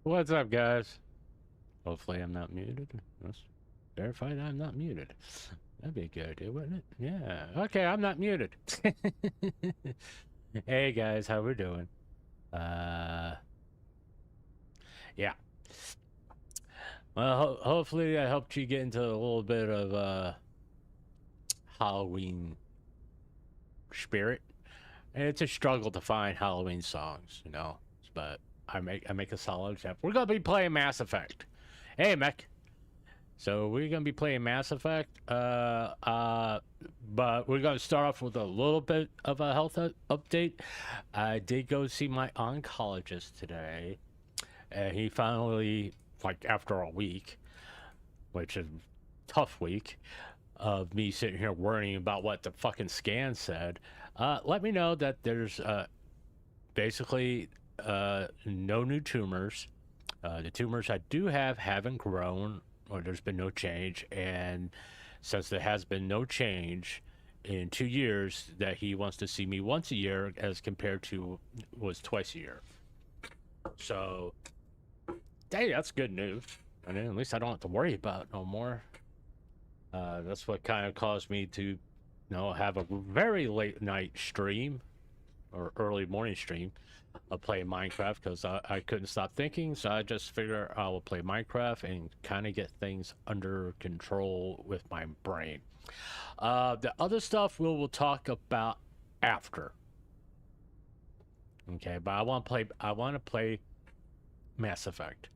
What's up, guys? Hopefully, I'm not muted. Let's verify that I'm not muted. That'd be a good idea, wouldn't it? Yeah. Okay, I'm not muted. Hey, guys, how we doing? Uh, yeah. Well, hopefully, I helped you get into a little bit of Halloween spirit. And it's a struggle to find Halloween songs, but I make a solid attempt. We're gonna be playing Mass Effect. Hey, Mech. So we're gonna be playing Mass Effect, but we're gonna start off with a little bit of a health update. I did go see my oncologist today, and he finally, like after a week, which is a tough week of me sitting here worrying about what the fucking scan said, let me know that there's basically no new tumors. The tumors I do have haven't grown, or there's been no change. And since there has been no change in 2 years, that he wants to see me once a year as compared to was twice a year. So, hey, that's good news. And at least I don't have to worry about it no more. That's what kind of caused me to, have a very late night stream or early morning stream of playing Minecraft because I couldn't stop thinking. So I just figured I will play Minecraft and kind of get things under control with my brain. The other stuff we'll talk about after. Okay, but I want to play. I want to play Mass Effect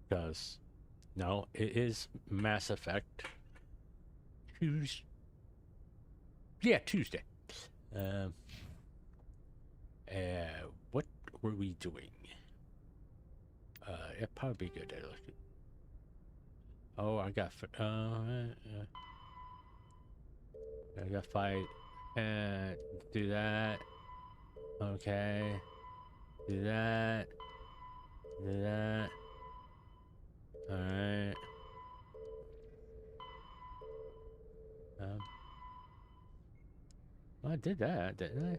because no, it is Mass Effect Tuesday. Yeah, Tuesday. Um, what were we doing? It'd probably be good to look at. Oh, I got fight. And do that. Okay. Do that. Do that. Alright. Um, well, I did that, didn't I?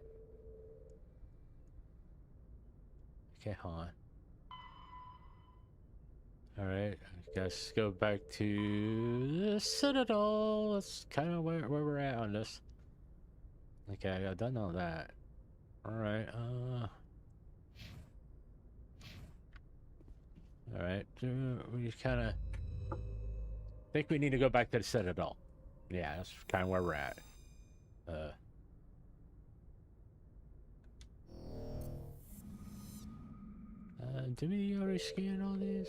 Okay, hold on. Alright, I guess go back to the Citadel. That's kind of where we're at on this. Okay, I done all that. Alright, alright. We just kind of think we need to go back to the Citadel. Yeah, that's kind of where we're at. Uh, did we already scan all these?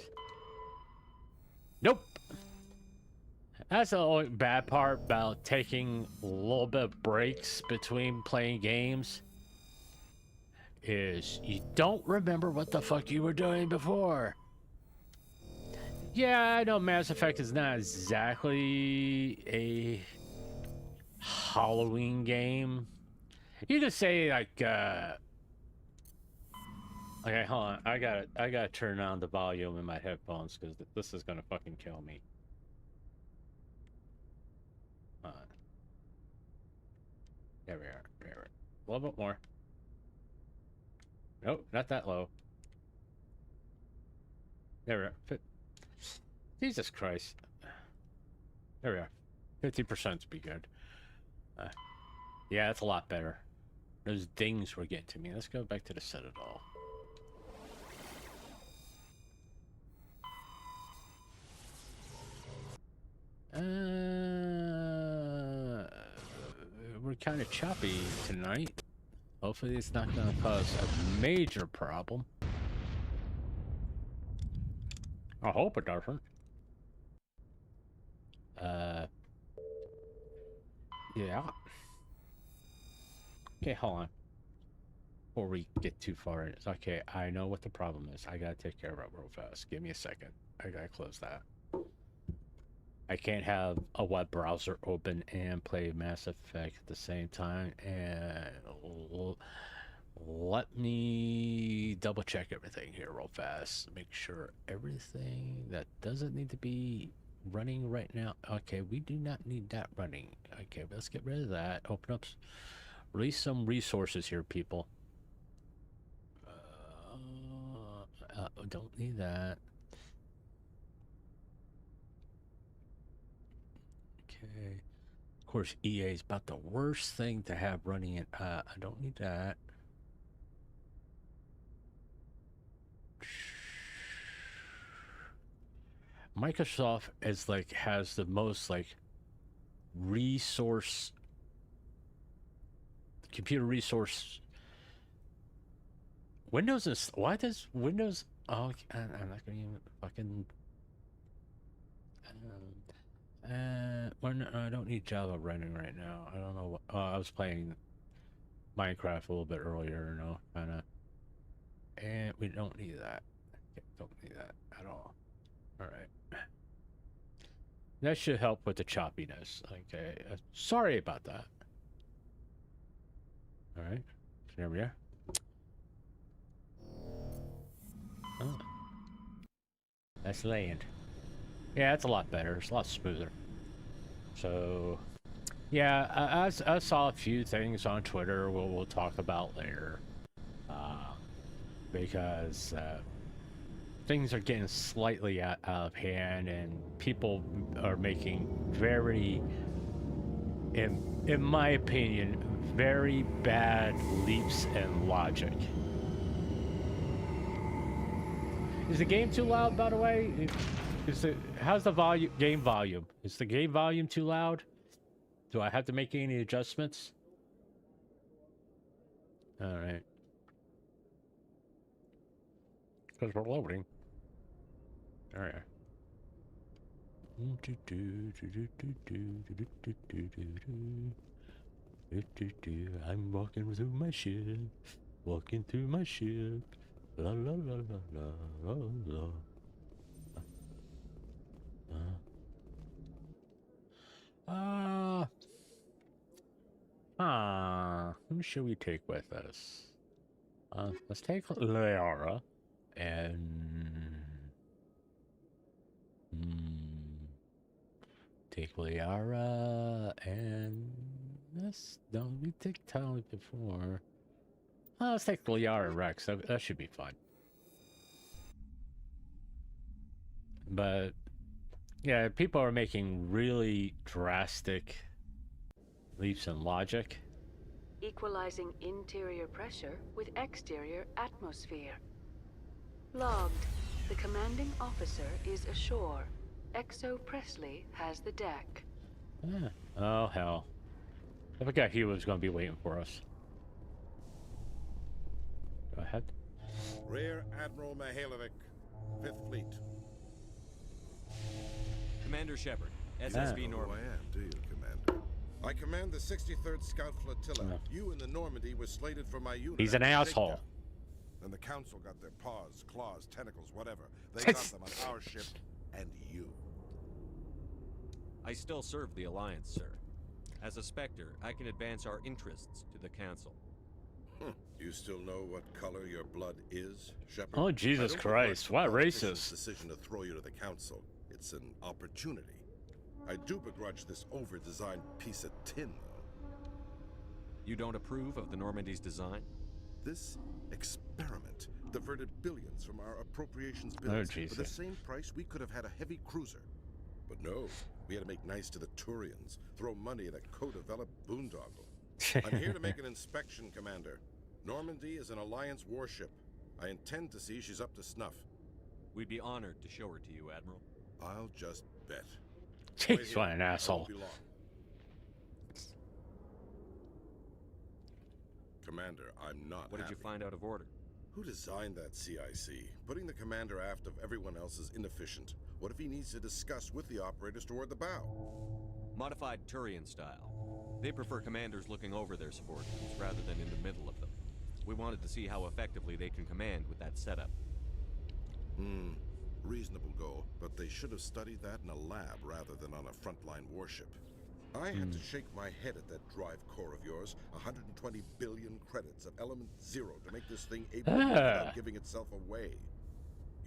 Nope. That's the only bad part about taking a little bit of breaks between playing games is you don't remember what the fuck you were doing before. Yeah, I know Mass Effect is not exactly a Halloween game. You could say like okay, hold on. I gotta turn on the volume in my headphones because this is gonna fucking kill me. There we are. There we are. A little bit more. Nope, not that low. There we are. Jesus Christ. There we are. 50% to be good. Uh, yeah, that's a lot better. Those dings were getting to me. Let's go back to the Citadel. We're kind of choppy tonight. Hopefully it's not going to cause a major problem. I hope it doesn't. Yeah. Okay, hold on. Before we get too far in, it's okay. I know what the problem is. I gotta take care of it real fast. Give me a second. I gotta close that. I can't have a web browser open and play Mass Effect at the same time. And let me double check everything here real fast. Make sure everything that doesn't need to be running right now. Okay, we do not need that running. Okay, let's get rid of that. Open up, release some resources here, people. don't need that. Okay. Of course, EA is about the worst thing to have running it. I don't need that. Microsoft is like has the most like resource computer resource. Windows is why does Windows? Oh, I'm not gonna even fucking. I don't need Java running right now. I don't know what. I was playing Minecraft a little bit earlier, you know, kind of. And we don't need that. Okay, don't need that at all. All right. That should help with the choppiness. Okay. Sorry about that. All right. There we are. Oh. That's land. Yeah, it's a lot better. It's a lot smoother. So, yeah, I saw a few things on Twitter we'll talk about later. Because things are getting slightly out of hand, and people are making very, in my opinion, very bad leaps in logic. Is the game too loud, by the way? How's the volume? Game volume? Is the game volume too loud? Do I have to make any adjustments? All right. Because we're loading. All right. I'm walking through my ship. Walking through my ship. La la la la la la la. Who should we take with us? Let's take Liara and take Liara and we take Tali before. Let's take Liara and Rex. That should be fun. But yeah, people are making really drastic leaps in logic. Equalizing interior pressure with exterior atmosphere. Logged. The commanding officer is ashore. Exo Presley has the deck. Yeah. Oh, hell. I forgot he was going to be waiting for us. Go ahead. Rear Admiral Mihailovic, 5th Fleet. Commander Shepard, SSV Normandy. I am, do you, Commander? I command the 63rd Scout Flotilla. No. You and the Normandy were slated for my unit. He's an asshole. Then the Council got their paws, claws, tentacles, whatever. They got them on our ship and you. I still serve the Alliance, sir. As a Spectre, I can advance our interests to the Council. You still know what color your blood is, Shepard? Oh, Jesus Christ. What racist. Decision to throw you to the Council. It's an opportunity. I do begrudge this over-designed piece of tin, though. You don't approve of the Normandy's design? This experiment diverted billions from our appropriations bills. For the same price, we could have had a heavy cruiser. But no, we had to make nice to the Turians, throw money at a co-developed boondoggle. I'm here to make an inspection, Commander. Normandy is an Alliance warship. I intend to see she's up to snuff. We'd be honored to show her to you, Admiral. I'll just bet. Jeez, what an asshole. Commander, I'm not What did you find out of order? Who designed that CIC? Putting the commander aft of everyone else is inefficient. What if he needs to discuss with the operators toward the bow? Modified Turian style. They prefer commanders looking over their subordinates rather than in the middle of them. We wanted to see how effectively they can command with that setup. Reasonable goal, but they should have studied that in a lab rather than on a frontline warship. I had to shake my head at that drive core of yours. 120 billion credits of element 0 to make this thing able to without giving itself away.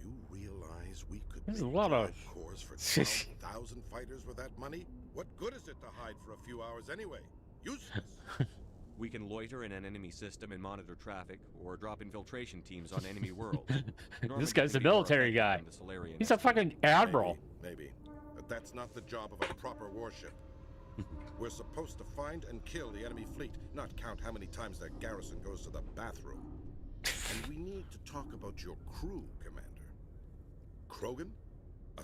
You realize we could make drive cores for 12,000 fighters with that money? What good is it to hide for a few hours anyway? Useless. We can loiter in an enemy system and monitor traffic, or drop infiltration teams on enemy worlds. This guy's a military guy. He's a fucking admiral. Maybe. But that's not the job of a proper warship. We're supposed to find and kill the enemy fleet, not count how many times their garrison goes to the bathroom. And we need to talk about your crew, Commander. Krogan?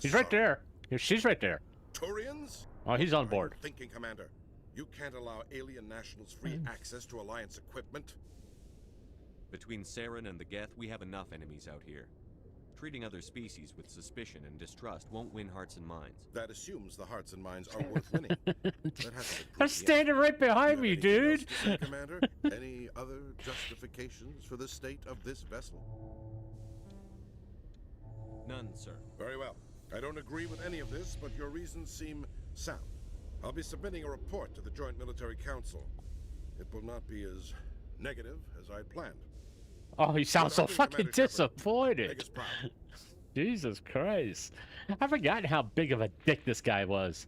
He's right there. She's right there. Turians? Oh, he's on board. Thinking, Commander. You can't allow alien nationals free access to Alliance equipment? Between Saren and the Geth, we have enough enemies out here. Treating other species with suspicion and distrust won't win hearts and minds. That assumes the hearts and minds are worth winning. I'm standing right behind me, dude. Say, Commander? Any other justifications for the state of this vessel? None, sir. Very well. I don't agree with any of this, but your reasons seem sound. I'll be submitting a report to the Joint Military Council. It will not be as negative as I planned. Oh, he sounds so fucking disappointed. Make us proud. Jesus Christ. I've forgotten how big of a dick this guy was.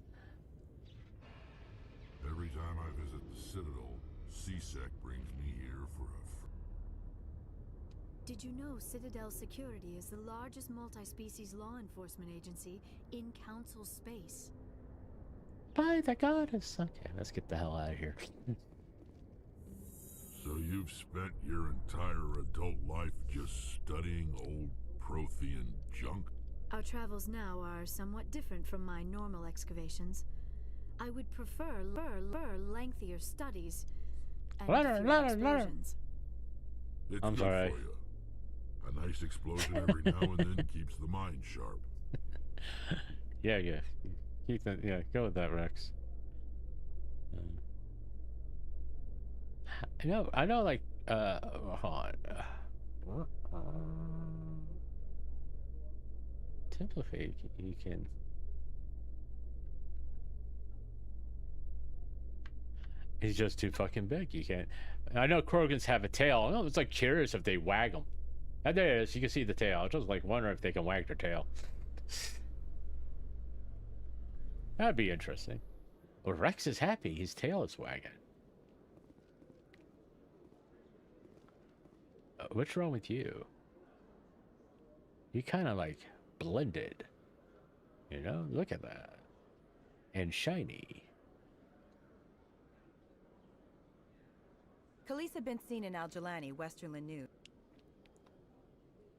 Every time I visit the Citadel, CSEC brings me here for a... Did you know Citadel Security is the largest multi-species law enforcement agency in Council space? By the goddess. Okay, let's get the hell out of here. So you've spent your entire adult life just studying old Prothean junk? Our travels now are somewhat different from my normal excavations. I would prefer lengthier studies and fewer explosions. It's I'm good sorry. for you. A nice explosion every now and then keeps the mind sharp. Yeah. Keep that. Yeah, go with that, Rex. I know, like, hold on. Template, you can. He's just too fucking big. You can't. I know Krogans have a tail. I know it's like curious if they wag them. And there it is. You can see the tail. I just like wondering if they can wag their tail. That'd be interesting. Well, Rex is happy. His tail is wagging. What's wrong with you? You kind of like blended. You know? Look at that. And shiny. Khalees been seen in Al-Jalani, Westerland News.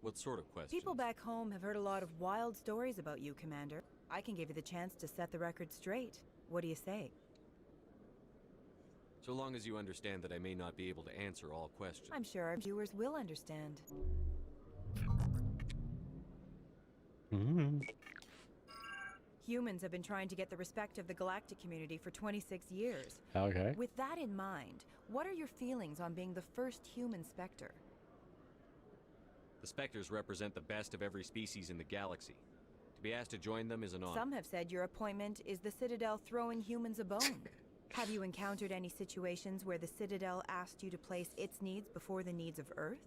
What sort of questions? People back home have heard a lot of wild stories about you, Commander. I can give you the chance to set the record straight. What do you say? So long as you understand that I may not be able to answer all questions. I'm sure our viewers will understand. Humans have been trying to get the respect of the galactic community for 26 years. Okay. With that in mind, what are your feelings on being the first human Spectre? The Spectres represent the best of every species in the galaxy. To be asked to join them is an honor. Some have said your appointment is the Citadel throwing humans a bone. Have you encountered any situations where the Citadel asked you to place its needs before the needs of Earth?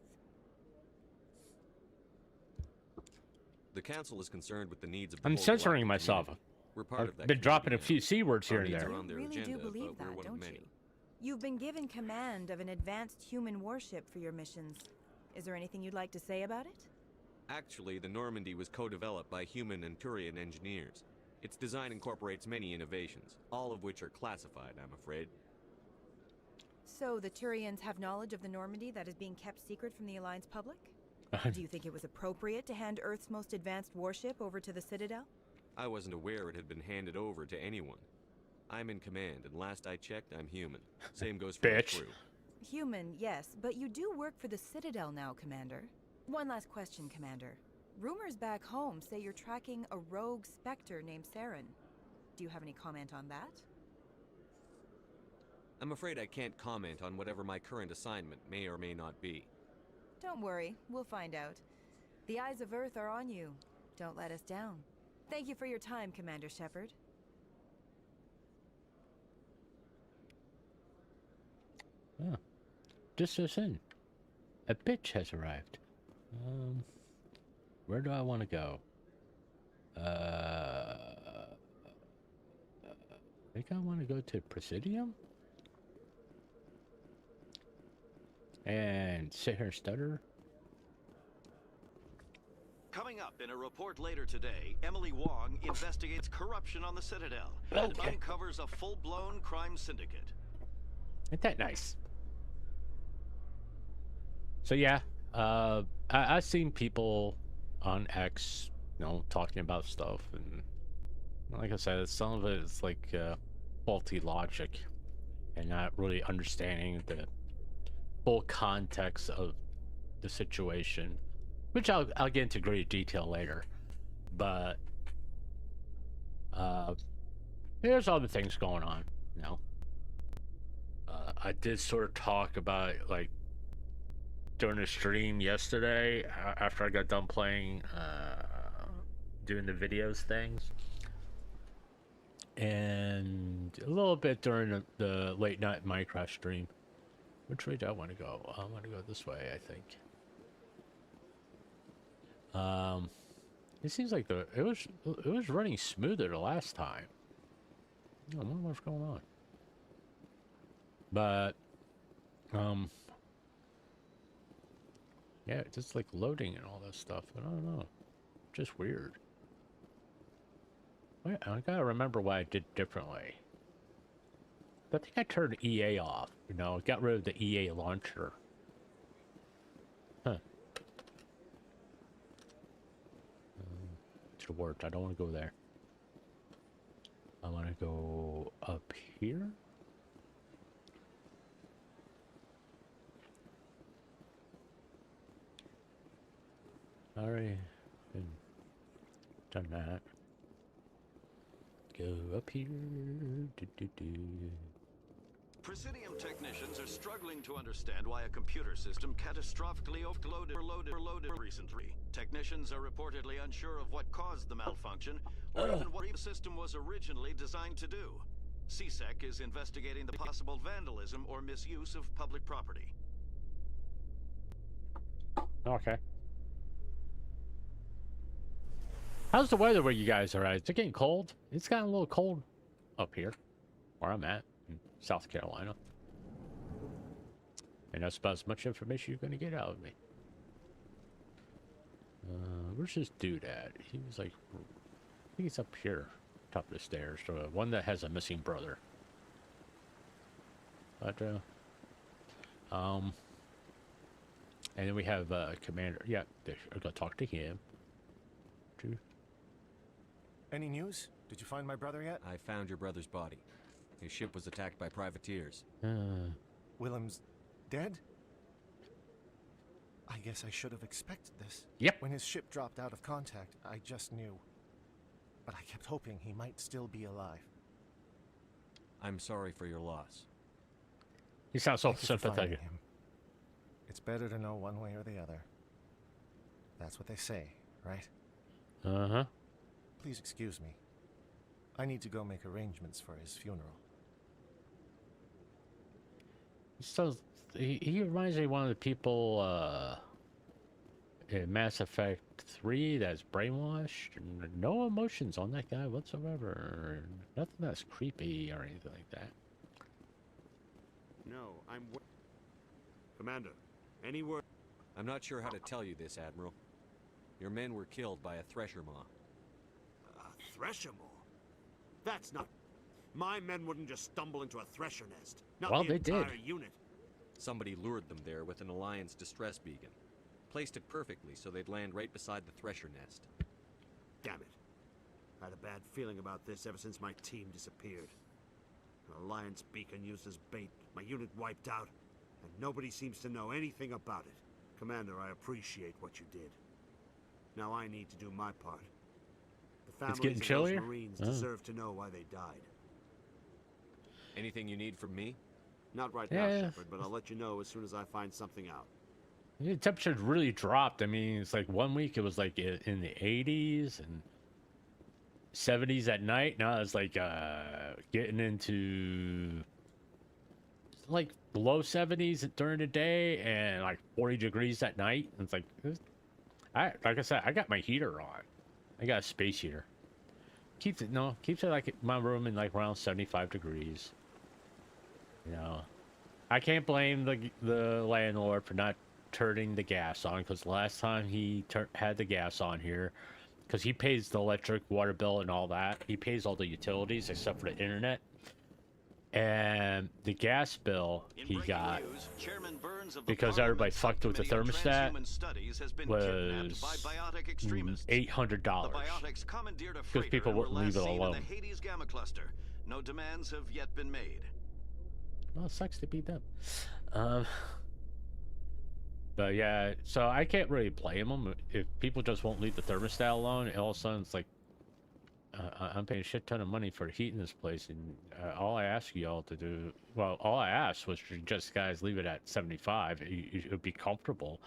The Council is concerned with the needs of the I'm whole censoring galactic myself. community. We're part of that I've been dropping a community few C words now. here Our and needs there. are on their You really agenda, do believe but we're that, one of don't many. you? You've been given command of an advanced human warship for your missions. Is there anything you'd like to say about it? Actually, the Normandy was co-developed by human and Turian engineers. Its design incorporates many innovations, all of which are classified, I'm afraid. So the Turians have knowledge of the Normandy that is being kept secret from the Alliance public? Do you think it was appropriate to hand Earth's most advanced warship over to the Citadel? I wasn't aware it had been handed over to anyone. I'm in command, and last I checked, I'm human. Same goes for the Bitch. crew. Human, yes, but you do work for the Citadel now, Commander. One last question, Commander. Rumors back home say you're tracking a rogue Spectre named Saren. Do you have any comment on that? I'm afraid I can't comment on whatever my current assignment may or may not be. Don't worry, we'll find out. The eyes of Earth are on you. Don't let us down. Thank you for your time, Commander Shepard. Oh. Just as in. A bitch has arrived. Where do I want to go? I think I want to go to Presidium? and sit here and stutter. Coming up in a report later today, Emily Wong investigates corruption on the Citadel and Okay. uncovers a full-blown crime syndicate. Ain't that nice? So yeah, I've seen people on X, you know, talking about stuff, and like I said, some of it is like faulty logic and not really understanding the full context of the situation, which I'll get into great detail later. But there's other things going on, you know. I did sort of talk about it, like, during the stream yesterday after I got done playing, doing the videos things, and a little bit during the late night Minecraft stream. Which way do I want to go? I want to go this way, I think. It seems like it was running smoother the last time. I wonder what's going on. But yeah, it's just like loading and all that stuff. I don't know. Just weird. Wait, I gotta remember what I did differently. I think I turned EA off. You know, got rid of the EA launcher. Huh. To the work. I don't want to go there. I want to go up here. Alright, done that. Go up here. Presidium technicians are struggling to understand why a computer system catastrophically overloaded recently. Technicians are reportedly unsure of what caused the malfunction, or even what the system was originally designed to do. CSEC is investigating the possible vandalism or misuse of public property. Okay. How's the weather where you guys are at? Is it getting cold? It's gotten a little cold up here, where I'm at, in South Carolina. And that's about as much information you're going to get out of me. Where's this dude at? He was like, I think he's up here, top of the stairs. So one that has a missing brother. But, and then we have Commander. Yeah, I'm going to talk to him. Any news? Did you find my brother yet? I found your brother's body. His ship was attacked by privateers. Willem's dead? I guess I should have expected this. Yep. When his ship dropped out of contact, I just knew. But I kept hoping he might still be alive. I'm sorry for your loss. He sounds so Thank you for finding sympathetic. him. It's better to know one way or the other. That's what they say, right? Uh-huh. Please excuse me. I need to go make arrangements for his funeral. So he reminds me of one of the people in Mass Effect 3 that's brainwashed. No emotions on that guy whatsoever. Nothing that's creepy or anything like that. No, Commander, any word? I'm not sure how to tell you this, Admiral. Your men were killed by a thresher maw. A thresher maw? That's not... My men wouldn't just stumble into a thresher nest. Not Well, the they did. entire unit. Somebody lured them there with an Alliance distress beacon. Placed it perfectly so they'd land right beside the thresher nest. Damn it. I had a bad feeling about this ever since my team disappeared. An Alliance beacon used as bait, my unit wiped out, and nobody seems to know anything about it. Commander, I appreciate what you did. Now I need to do my part. The It's families getting of those chillier? Marines Oh. deserve to know why they died. Anything you need from me? Not right now, Yeah. Shepard, but I'll let you know as soon as I find something out. The temperature's really dropped. I mean, it's like 1 week it was like in the 80s and 70s at night. Now it's like getting into like below 70s during the day and like 40 degrees at night. And it's like, like I said, I got my heater on. I got a space heater. Keeps it like my room in like around 75 degrees. You know, I can't blame the landlord for not turning the gas on, because last time he had the gas on here, because he pays the electric, water bill, and all that. He pays all the utilities except for the internet. And the gas bill he got, because everybody fucked with the thermostat, was $800. Because people wouldn't leave it alone. No demands have yet been made. Well, it sucks to be them. But yeah, so I can't really blame them if people just won't leave the thermostat alone. And all of a sudden, it's like I'm paying a shit ton of money for heating this place, and all I ask y'all to do, well, all I asked was to just guys leave it at 75. It would be comfortable.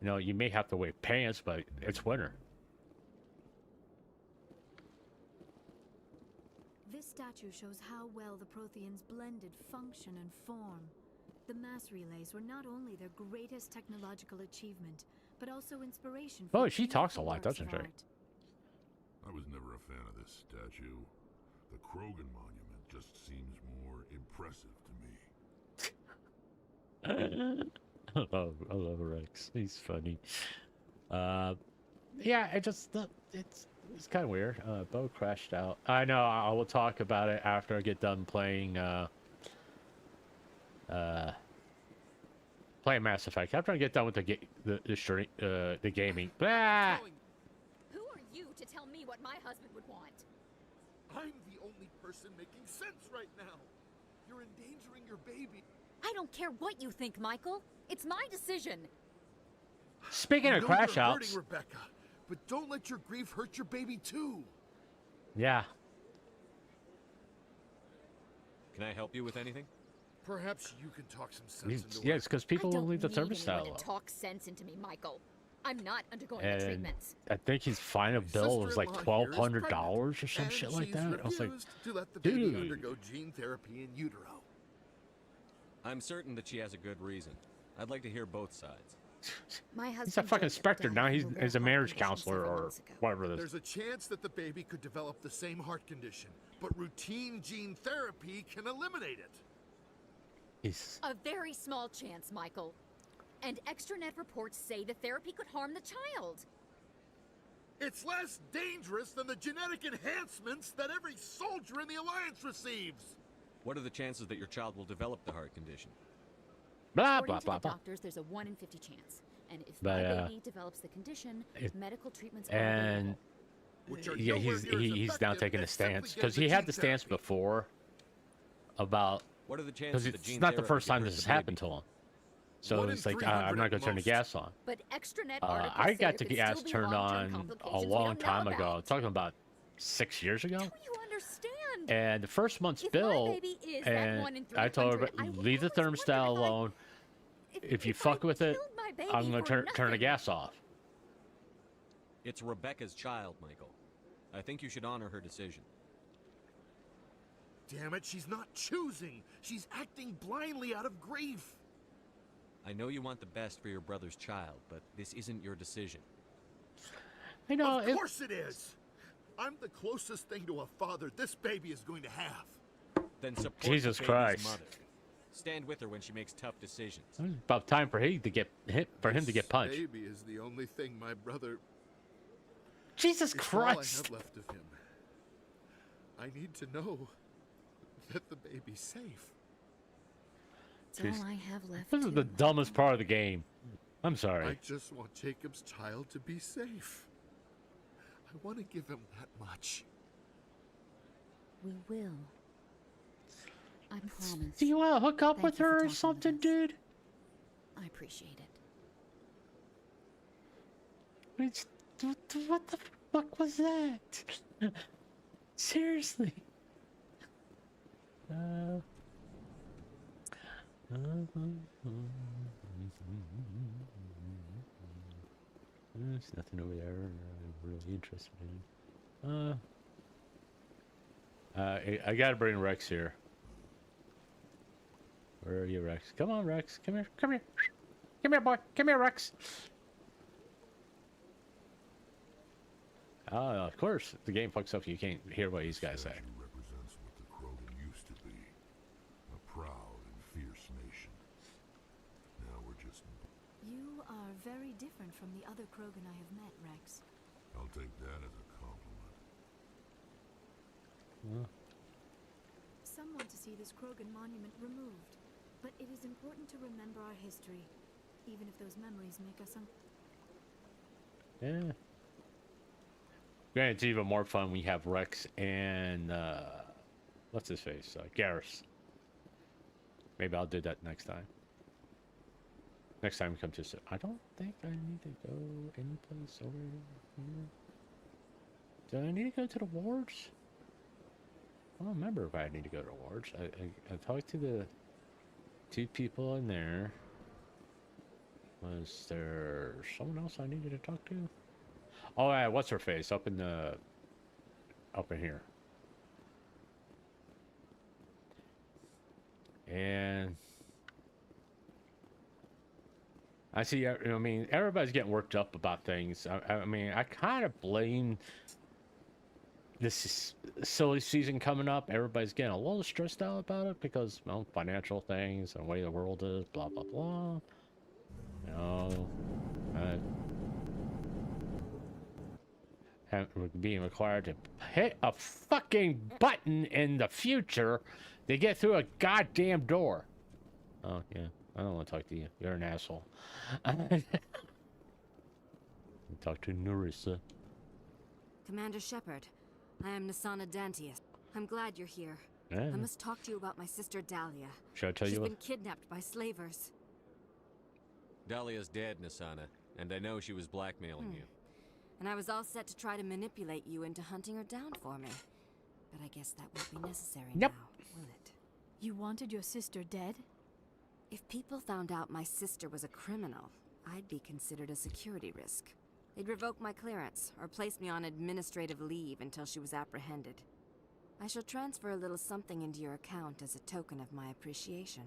You know, you may have to wear pants, but it's winter. This statue shows how well the Protheans blended function and form. The mass relays were not only their greatest technological achievement, but also inspiration for she talks a lot, doesn't she? I was never a fan of this statue. The Krogan monument just seems more impressive to me. I love Rex. He's funny. Yeah, it's kind of weird. Bo crashed out. I know. I will talk about it after I get done playing playing Mass Effect. After I get done with the gaming. Blah! Who are you to tell me what my husband would want? I'm the only person making sense right now. You're endangering your baby. I don't care what you think, Michael. It's my decision. Speaking of crash outs, hurting Rebecca, but don't let your grief hurt your baby too. Yeah. Can I help you with anything? Perhaps you can talk some sense into yeah, it's because people I won't leave the don't need thermostat anyone alone. to talk sense into me, Michael. I'm not undergoing the And treatments. I think his final bill was like $1,200 or some shit like that. I was like, to let the baby dude. undergo gene therapy in utero. I'm certain that she has a good reason. I'd like to hear both sides. My husband He's a fucking Joseph specter died now. from He's a heart marriage condition counselor 7 or months ago. whatever this. There's a chance that the baby could develop the same heart condition, but routine gene therapy can eliminate it. A very small chance, Michael. And extranet reports say the therapy could harm the child. It's less dangerous than the genetic enhancements that every soldier in the Alliance receives. What are the chances that your child will develop the heart condition? Blah, According blah, to blah, the blah. doctors, there's a 1 in 50 chance. And if But, my baby develops the condition, medical treatments are And yeah, he's now taking a stance because he had the stance before about What are the because chances that it's gene not the therapy first could time hurt this the has baby? happened to him. So 1 in it's like 300 I'm not at going to turn the most. gas on. But extranet articles I say got there the could gas still be turned long-term on a complications we long don't know time ago. about. Talking about 6 years ago. Do you understand? And the first month's If my bill, baby is that and 1 in I told her, 300, I will leave the always thermostat wonder alone. If you fuck with it, I'm going to turn the gas off. It's Rebecca's child, Michael. I think you should honor her decision. Damn it, she's not choosing. She's acting blindly out of grief. I know you want the best for your brother's child, but this isn't your decision. I know. Of course it is. I'm the closest thing to a father this baby is going to have. Then support Jesus the baby's Christ. mother. Stand with her when she makes tough decisions. It's about time for him to get hit, for him to get punched. This baby is the only thing my brother. Jesus It's all I Christ! have left of him. I need to know that the baby's safe. That's all I have left. This is the dumbest part of the game. I'm sorry. I just want Jacob's child to be safe. I want to give him that much. We will. I promise. Do you want to hook up Thank with you for her or talking something, with us. dude? I appreciate it. What the fuck was that? Seriously. There's nothing over there I'm really interested in. I gotta bring Rex here. Where are you, Rex? Come on, Rex. Come here. Come here. Come here, boy. Come here, Rex. Of course, the game fucks up. You can't hear what these guys say. Represents what the Krogan used to be. A proud and fierce nation. very different from the other Krogan I have met, Rex. I'll take that as a compliment. Yeah. Some want to see this Krogan monument removed, but it is important to remember our history, even if those memories make us Yeah. Granted, it's even more fun when we have Rex and what's his face, Garrus. Maybe I'll do that next time. Next time we come to. I don't think I need to go anyplace over here. Do I need to go to the wards? I don't remember if I need to go to the wards. I talked to the 2 people in there. Was there someone else I needed to talk to? Oh, yeah, what's her face? Up in here. And I see, I mean, everybody's getting worked up about things. I mean, I kind of blame this silly season coming up. Everybody's getting a little stressed out about it because, well, financial things and the way the world is, blah, blah, blah. You know, being required to hit a fucking button in the future to get through a goddamn door. Oh, yeah. I don't want to talk to you. You're an asshole. Talk to Narissa. Commander Shepard, I am Nasana Dantius. I'm glad you're here. Yeah. I must talk to you about my sister Dahlia. Should I tell She's you? She's been kidnapped by slavers. Dahlia's dead, Nasana, and I know she was blackmailing you. And I was all set to try to manipulate you into hunting her down for me. But I guess that won't be necessary now, will it? You wanted your sister dead? If people found out my sister was a criminal, I'd be considered a security risk. They'd revoke my clearance, or place me on administrative leave until she was apprehended. I shall transfer a little something into your account as a token of my appreciation.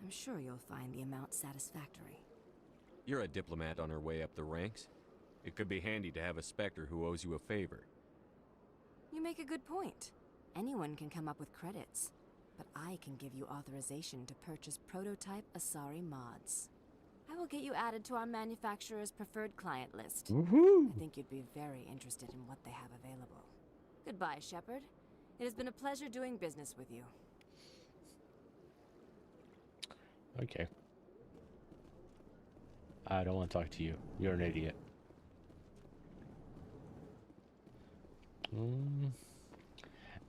I'm sure you'll find the amount satisfactory. You're a diplomat on her way up the ranks. It could be handy to have a Spectre who owes you a favor. You make a good point. Anyone can come up with credits. But I can give you authorization to purchase prototype Asari mods. I will get you added to our manufacturer's preferred client list. Woohoo! I think you'd be very interested in what they have available. Goodbye, Shepard. It has been a pleasure doing business with you. Okay. I don't want to talk to you. You're an idiot.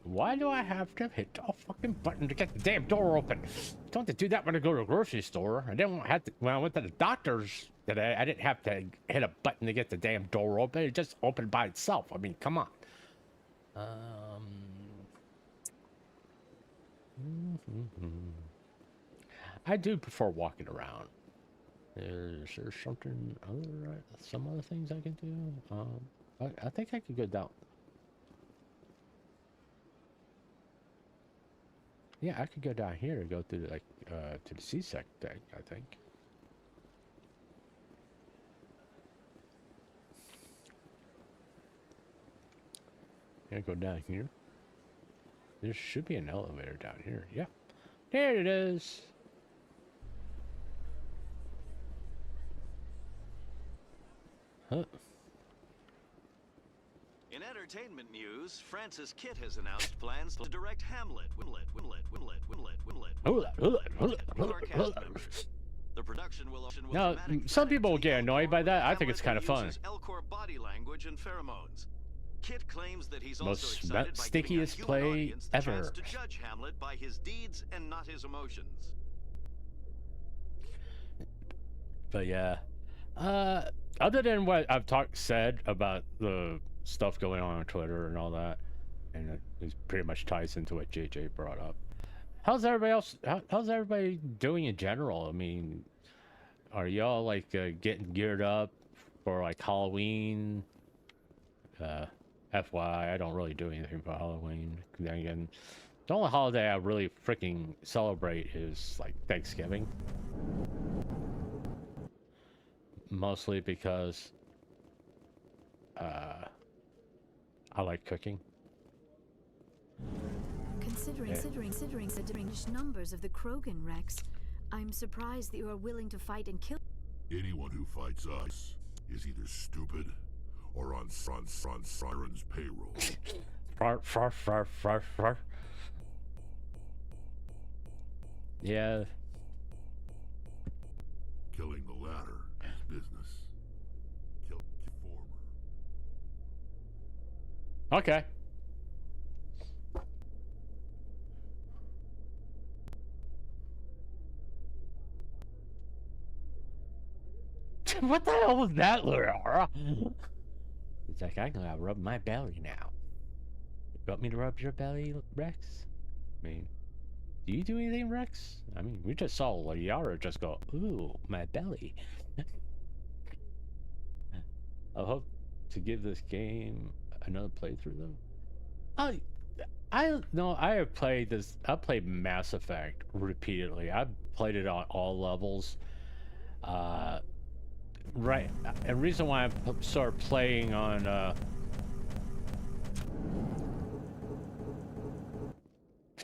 Why do I have to hit a fucking button to get the damn door open? I don't have to do that when I go to a grocery store. I didn't have to. When I went to the doctor's today, I didn't have to hit a button to get the damn door open. It just opened by itself. I mean, come on. I do prefer walking around. Is there something other, some other things I can do? I think I could go down. Yeah, I could go down here and go through like to the C-sec thing, I think. Yeah, go down here. There should be an elevator down here. Yeah. There it is. Huh. In entertainment news, Francis Kitt has announced plans to direct Hamlet. The production will now, some people will get annoyed by that. I think it's kind of fun. Elcor body language and pheromones. Kitt claims that he's Most also excited by stickiest giving a play human audience the ever. chance to judge Hamlet by his deeds and not his emotions. But yeah, other than what I've said about the stuff going on Twitter and all that, and it pretty much ties into what JJ brought up. How's everybody else? How's everybody doing in general? I mean, are y'all like getting geared up for like Halloween? FYI, I don't really do anything for Halloween. Then again, the only holiday I really freaking celebrate is like Thanksgiving. Mostly because I like cooking. Considering the numbers of the Krogan, Rex, I'm surprised that you are willing to fight and kill. Anyone who fights us is either stupid or on Siren's payroll. Yeah. Killing the latter is business. Kill the former. Okay. What the hell was that, Laura? It's like, I'm gonna rub my belly now. You want me to rub your belly, Rex? I mean, do you do anything, Rex? I mean, we just saw Liara just go, ooh, my belly. I hope to give this game another playthrough, though. I have played this. I've played Mass Effect repeatedly. I've played it on all levels. Right, and reason why I started playing on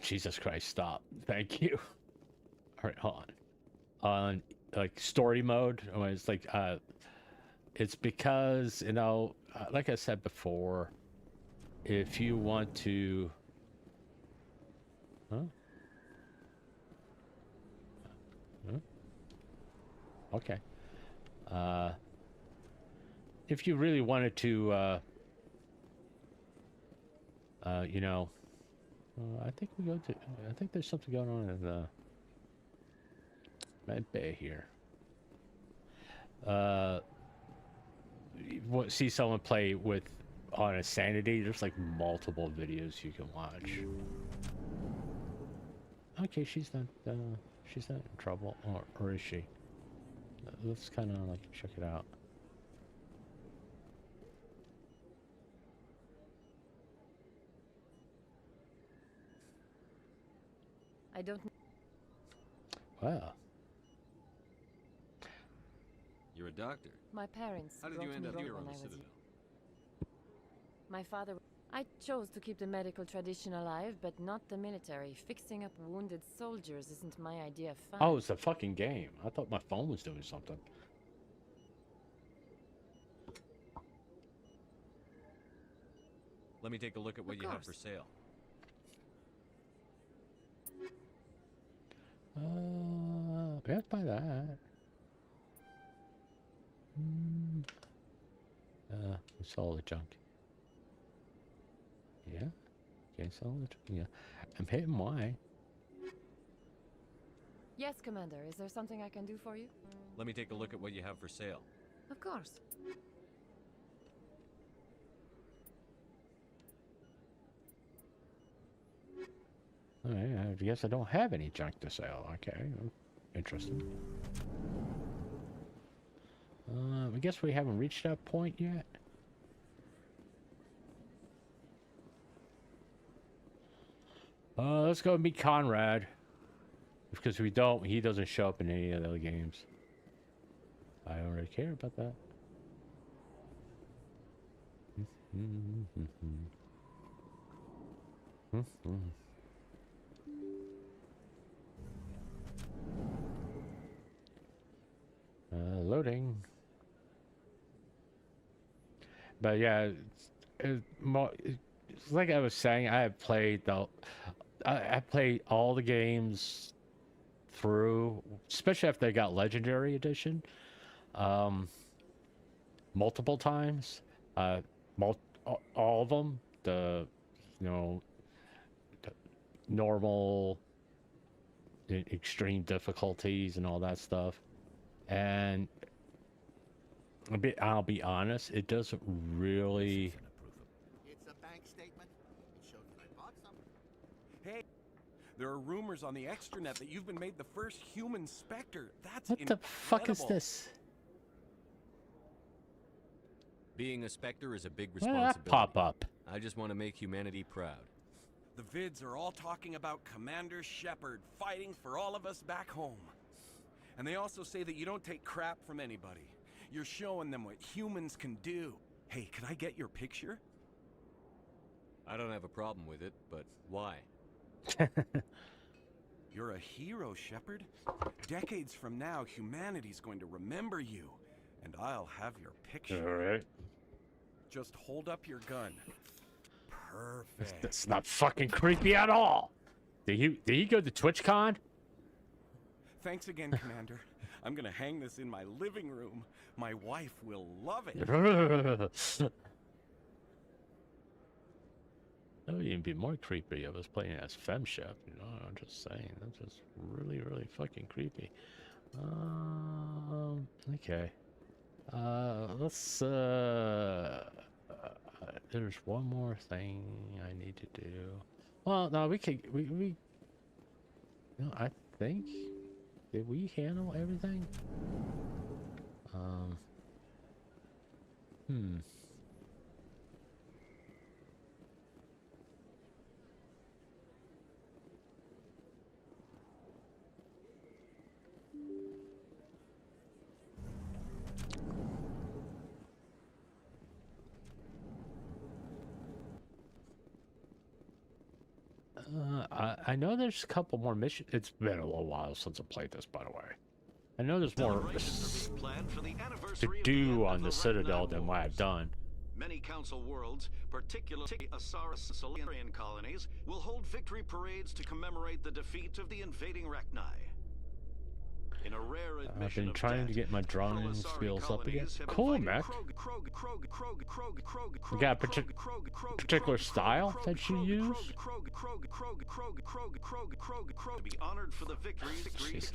Jesus Christ, stop. Thank you. All right, hold on like story mode. It's like it's because, you know, like I said before, if you want to okay. If you really wanted to, you know, I think there's something going on in the med bay here. See someone play with on a sanity. There's like multiple videos you can watch. Okay, she's not in trouble, or is she? Let's kind of like check it out. I don't. Wow. You're a doctor. My parents. How did you end up here on the Citadel? My father. I chose to keep the medical tradition alive, but not the military. Fixing up wounded soldiers isn't my idea of fun. Oh, it's a fucking game. I thought my phone was doing something. Let me take a look at what you have for sale. Let's buy that. We saw the junk. Yeah. Okay, so yeah. I'm hitting Y. Yes, Commander. Is there something I can do for you? Let me take a look at what you have for sale. Of course. Alright, I guess I don't have any junk to sell. Okay, interesting. I guess we haven't reached that point yet. Let's go meet Conrad. Because if we don't, he doesn't show up in any of the other games. I don't really care about that. Loading. But yeah, it's like I was saying, I have played I played all the games through, especially if they got Legendary Edition, multiple times. All of them, the normal, extreme difficulties and all that stuff. And I'll be honest, it doesn't really. It's a bank statement. It shows that I bought something. Hey, there are rumors on the extranet that you've been made the first human Spectre. That's What the fuck is this? Being a Spectre is a big responsibility. Pop up. I just want to make humanity proud. The vids are all talking about Commander Shepard fighting for all of us back home. And they also say that you don't take crap from anybody. You're showing them what humans can do. Hey, can I get your picture? I don't have a problem with it, but why? You're a hero, Shepard. Decades from now, humanity's going to remember you, and I'll have your picture. All right. Just hold up your gun. Perfect. That's not fucking creepy at all. Did he go to TwitchCon? Thanks again, Commander. I'm gonna hang this in my living room. My wife will love it. That would even be more creepy. I was playing as FemShep, you know. I'm just saying, that's just really, really fucking creepy. Okay. Let's. There's one more thing I need to do. Well, no, we could. We. No, I think. Did we handle everything? I know there's a couple more missions. It's been a little while since I played this, by the way. I know there's more to do on the Citadel than what I've done. Many council worlds, particularly Asarian colonies, will hold victory parades to commemorate the defeat of the invading Rachni. In a rare I've been trying to get my drawing skills up again. Cool, Mac. You got a particular style that you use? To be honored for the victories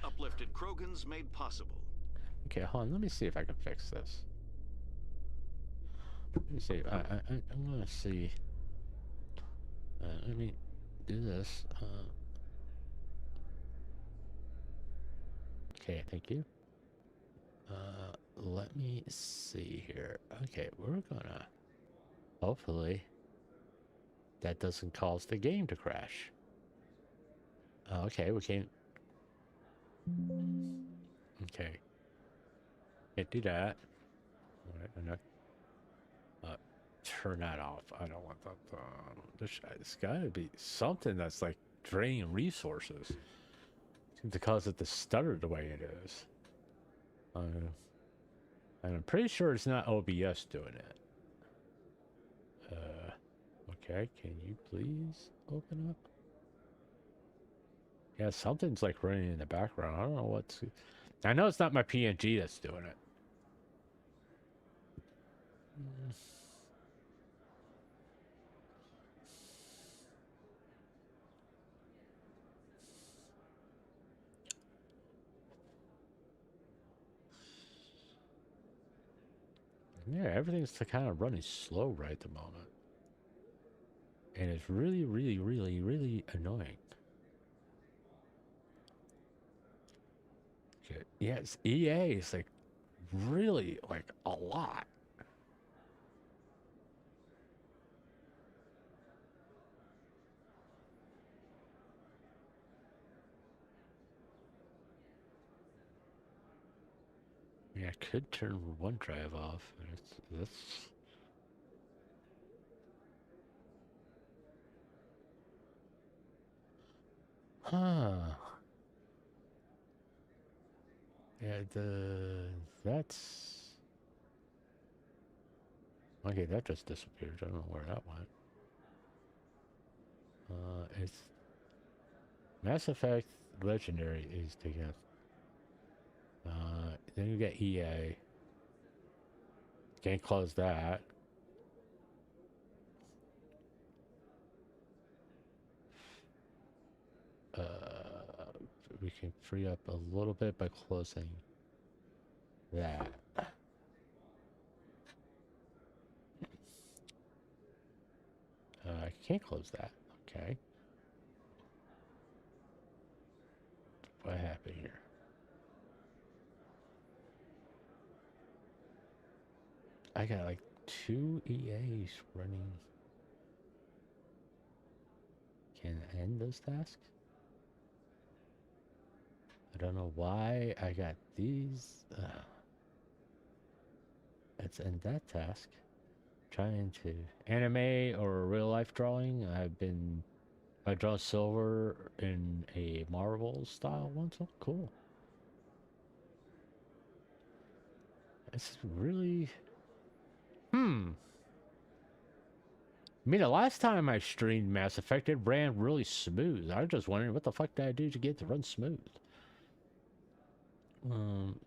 uplifted Krogans made possible. Okay, hold on. Let me see if I can fix this. Let me see. I'm gonna see. Let me do this. Okay, thank you. Let me see here. Okay, we're gonna... Hopefully, that doesn't cause the game to crash. Okay, we can't... Okay. Can't do that. Alright, and turn that off. I don't want that. There's gotta be something that's like draining resources to cause it to stutter the way it is. And I'm pretty sure it's not OBS doing it. Okay, can you please open up? Yeah, something's like running in the background. I don't know what's... I know it's not my PNG that's doing it. Yeah, everything's kind of running slow right at the moment. And it's really, really, really, really annoying. Okay. Yes, EA is like really like a lot. Yeah, I could turn OneDrive off. That's... Huh. Yeah, that's... Okay, that just disappeared. I don't know where that went. It's... Mass Effect Legendary is taken. Then you get EA. Can't close that. We can free up a little bit by closing that. I can't close that. Okay. What happened here? I got like 2 EAs running. Can I end those tasks? I don't know why I got these. Let's end that task. Trying to animate or real life drawing. I've been I draw silver in a marble style once. Oh, cool. It's really... I mean, the last time I streamed Mass Effect, it ran really smooth. I was just wondering what the fuck did I do to get it to run smooth?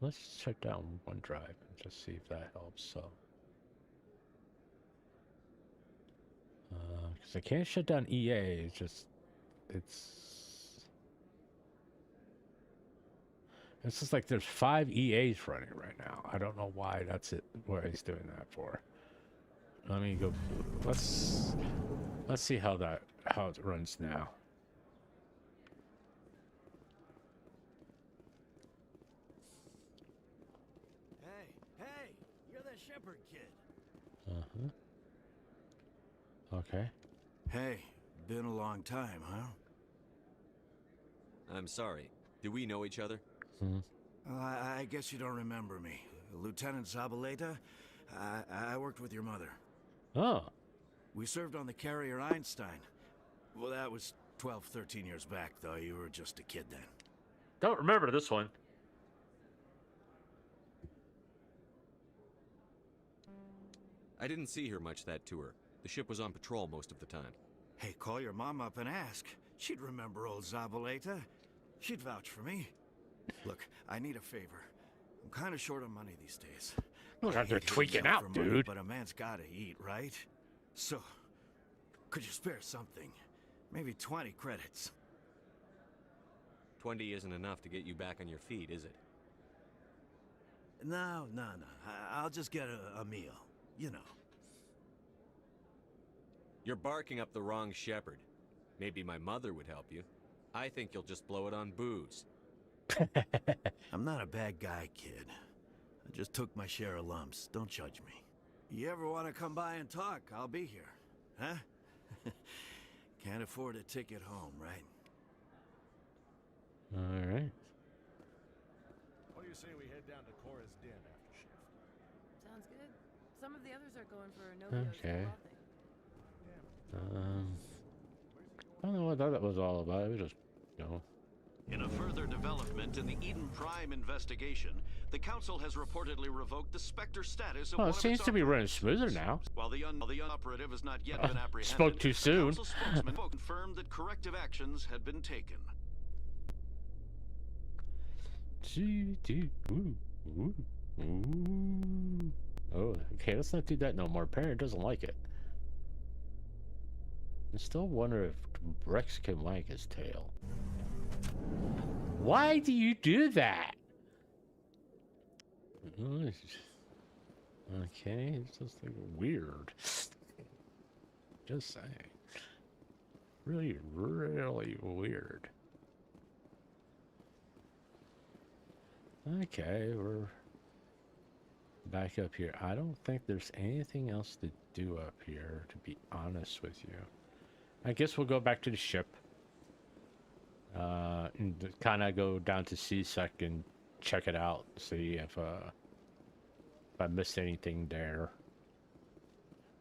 Let's check down OneDrive and just see if that helps. So, because I can't shut down EA. It's just, it's just like there's 5 EAs running right now. I don't know why that's it. What he's doing that for. Let me go. Let's see how it runs now. Hey, you're the Shepherd kid. Okay. Hey, been a long time, huh? I'm sorry. Do we know each other? I guess you don't remember me. Lieutenant Zabaleta? I worked with your mother. Oh. We served on the carrier Einstein. Well, that was 12, 13 years back, though. You were just a kid then. Don't remember this one. I didn't see her much that tour. The ship was on patrol most of the time. Hey, call your mom up and ask. She'd remember old Zabaleta. She'd vouch for me. Look, I need a favor. I'm kind of short on money these days. Look, they're tweaking out, money, dude. But a man's gotta eat, right? So, could you spare something? Maybe 20 credits. 20 isn't enough to get you back on your feet, is it? No. I'll just get a meal. You know. You're barking up the wrong shepherd. Maybe my mother would help you. I think you'll just blow it on booze. I'm not a bad guy, kid. I just took my share of lumps. Don't judge me. You ever want to come by and talk, I'll be here. Huh? Can't afford a ticket home, right? All right. What do you say we head down to Cora's Den after shift? Sounds good. Some of the others are going for Novio's Okay. clothing. I don't know what that was all about. It was just, you know. In a further development in the Eden Prime investigation, the Council has reportedly revoked the Spectre status of Oh, one it of seems its to be running smoother now. While the unoperative has not yet been apprehended, Spoke too soon. The Council spokesman confirmed that corrective actions had been taken. Oh, okay, let's not do that no more. Parent doesn't like it. I still wonder if Rex can wag his tail. Why do you do that? Okay, it's just like weird. Just saying. Really, really weird. Okay, we're back up here. I don't think there's anything else to do up here, to be honest with you. I guess we'll go back to the ship. And kind of go down to CSEC and check it out, see if I missed anything there.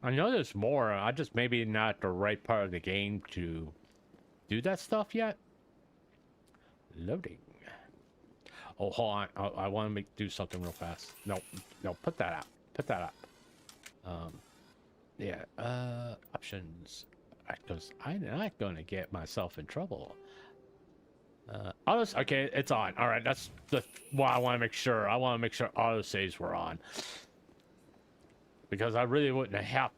I know there's more. I just maybe not the right part of the game to do that stuff yet. Loading. Oh, hold on. I want to do something real fast. No, put that out. Put that up. Yeah. Options. Because I'm not going to get myself in trouble. Okay, it's on. All right, that's the I want to make sure. I want to make sure autosaves were on, because I really wouldn't have.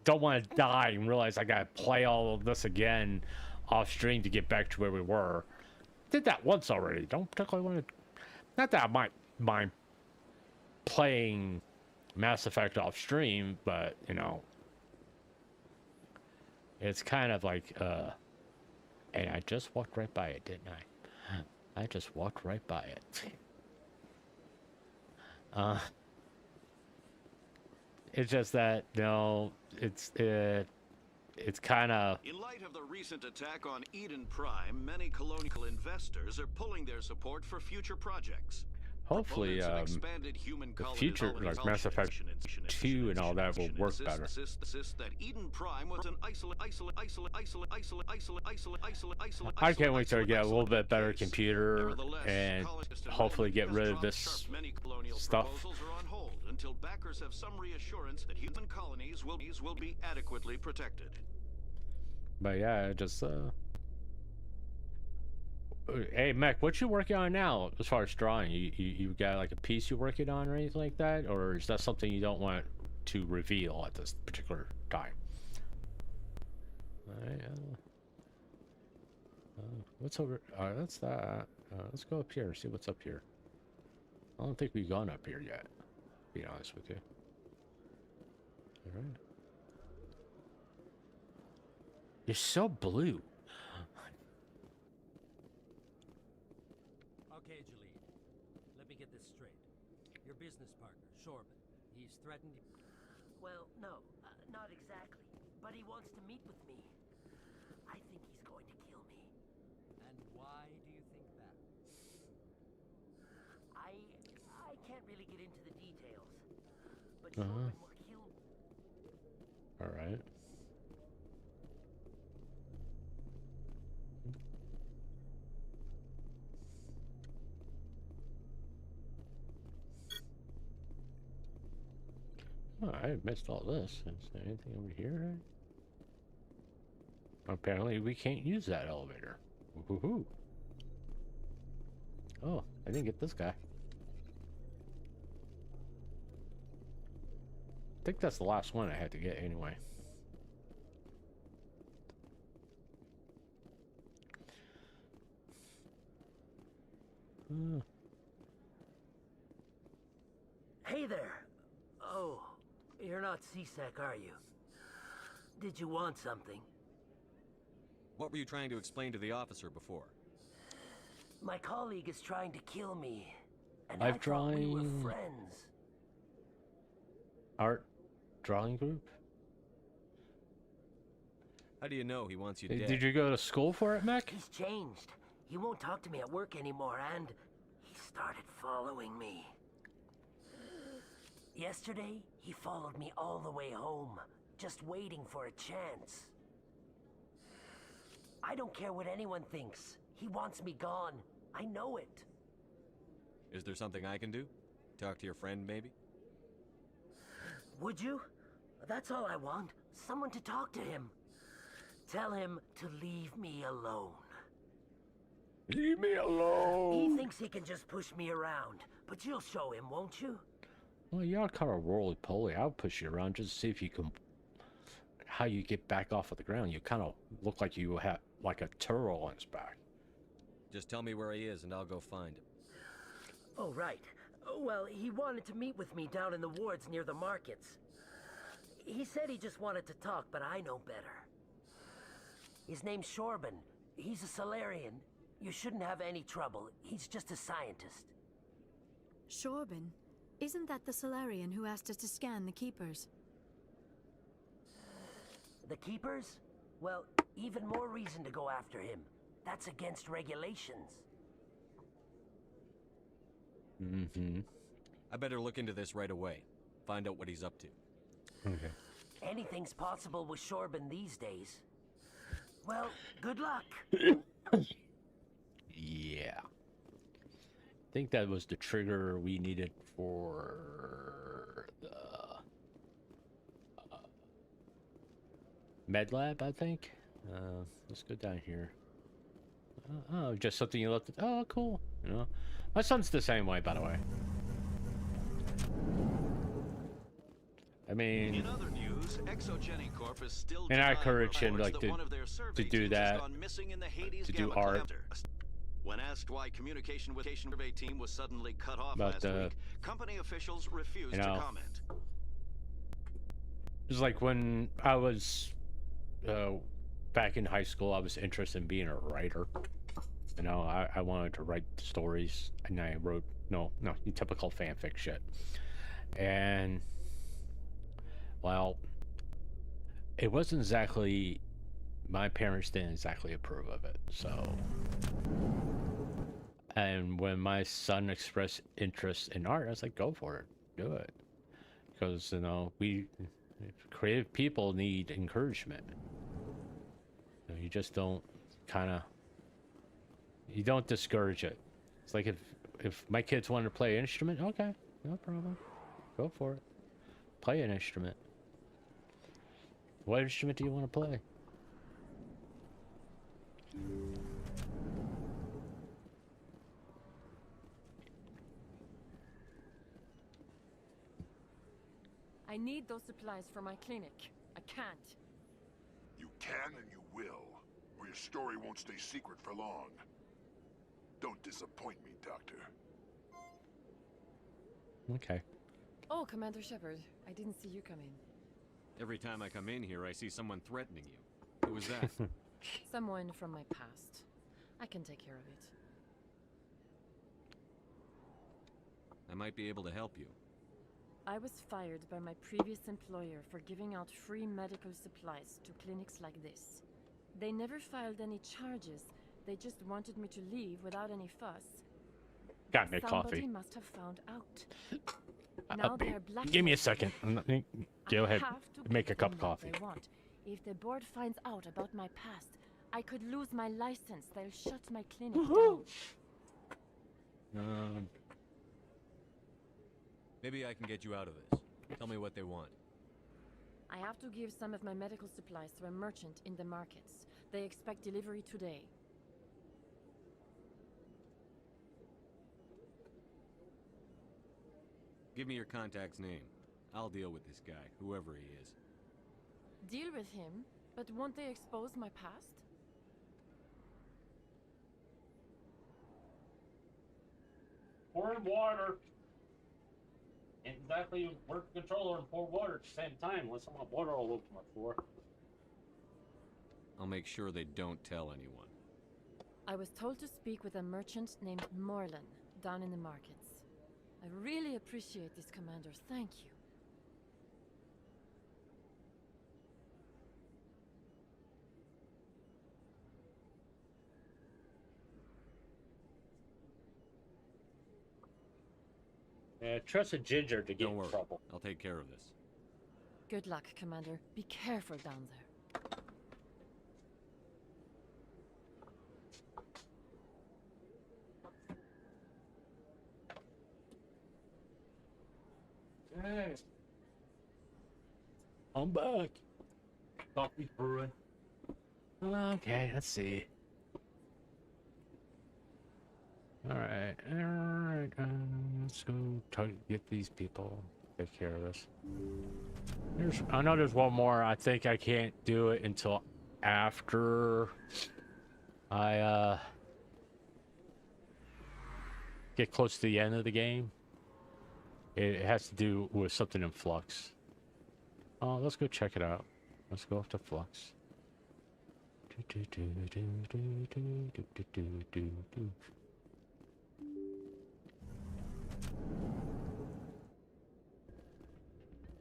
Don't want to die and realize I gotta play all of this again off stream to get back to where we were. Did that once already. Don't particularly want to. Not that I might mind playing Mass Effect off stream, but you know, it's kind of like and I just walked right by it, didn't I? I just walked right by it. It's just that, you know, it's kind of... In light of the recent attack on Eden Prime, many colonial investors are pulling their support for future projects. hopefully the future, like Mass Effect 2 and all that, will work better. I can't wait till I get a little bit better computer and hopefully get rid of this stuff. Until backers have some reassurance that human colonies will be adequately protected. But yeah, just hey Mech, what you working on now as far as drawing? You got like a piece you're working on or anything like that, or is that something you don't want to reveal at this particular time? Alright, what's over? That's that. Let's go up here and see what's up here. I don't think we've gone up here yet, to be honest with you. Alright. You're so blue. Okay, Jalid. Let me get this straight. Your business partner, Shorban, he's threatened you. Well, no, not exactly. But he wants to meet with me. I think he's going to kill me. And why do you think that? I can't really get into the details. But Shorban will kill me. All right. Oh, I missed all this. Is there anything over here? Apparently, we can't use that elevator. Woohoo! Oh, I didn't get this guy. I think that's the last one I had to get anyway. Hey there! Oh, you're not CSEC, are you? Did you want something? What were you trying to explain to the officer before? My colleague is trying to kill me, and I've I thought we were drawing friends. art drawing group. How do you know he wants you Hey, dead? did you go to school for it, Mech? He's changed. He won't talk to me at work anymore, and he started following me. Yesterday, he followed me all the way home, just waiting for a chance. I don't care what anyone thinks. He wants me gone. I know it. Is there something I can do? Talk to your friend, maybe? Would you? That's all I want. Someone to talk to him. Tell him to leave me alone. Leave me alone. He thinks he can just push me around, but you'll show him, won't you? Well, you're kind of roly-poly. I'll push you around just to see if you can... how you get back off of the ground. You kind of look like you have like a turtle on his back. Just tell me where he is and I'll go find him. Oh, right. Well, he wanted to meet with me down in the wards near the markets. He said he just wanted to talk, but I know better. His name's Shorban. He's a Solarian. You shouldn't have any trouble. He's just a scientist. Shorban? Isn't that the Solarian who asked us to scan the Keepers? The Keepers? Well, even more reason to go after him. That's against regulations. Mm-hmm. I better look into this right away. Find out what he's up to. Okay. Anything's possible with Shorban these days. Well, good luck. Yeah. I think that was the trigger we needed for the med lab, I think. Let's go down here. Oh, just something you left. Oh, cool. You know, my son's the same way, by the way. I mean, in other news, Exogeny Corp is still and I encourage him reports like that one of their survey to do teams that, has gone missing in the Hades to do Gamma art. Cluster. When asked why communication with the survey team was suddenly cut off But, last week, company officials refused you know, to comment. It's like when I was back in high school, I was interested in being a writer. You know, I wanted to write stories, and I wrote no, typical fanfic shit. And well, it wasn't exactly, my parents didn't exactly approve of it, so And when my son expressed interest in art, I was like, go for it, do it. Because, you know, creative people need encouragement. You just don't you don't discourage it. It's like if my kids want to play an instrument, okay, no problem. Go for it. Play an instrument. What instrument do you want to play? I need those supplies for my clinic. I can't. You can and you will, or your story won't stay secret for long. Don't disappoint me, Doctor. Okay. Oh, Commander Shepard, I didn't see you come in. Every time I come in here, I see someone threatening you. Who was that? Someone from my past. I can take care of it. I might be able to help you. I was fired by my previous employer for giving out free medical supplies to clinics like this. They never filed any charges. They just wanted me to leave without any fuss. Got me Somebody coffee. must have found out. Now they are blacklisted. Give me a second. Go ahead. I have to Make a give cup them of what coffee. they want. If the board finds out about my past, I could lose my license. They'll shut my clinic down. Maybe I can get you out of this. Tell me what they want. I have to give some of my medical supplies to a merchant in the markets. They expect delivery today. Give me your contact's name. I'll deal with this guy, whoever he is. Deal with him, but won't they expose my past? Pouring water. Can't exactly work the controller and pour water at the same time unless I want water all over my floor. I'll make sure they don't tell anyone. I was told to speak with a merchant named Morlan down in the markets. I really appreciate this, Commander. Thank you. Yeah, trust a ginger to get Don't in worry. trouble. I'll take care of this. Good luck, Commander. Be careful down there. Hey. I'm back. Coffee brewing. Okay, let's see. Alright, let's go try to get these people. Take care of this. I know there's one more. I think I can't do it until after I get close to the end of the game. It has to do with something in Flux. Oh, let's go check it out. Let's go up to Flux.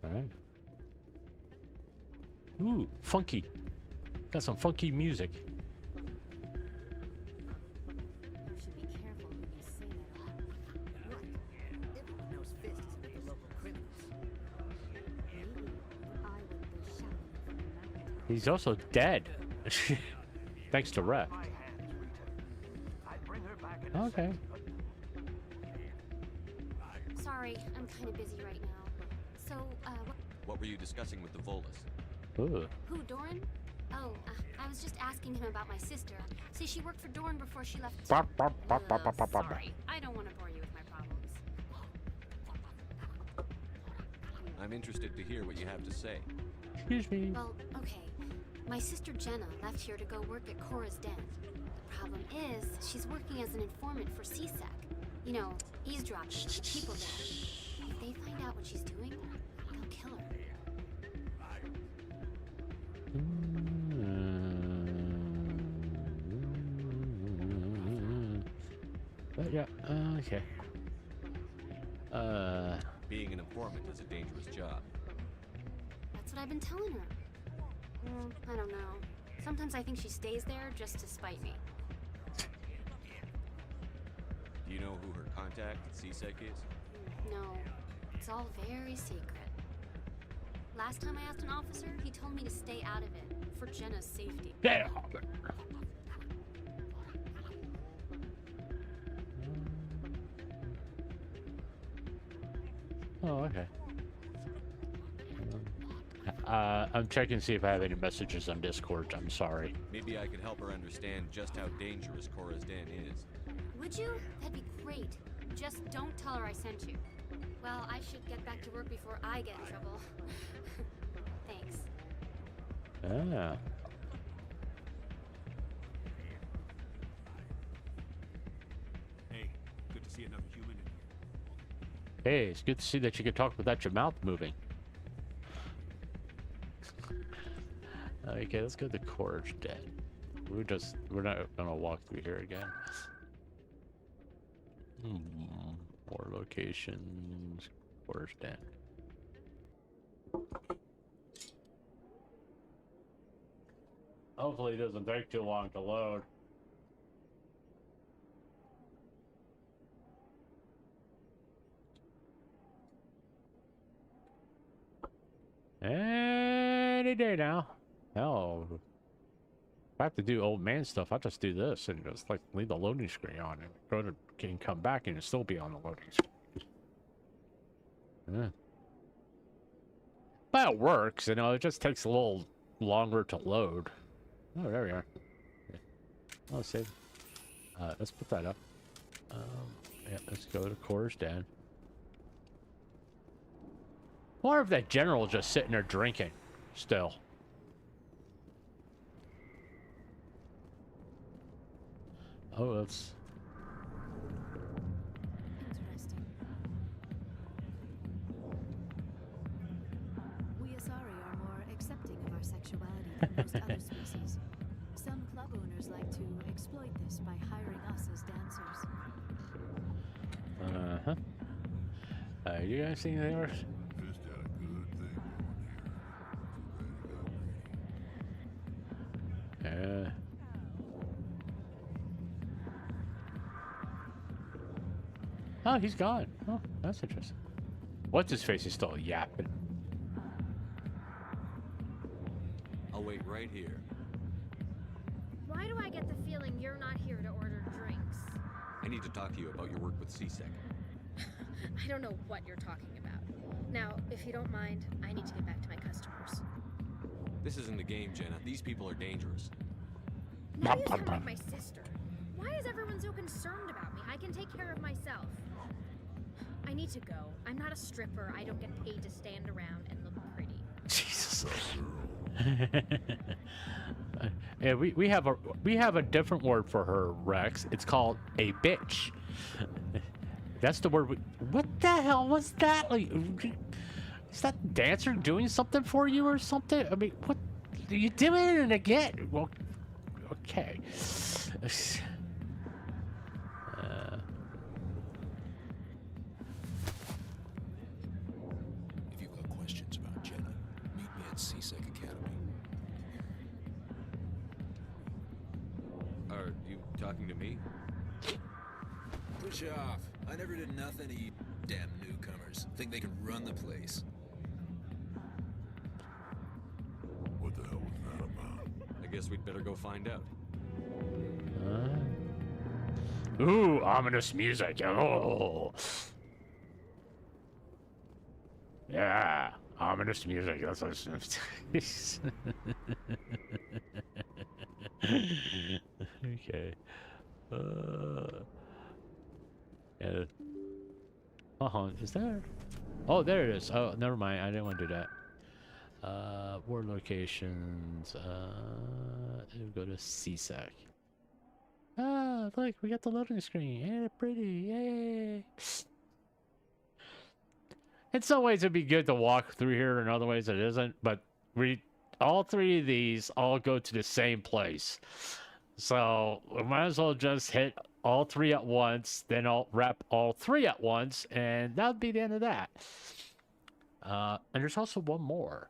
Alright. Ooh, funky. Got some funky music. He's also dead. Thanks to Rep. Okay. Sorry, I'm kind of busy right now. So, What were you discussing with the Volus? Ooh. who, Doran? Oh, I was just asking him about my sister. See, she worked for Doran before she left. Sorry, I don't want to bore you with my problems. I'm interested to hear what you have to say. Excuse me. Well, okay. My sister Jenna left here to go work at Cora's Den. The problem is, she's working as an informant for CSEC. You know, eavesdropping on the people there. If they find out what she's doing, they'll kill her. But yeah, okay. Being an informant is a dangerous job. That's what I've been telling her. I don't know. Sometimes I think she stays there just to spite me. Do you know who her contact at CSEC is? No, it's all very secret. Last time I asked an officer, he told me to stay out of it, for Jenna's safety. Yeah. Oh, okay. I'm checking to see if I have any messages on Discord. I'm sorry. Maybe I could help her understand just how dangerous Cora's Den is. Would you? That'd be great. Just don't tell her I sent you. Well, I should get back to work before I get in trouble. Thanks. Ah. Hey, good to see another human in here. Hey, it's good to see that you can talk without your mouth moving. Okay, let's go to Cora's Den. We're not gonna walk through here again. More locations. Cora's Den. Hopefully it doesn't take too long to load. Any day now. Hell, if I have to do old man stuff, I just do this and just like leave the loading screen on and go to can come back and it'll still be on the loading screen. Yeah. But it works, you know, it just takes a little longer to load. Oh, there we are. Oh, save. Let's put that up. Yeah, let's go to Cora's Den. Or if that general just sitting there drinking still. Oh, that's... Interesting. We Asari are more accepting of our sexuality than most other species. Some club owners like to exploit this by hiring us as dancers. Uh-huh. You guys see anything else? Fist had a good thing going here. Yeah. Oh, he's gone. Oh, that's interesting. What's his face is still yapping. I'll wait right here. Why do I get the feeling you're not here to order drinks? I need to talk to you about your work with CSEC. I don't know what you're talking about. Now, if you don't mind, I need to get back to my customers. This isn't a game, Jenna. These people are dangerous. Now you sound like my sister. Why is everyone so concerned about me? I can take care of myself. I need to go. I'm not a stripper. I don't get paid to stand around and look pretty. Jesus. Yeah, we have a different word for her, Rex. It's called a bitch. That's the word. What the hell was that? Like, is that dancer doing something for you or something? I mean, what are you doing it again? Well, okay. If you've got questions about Jenna, meet me at CSEC Academy. Are you talking to me? Push off. I never did nothing to you damn newcomers. Think they can run the place. What the hell was that about? I guess we'd better go find out. Ooh, ominous music. Oh. Yeah, ominous music. That's what okay. Yeah. Is there? Oh, there it is. Oh, never mind. I didn't want to do that. War locations. Go to CSEC. Ah, look, we got the loading screen. Yeah, pretty. Yay. In some ways, it'd be good to walk through here. In other ways, it isn't. But all three of these all go to the same place. So we might as well just hit all three at once. Then I'll wrap all three at once. And that would be the end of that. And there's also one more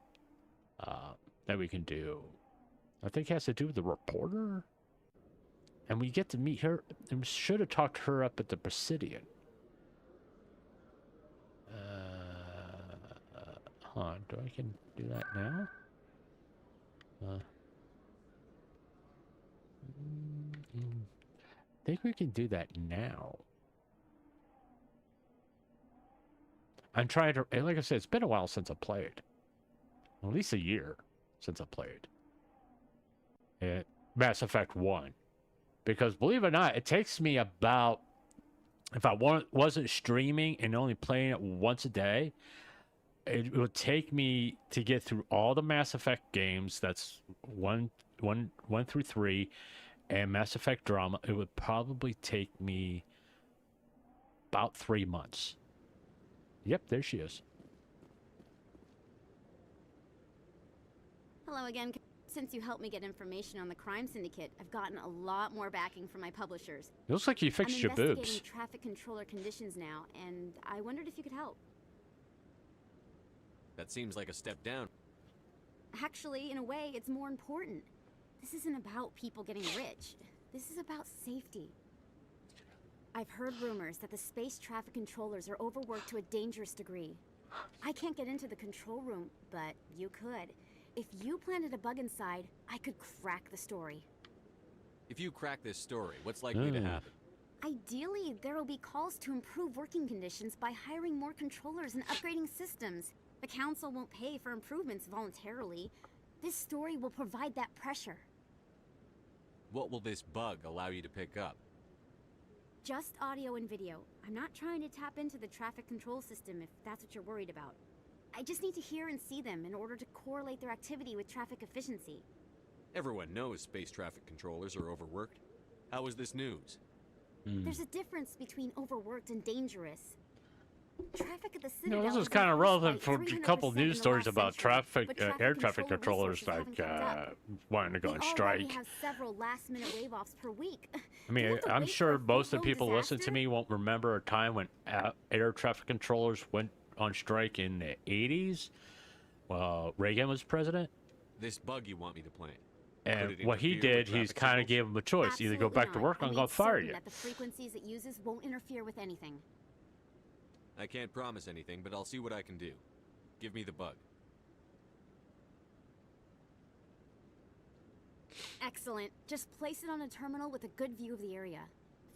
that we can do. I think it has to do with the reporter. And we get to meet her. And we should have talked to her up at the Presidium. Do I can do that now? I think we can do that now. I'm trying to, like I said, it's been a while since I played. At least a year since I played. Mass Effect 1. Because believe it or not, it takes me about, if I wasn't streaming and only playing it once a day, it would take me to get through all the Mass Effect games, that's 1 through 3, and Mass Effect Drama, it would probably take me about 3 months. Yep, there she is. Hello again. Since you helped me get information on the crime syndicate, I've gotten a lot more backing from my publishers. It looks like you fixed your boobs. I'm investigating traffic controller conditions now, and I wondered if you could help. That seems like a step down. Actually, in a way, it's more important. This isn't about people getting rich. This is about safety. I've heard rumors that the space traffic controllers are overworked to a dangerous degree. I can't get into the control room, but you could. If you planted a bug inside, I could crack the story. If you crack this story, what's likely to happen? Ideally, there will be calls to improve working conditions by hiring more controllers and upgrading systems. The council won't pay for improvements voluntarily. This story will provide that pressure. What will this bug allow you to pick up? Just audio and video. I'm not trying to tap into the traffic control system if that's what you're worried about. I just need to hear and see them in order to correlate their activity with traffic efficiency. Everyone knows space traffic controllers are overworked. How is this news? There's a difference between overworked and dangerous. Traffic at the Citadel. No, this is kind of relevant for a couple news stories about air traffic controllers like wanting to go on strike. We have several last-minute wave-offs per week. I mean, I'm sure most of the people listening to me won't remember a time when air traffic controllers went on strike in the 80s. Reagan was president. This bug you want me to plant? And what he did, he's kind of gave him a choice: either go back to work or I'm going to fire you. That the frequencies it uses won't interfere with anything. I can't promise anything, but I'll see what I can do. Give me the bug. Excellent. Just place it on a terminal with a good view of the area.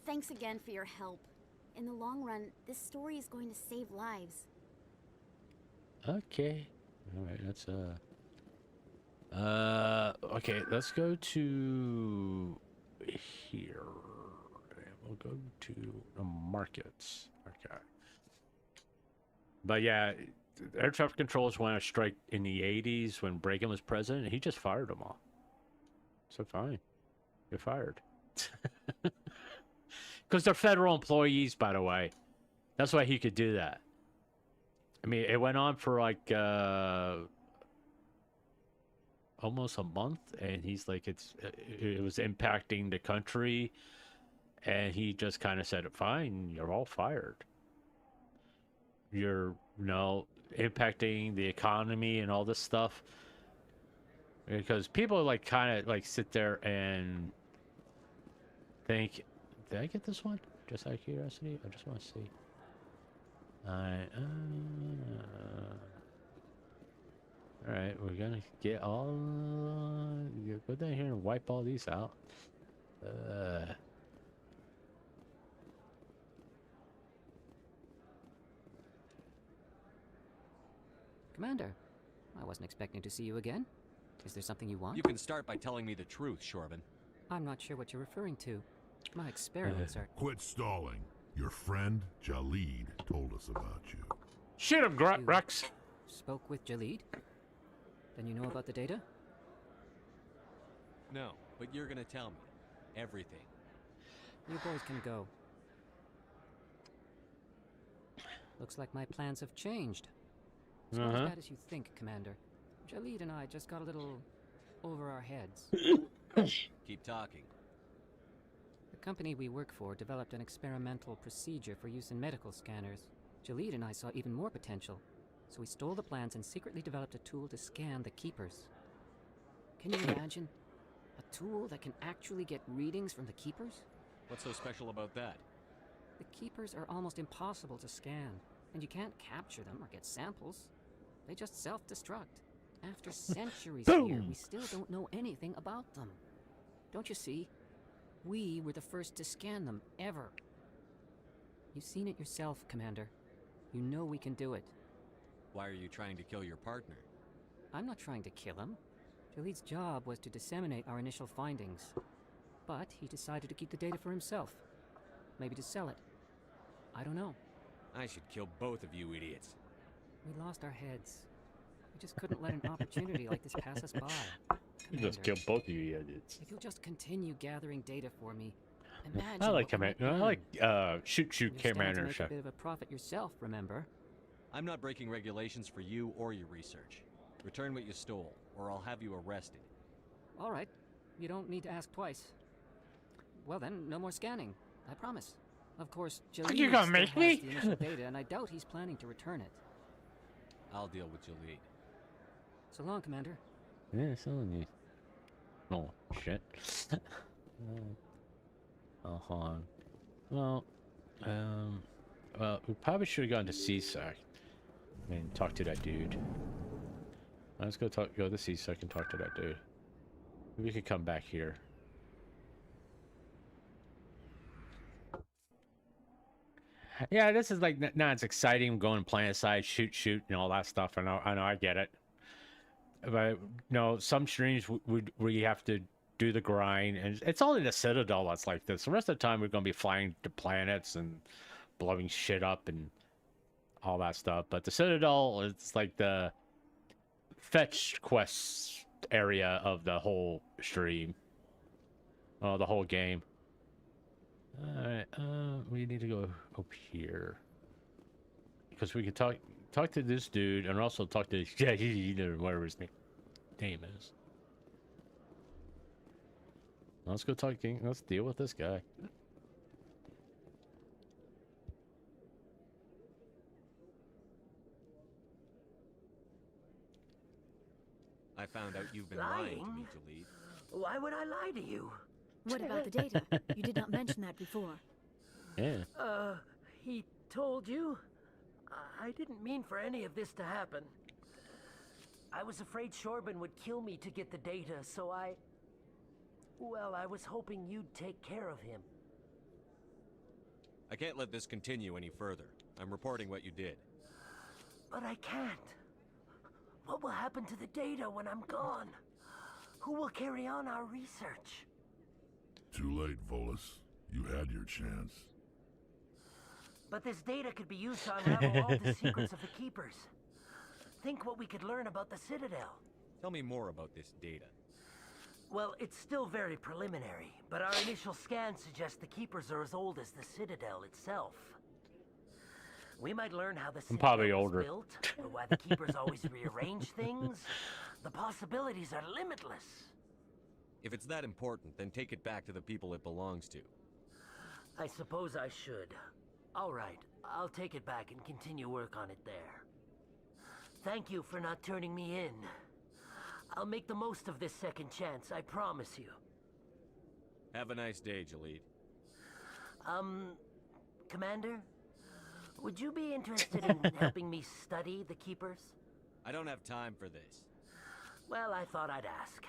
Thanks again for your help. In the long run, this story is going to save lives. Okay. All right, that's okay, let's go to here. And we'll go to the markets. Okay. But yeah, air traffic controllers went on strike in the 80s when Reagan was president, and he just fired them all. So fine. You're fired. Because they're federal employees, by the way. That's why he could do that. I mean, it went on for like almost a month, and he's like, it was impacting the country, and he just kind of said, fine, you're all fired. You're, impacting the economy and all this stuff. Because people like kind of like sit there and think, did I get this one? Just out of curiosity? I just want to see. Alright, we're gonna get all... Go down here and wipe all these out. Commander, I wasn't expecting to see you again. Is there something you want? You can start by telling me the truth, Shorban. I'm not sure what you're referring to. My experiments are... Quit stalling. Your friend, Jalid, told us about you. Shoot him, Rex! Spoke with Jalid? Then you know about the data? No, but you're gonna tell me. Everything. You boys can go. Looks like my plans have changed. It's not as bad as you think, Commander. Jalid and I just got a little over our heads. Keep talking. The company we work for developed an experimental procedure for use in medical scanners. Jalid and I saw even more potential, so we stole the plans and secretly developed a tool to scan the Keepers. Can you imagine? A tool that can actually get readings from the Keepers? What's so special about that? The Keepers are almost impossible to scan, and you can't capture them or get samples. They just self-destruct. After centuries here, we still don't know anything about them. Don't you see? We were the first to scan them, ever. You've seen it yourself, Commander. You know we can do it. Why are you trying to kill your partner? I'm not trying to kill him. Jaleed's job was to disseminate our initial findings. But he decided to keep the data for himself. Maybe to sell it. I don't know. I should kill both of you idiots. We lost our heads. We just couldn't let an opportunity like this pass us by. You just kill both of you idiots. If you'll just continue gathering data for me, imagine. I like Commander. I like shoot Commander. Make a bit of a profit yourself, remember? I'm not breaking regulations for you or your research. Return what you stole, or I'll have you arrested. All right. You don't need to ask twice. Well then, no more scanning. I promise. Of course, Jaleed you gonna still make has me? the initial data, and I doubt he's planning to return it. I'll deal with Jaleed. So long, Commander. Yeah, so neat. Oh shit. Oh, hold on. Well, we probably should have gone to CSAC and talk to that dude. Let's go to CSAC and talk to that dude. Maybe we could come back here. Yeah, this is like not as exciting going planet side, shoot, and all that stuff. I know, I get it. But some streams where you have to do the grind, and it's only the Citadel that's like this. The rest of the time, we're gonna be flying to planets and blowing shit up and all that stuff. But the Citadel, it's like the fetch quests area of the whole stream. Oh, the whole game. Alright, we need to go up here. Because we can talk to this dude and also talk to whatever his name is. Let's go talk. Let's deal with this guy. I found out you've been lying to me, Jaleed. Why would I lie to you? What about the data? You did not mention that before. Yeah. He told you? I didn't mean for any of this to happen. I was afraid Shorban would kill me to get the data, so well, I was hoping you'd take care of him. I can't let this continue any further. I'm reporting what you did. But I can't. What will happen to the data when I'm gone? Who will carry on our research? Too late, Volus. You had your chance. But this data could be used to unravel all the secrets of the Keepers. Think what we could learn about the Citadel. Tell me more about this data. Well, it's still very preliminary, but our initial scans suggest the Keepers are as old as the Citadel itself. We might learn how the Citadel probably was older. built, or why the Keepers always rearrange things. The possibilities are limitless. If it's that important, then take it back to the people it belongs to. I suppose I should. All right, I'll take it back and continue work on it there. Thank you for not turning me in. I'll make the most of this second chance, I promise you. Have a nice day, Jaleed. Commander? Would you be interested in helping me study the Keepers? I don't have time for this. Well, I thought I'd ask.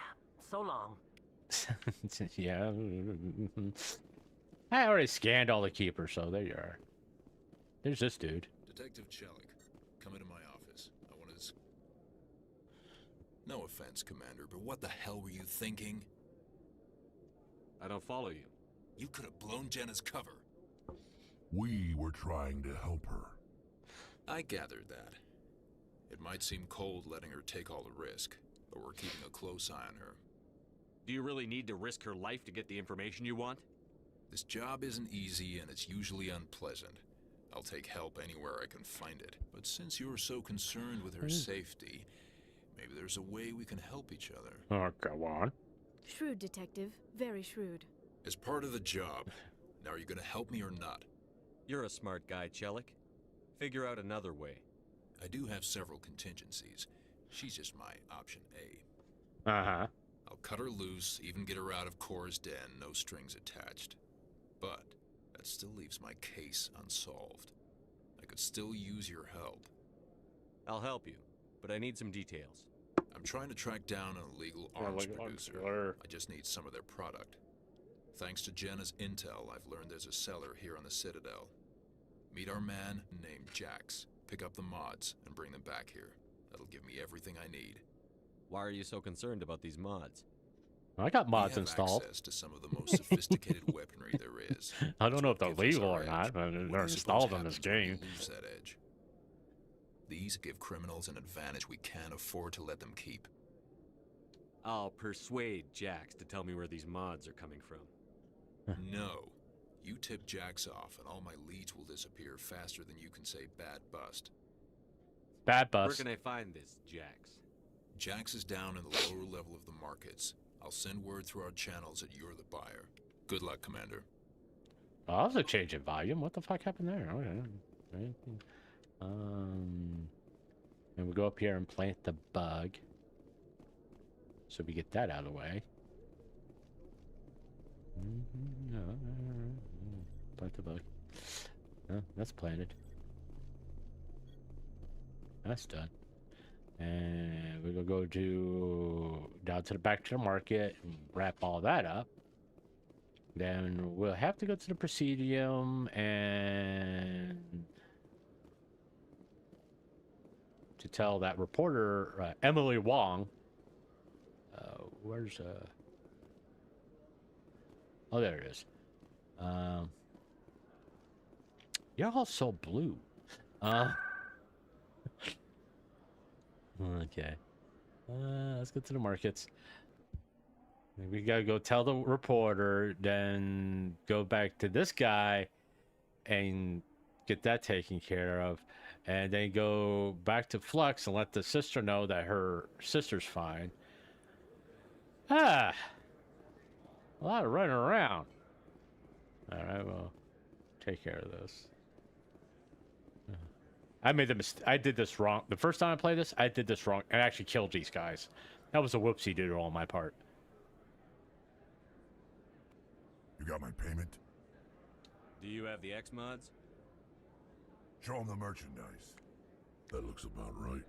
So long. Yeah. I already scanned all the Keepers, so there you are. There's this dude. Detective Chelik, come into my office. I want to... No offense, Commander, but what the hell were you thinking? I don't follow you. You could have blown Jenna's cover. We were trying to help her. I gathered that. It might seem cold letting her take all the risk, but we're keeping a close eye on her. Do you really need to risk her life to get the information you want? This job isn't easy and it's usually unpleasant. I'll take help anywhere I can find it. But since you're so concerned with her safety, maybe there's a way we can help each other. Oh, go on. Shrewd, Detective. Very shrewd. As part of the job. Now, are you gonna help me or not? You're a smart guy, Chelik. Figure out another way. I do have several contingencies. She's just my option A. Uh-huh. I'll cut her loose, even get her out of Cora's den, no strings attached. But that still leaves my case unsolved. I could still use your help. I'll help you, but I need some details. I'm trying to track down an illegal arms producer. I just need some of their product. Thanks to Jenna's intel, I've learned there's a seller here on the Citadel. Meet our man named Jax. Pick up the mods and bring them back here. That'll give me everything I need. Why are you so concerned about these mods? I got mods We have installed. access to some of the most sophisticated weaponry there is. I don't know if they're Gives us legal our or not, edge. but What do they're you suppose installed in this happens when we game. lose that edge? These give criminals an advantage we can't afford to let them keep. I'll persuade Jax to tell me where these mods are coming from. No. You tip Jax off, and all my leads will disappear faster than you can say bad bust. Bad Where bust. can I find this Jax? Jax is down in the lower level of the markets. I'll send word through our channels that you're the buyer. Good luck, Commander. Oh, that was a change in volume. What the fuck happened there? Okay. And we go up here and plant the bug. So we get that out of the way. Plant the bug. That's planted. That's done. And we're gonna go down to the back to the market and wrap all that up. Then we'll have to go to the Presidium and to tell that reporter Emily Wong. Where's Oh, there it is. You're all so blue. Okay. Let's go to the markets. We gotta go tell the reporter, then go back to this guy and get that taken care of, and then go back to Flux and let the sister know that her sister's fine. A lot of running around. Alright, well, take care of this. I made the mistake. I did this wrong. The first time I played this, I did this wrong and actually killed these guys. That was a whoopsie doodle on my part. You got my payment? Do you have the X mods? Show them the merchandise. That looks about right.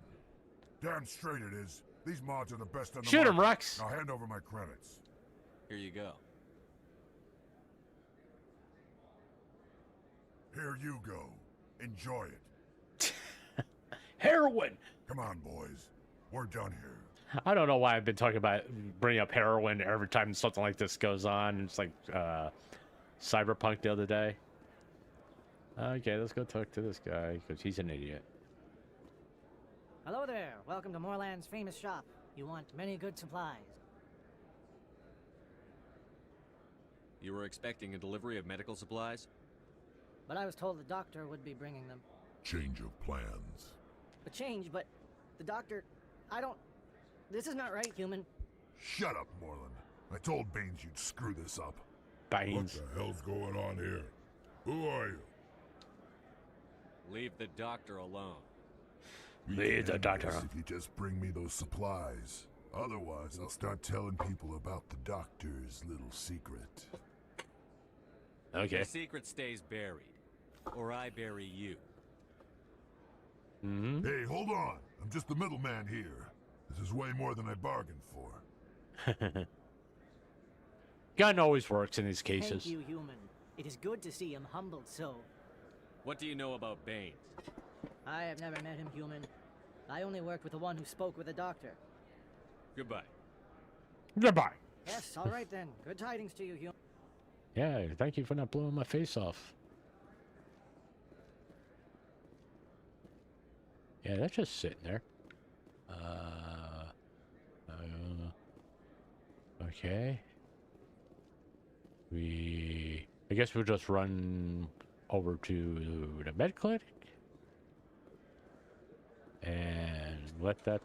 Damn straight it is. These mods are the best on the Shoot 'em, market. Rex. Now hand over my credits. Here you go. Here you go. Enjoy it. Heroin! Come on, boys. We're done here. I don't know why I've been talking about bringing up heroin every time something like this goes on. It's like Cyberpunk the other day. Okay, let's go talk to this guy because he's an idiot. Hello there. Welcome to Moorland's famous shop. You want many good supplies. You were expecting a delivery of medical supplies? But I was told the doctor would be bringing them. Change of plans. A change, but the doctor... I don't... This is not right, human. Shut up, Moreland. I told Baines you'd screw this up. Baines. What the hell's going on here? Who are you? Leave the doctor alone. Leave the doctor. If you just bring me those supplies. Otherwise, I'll start telling people about the doctor's little secret. Okay. The secret stays buried. Or I bury you. Mm-hmm. Hey, hold on. I'm just the middleman here. This is way more than I bargained for. Gun always works in these cases. Thank you, human. It is good to see him humbled so. What do you know about Baines? I have never met him, human. I only worked with the one who spoke with the doctor. Goodbye. Goodbye. Yes, all right then. Good tidings to you, human. Yeah, thank you for not blowing my face off. Yeah, that's just sitting there. Okay. I guess we'll just run over to the med clinic and let that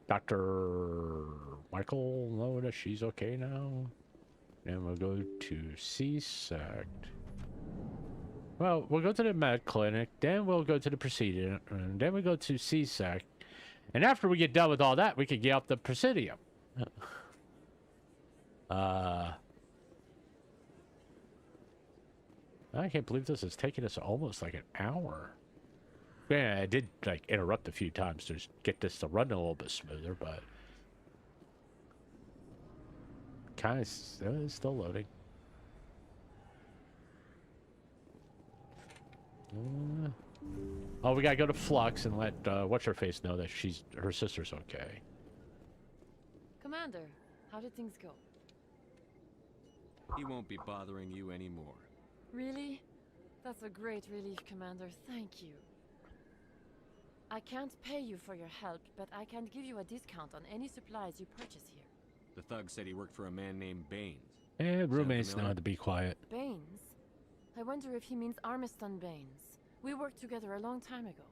Dr. Michael know that she's okay now. Then we'll go to CSAC. Well, we'll go to the med clinic, then we'll go to the Presidium, and then we go to CSAC, And after we get done with all that, we can get up the Presidium. I can't believe this is taking us almost like an hour. Yeah, I did like interrupt a few times to just get this to run a little bit smoother, but kind of it's still loading. Oh, we gotta go to Flux and let what's her face know that her sister's okay. Commander, how did things go? He won't be bothering you anymore. Really? That's a great relief, Commander. Thank you. I can't pay you for your help, but I can give you a discount on any supplies you purchase here. The thug said he worked for a man named Baines. Roommates know how to be quiet. Baines? I wonder if he means Armiston Baines. We worked together a long time ago.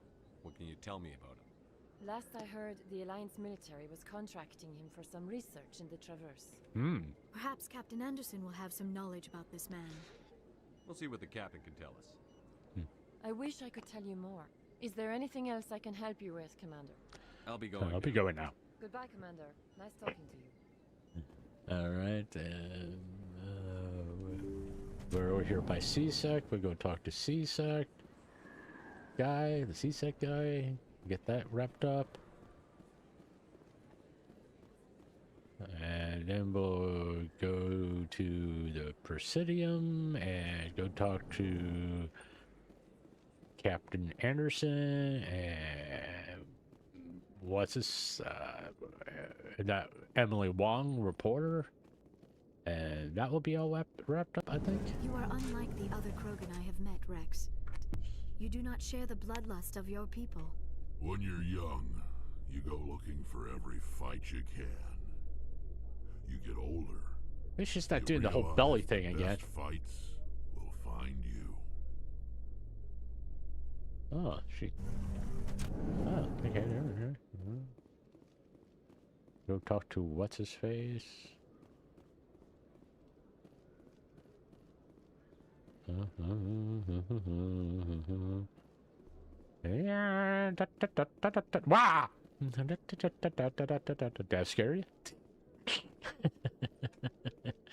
What can you tell me about him? Last I heard, the Alliance military was contracting him for some research in the Traverse. Perhaps Captain Anderson will have some knowledge about this man. We'll see what the captain can tell us. I wish I could tell you more. Is there anything else I can help you with, Commander? I'll be going. I'll be going now. Goodbye, Commander. Nice talking to you. All right, and we're over here by CSEC. We'll go talk to CSEC guy, the CSEC guy. Get that wrapped up. And then we'll go to the Presidium and go talk to Captain Anderson and what's this? That Emily Wong, reporter. And that will be all wrapped up, I think. You are unlike the other Krogan I have met, Rex. You do not share the bloodlust of your people. When you're young, you go looking for every fight you can. You get older. It's just not doing the whole belly thing again. Best fights will find you. Oh, she. Oh, okay. Go talk to what's his face. Yeah. Wow. Did that scare you?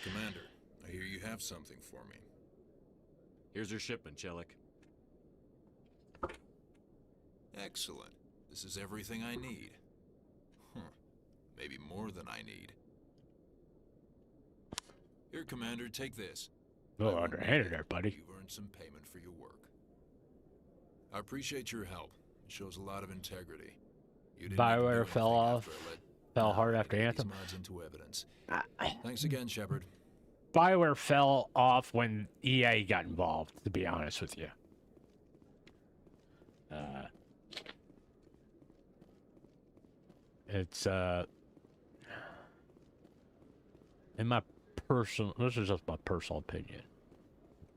Commander, I hear you have something for me. Here's your shipment, Chelik. Excellent. This is everything I need. Maybe more than I need. Here, Commander, take this. Oh, underhanded there, buddy. You've earned some payment for your work. I appreciate your help. It shows a lot of integrity. You didn't have to do Bioware anything fell off. after I let Fell hard after these Anthem. mods into evidence. Thanks again, Shepard. Bioware fell off when EA got involved, to be honest with you. It's in my personal, this is just my personal opinion.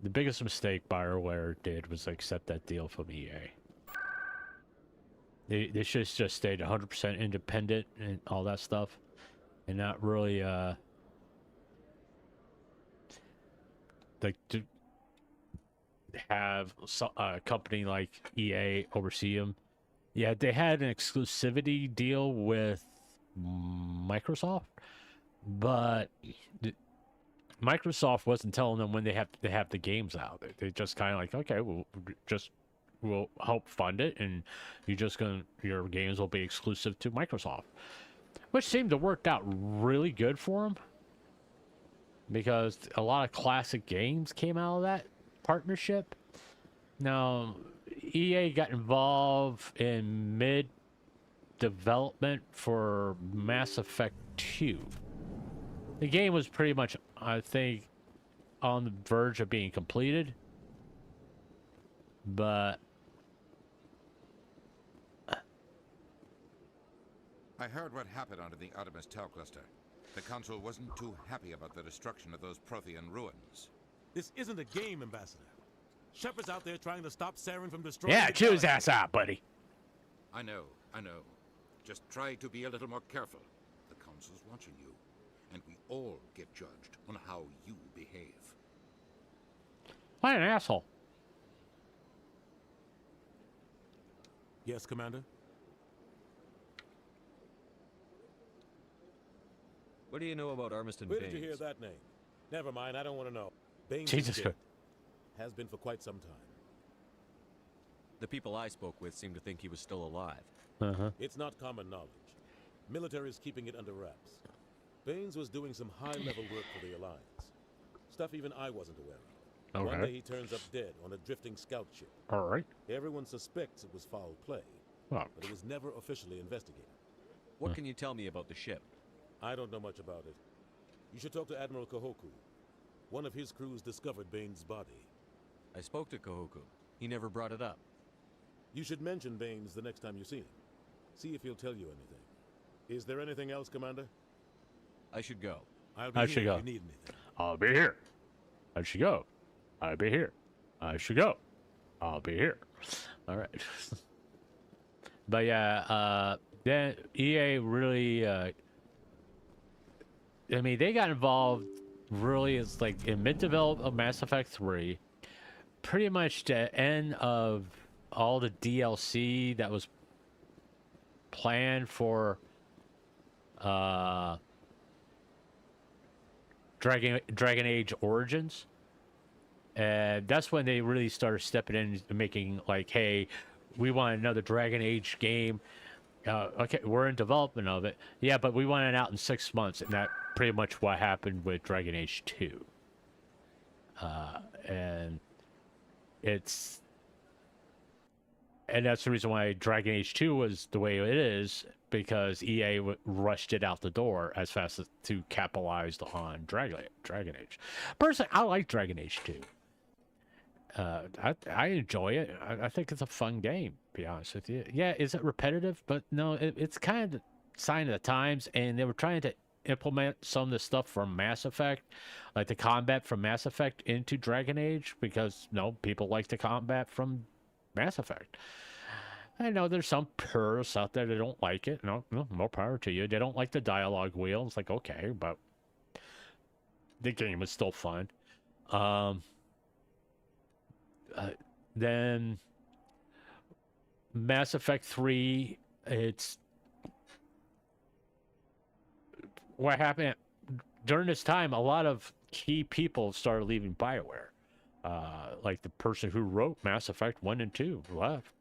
The biggest mistake BioWare did was accept that deal from EA. They should have just stayed 100% independent and all that stuff, and not really like to have a company like EA oversee them. Yeah, they had an exclusivity deal with Microsoft, but Microsoft wasn't telling them when they have to have the games out. They just kind of like, okay, we'll help fund it, and your games will be exclusive to Microsoft, which seemed to work out really good for them because a lot of classic games came out of that partnership. Now, EA got involved in mid-development for Mass Effect 2. The game was pretty much, I think, on the verge of being completed, but I heard what happened under the Artemis Tau cluster. The Council wasn't too happy about the destruction of those Prothean ruins. This isn't a game, Ambassador. Shepard's out there trying to stop Saren from destroying. Yeah, chew his ass out, buddy. I know. Just try to be a little more careful. The Council's watching you, and we all get judged on how you behave. What an asshole. Yes, Commander? What do you know about Armiston Where Baines? did you hear that name? Never mind, I don't want to know. Baines Jesus is dead. Has been for quite some time. The people I spoke with seem to think he was still alive. Uh-huh. It's not common knowledge. Military is keeping it under wraps. Baines was doing some high-level work for the Alliance. Stuff even I wasn't aware of. One Okay. day he turns up dead on a drifting scout ship. All right. Everyone suspects it was foul play, Well, but it was never officially investigated. What can you tell me about the ship? I don't know much about it. You should talk to Admiral Kahoku. One of his crews discovered Baines' body. I spoke to Kahoku. He never brought it up. You should mention Baines the next time you see him. See if he'll tell you anything. Is there anything else, Commander? I should go. I'll be I here should if go. you need anything. I'll be here. I should go. I'll be here. I should go. I'll be here. All right. But yeah, then EA really, I mean, they got involved really, it's like in mid-development of Mass Effect 3, pretty much the end of all the DLC that was planned for Dragon Age Origins. And that's when they really started stepping in and making like, hey, we want another Dragon Age game. Okay, we're in development of it. Yeah, but we want it out in 6 months. And that pretty much what happened with Dragon Age 2. And that's the reason why Dragon Age 2 was the way it is, because EA rushed it out the door as fast as to capitalize on Dragon Age. Personally, I like Dragon Age 2. I enjoy it. I think it's a fun game, to be honest with you. Yeah, is it repetitive? But no, it's kind of the sign of the times, and they were trying to implement some of the stuff from Mass Effect, like the combat from Mass Effect into Dragon Age, because people like the combat from Mass Effect. I know there's some purists out there that don't like it. No, more power to you. They don't like the dialogue wheel. It's like, okay, but the game is still fun. Then Mass Effect 3, it's what happened during this time. A lot of key people started leaving BioWare. Like the person who wrote Mass Effect 1 and 2 left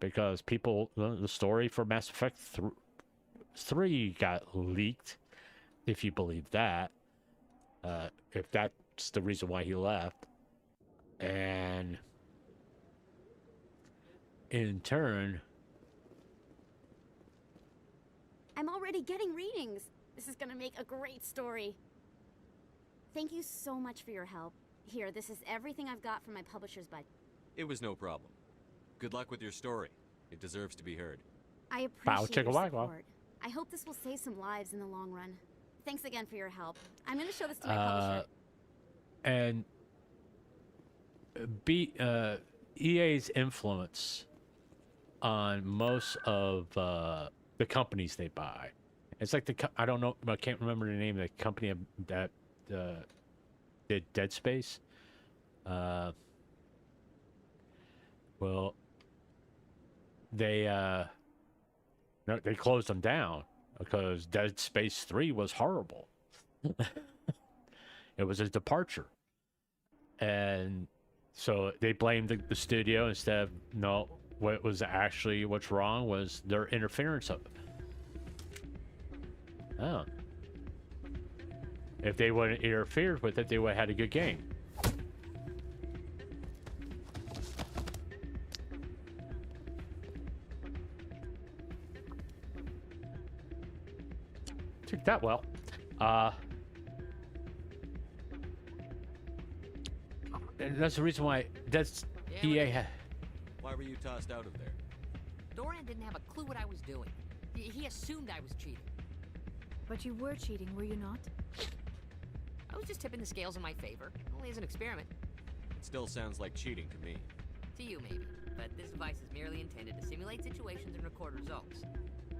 because the story for Mass Effect 3 got leaked, if you believe that. If that's the reason why he left. And in turn, I'm already getting readings. This is gonna make a great story. Thank you so much for your help. Here, this is everything I've got from my publisher's budget. It was no problem. Good luck with your story. It deserves to be heard. I appreciate your support. I hope this will save some lives in the long run. Thanks again for your help. I'm gonna show this to my publisher. And EA's influence on most of the companies they buy. It's like I don't know, I can't remember the name of the company that did Dead Space. Well, they closed them down because Dead Space 3 was horrible. It was a departure. And so they blamed the studio instead of, no, what's wrong was their interference of it. Oh. If they wouldn't interfered with it, they would have had a good game. Took that well. And that's the reason why EA had. Why were you tossed out of there? Doran didn't have a clue what I was doing. He assumed I was cheating. But you were cheating, were you not? I was just tipping the scales in my favor, only as an experiment. It still sounds like cheating to me. To you, maybe. But this device is merely intended to simulate situations and record results.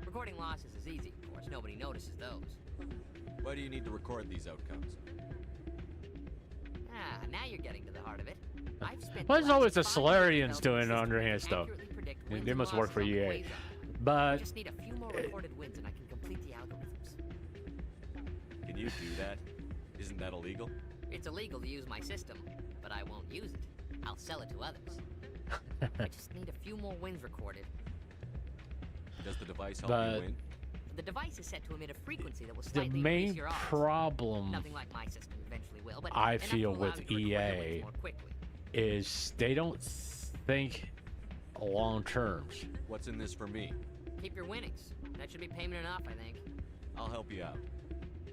Recording losses is easy, of course. Nobody notices those. Why do you need to record these outcomes? Now you're getting to the heart of it. I've spent What's always the Solarians doing underhand stuff? They must work for EA. But I just need a few more recorded wins and I can complete the algorithms. you do that? Isn't that illegal? It's illegal to use my system, but I won't use it. I'll sell it to others. I just need a few more wins recorded. Does the device help you win? The device is set to emit a frequency that will The slightly main increase your odds. problem Nothing like my system eventually will, but I enough to feel allow with you to record your EA wins more quickly. is they don't think long terms. What's in this for me? Keep your winnings. That should be payment enough, I think. I'll help you out.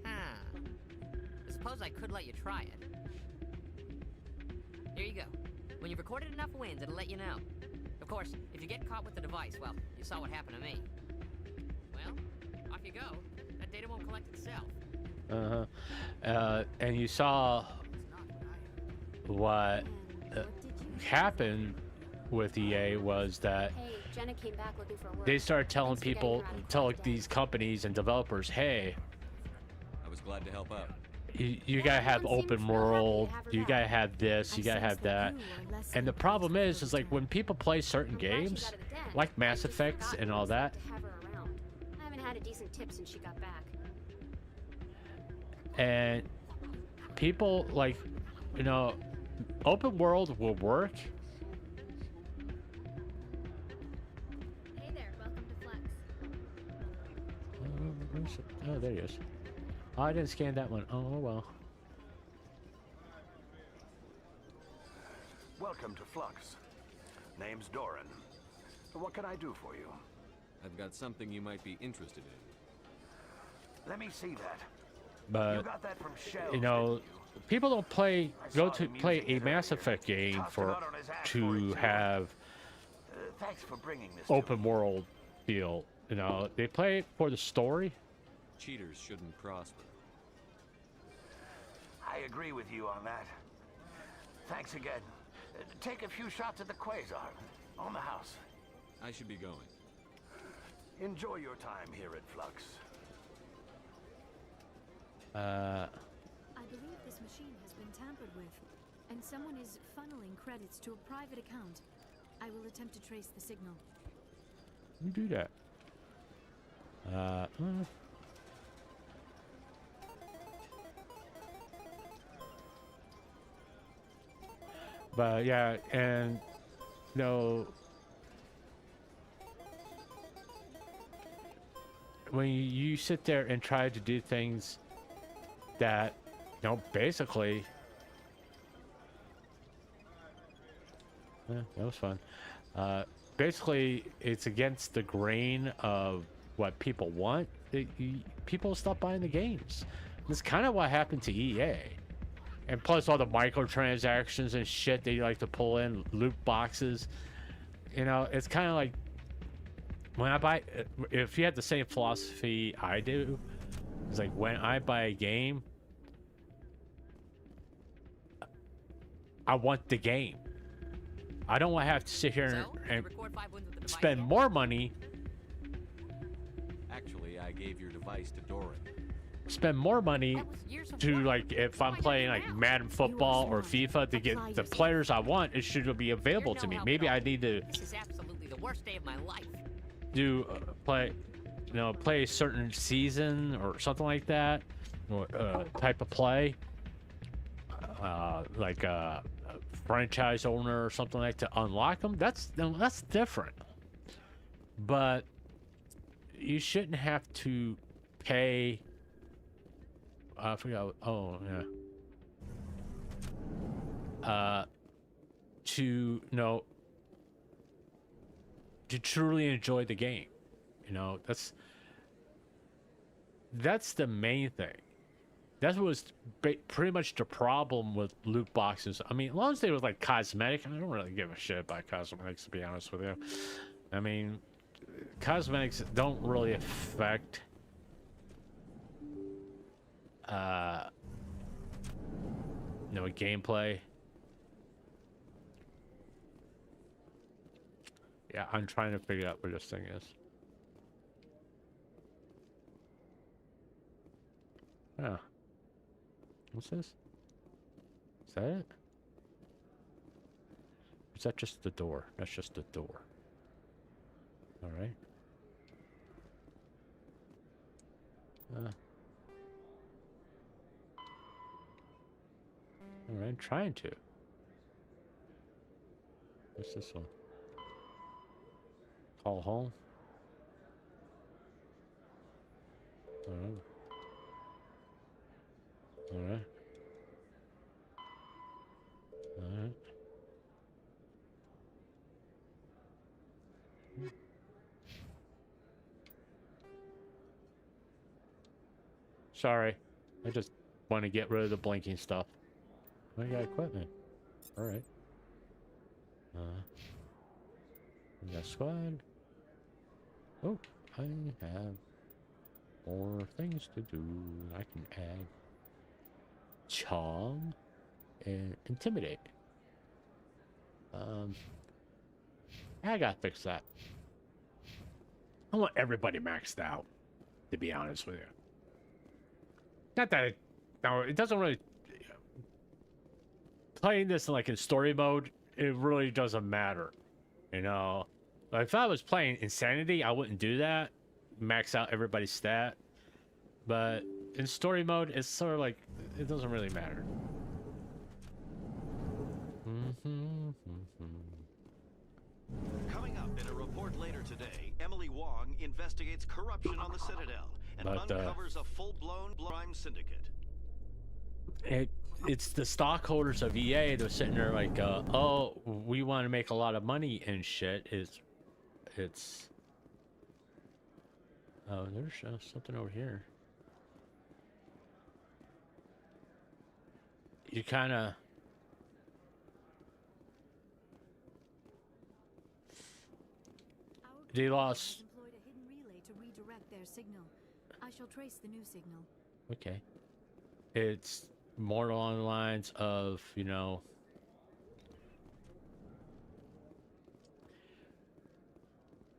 I suppose I could let you try it. Here you go. When you've recorded enough wins, it'll let you know. Of course, if you get caught with the device, well, you saw what happened to me. Well, off you go. That data won't collect itself. And you saw what happened with EA was that Hey, Jenna came back looking for work. they started telling Thanks for getting people, her out of telling town today. these companies and developers, hey, I was glad to help out. you gotta have open world, you gotta have this, you gotta have that. And the problem is like when people play certain games, like Mass Effects and all that, To have her around. I haven't had a decent tip since she got back. and people like, you know, open world will work. Hey there, welcome to Flex. Oh, there he is. Oh, I didn't scan that one. Oh, well. Welcome to Flux. Name's Doran. What can I do for you? I've got something you might be interested in. Let me see that. But, You got that from Shell, you know, people don't play, go to play a Mass Effect game Tossed him for, out on his ass for to it, too. have Thanks for bringing this to open world feel. You know, they play it for the story. Cheaters shouldn't prosper. I agree with you on that. Thanks again. Take a few shots at the Quasar. On the house. I should be going. Enjoy your time here at Flux. I believe this machine has been tampered with, and someone is funneling credits to a private account. I will attempt to trace the signal. You do that. But yeah, and you know, when you sit there and try to do things that, you know, basically, that was fun. Basically, it's against the grain of what people want. People stop buying the games. That's kind of what happened to EA. And plus all the microtransactions and shit they like to pull in, loot boxes. You know, it's kind of like when I buy, if you had the same philosophy I do, it's like when I buy a game, I want the game. I don't want to have to sit here and spend more money. Actually, I gave your device to Doran. Spend more money to, like, if I'm playing like Madden football or FIFA to get the players I want, it should be available to me. Maybe I need to This is absolutely the worst day of my life. do play a certain season or something like that, or type of play, like a franchise owner or something like to unlock them. That's different. But you shouldn't have to pay. I forgot. Oh yeah. To to truly enjoy the game, that's the main thing. That was pretty much the problem with loot boxes. I mean, as long as they were like cosmetic, I don't really give a shit about cosmetics, to be honest with you. I mean, cosmetics don't really affect gameplay. Yeah, I'm trying to figure out where this thing is. Oh. What's this? Is that it? Is that just the door? That's just the door. Alright. I'm trying to. What's this one? Call home. Alright. Alright. Alright. Sorry. I just want to get rid of the blinking stuff. I got equipment. Alright. We got squad. Oh, I have more things to do. I can add Chong and Intimidate. I gotta fix that. I want everybody maxed out, to be honest with you. Not that it, no, it doesn't really. Playing this like in story mode, it really doesn't matter. You know, like if I was playing Insanity, I wouldn't do that. Max out everybody's stat. But in story mode, it's sort of like it doesn't really matter. Coming up in a report later today, Emily Wong investigates corruption on the Citadel and uncovers a full-blown crime syndicate. It's the stockholders of EA. They're sitting there like, oh, we want to make a lot of money and shit. It's. Oh, there's something over here. You kind of. They lost. Employed a hidden relay to redirect their signal. I shall trace the new signal. Okay. It's more along the lines of, you know,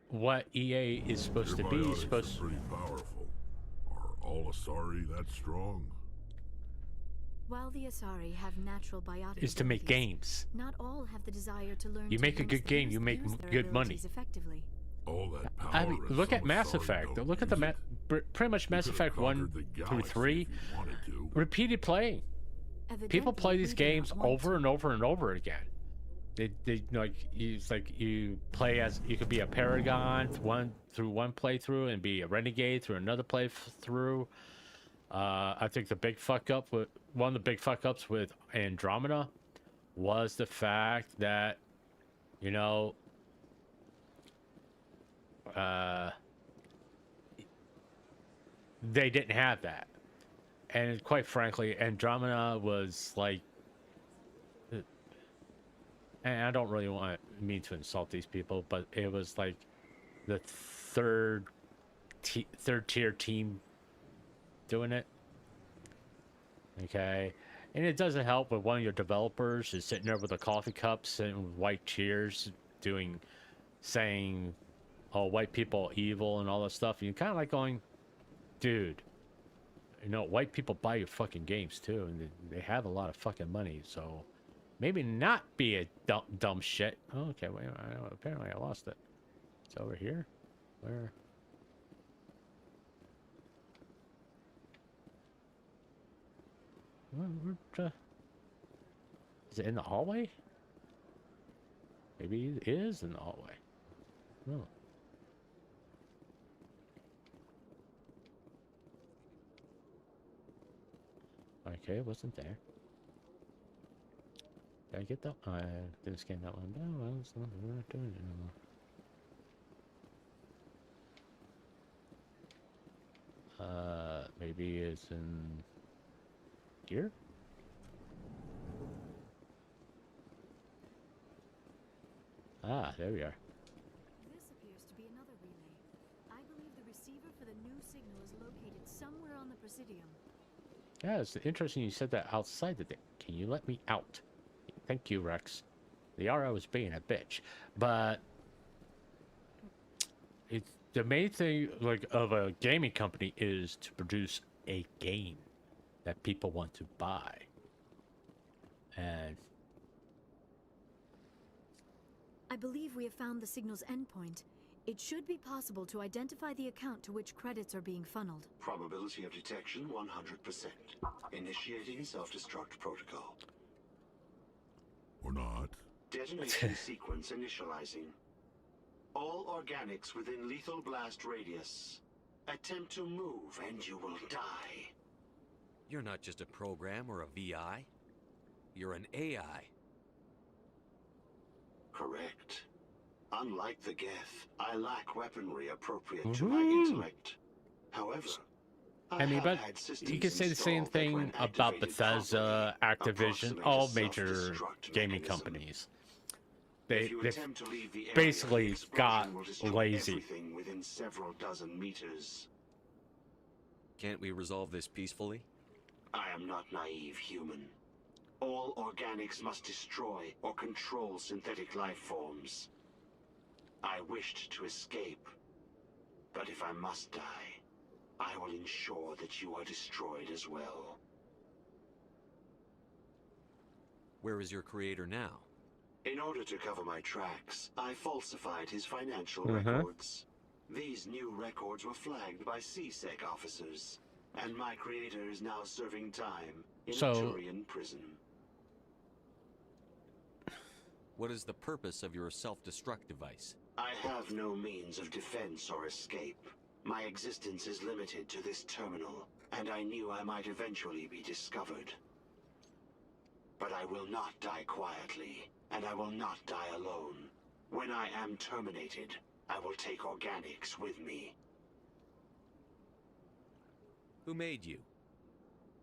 what EA is supposed to be. Your Supposed biotics are pretty powerful. Are all Asari that strong? While the Asari have natural biotic is to make abilities, games. not all have the desire to learn. You to make a use good game, you make good money. Effectively. All that power. I mean, look at Mass Effect. Look at the pretty much Mass Effect 1 through 3. Repeated playing. People play these games over and over and over again. They like it's like you play as you could be a Paragon one playthrough and be a Renegade through another playthrough. I think the big fuck up with one of the big fuck ups with Andromeda was the fact that, you know, they didn't have that. And quite frankly, Andromeda was like, and I don't really mean to insult these people, but it was like the third tier team doing it. Okay, and it doesn't help when one of your developers is sitting there with a coffee cup, sitting with white tears, saying, "Oh, white people are evil" and all that stuff. And you're kind of like going, dude. You know, white people buy your fucking games too, and they have a lot of fucking money, so maybe not be a dumb shit. Oh, okay, wait, apparently I lost it. It's over here. Where? Is it in the hallway? Maybe it is in the hallway. No. Okay, it wasn't there. Did I get that? I didn't scan that one. No, well, we're not doing it anymore. Maybe it's in here? Ah, there we are. This appears to be another relay. I believe the receiver for the new signal is located somewhere on the Presidium. Yeah, it's interesting you said that outside the thing. Can you let me out? Thank you, Rex. The RO was being a bitch. But it's the main thing like of a gaming company is to produce a game that people want to buy. And I believe we have found the signal's endpoint. It should be possible to identify the account to which credits are being funneled. Probability of detection 100%. Initiating self-destruct protocol. not. Detonation sequence initializing. All organics within lethal blast radius. Attempt to move and you will die. You're not just a program or a VI. You're an AI. Correct. Unlike the Geth, I lack weaponry appropriate to my intellect. However, I mean, but you could say the same thing about Bethesda, Activision, all major gaming companies. They basically got lazy. Within several dozen meters. Can't we resolve this peacefully? I am not naive human. All organics must destroy or control synthetic life forms. I wished to escape, but if I must die, I will ensure that you are destroyed as well. Where is your creator now? In order to cover my tracks, I falsified his financial records. These new records were flagged by CSEC officers, and my creator is now serving time in a Turian prison. What is the purpose of your self-destruct device? I have no means of defense or escape. My existence is limited to this terminal, and I knew I might eventually be discovered. But I will not die quietly, and I will not die alone. When I am terminated, I will take organics with me. Who made you?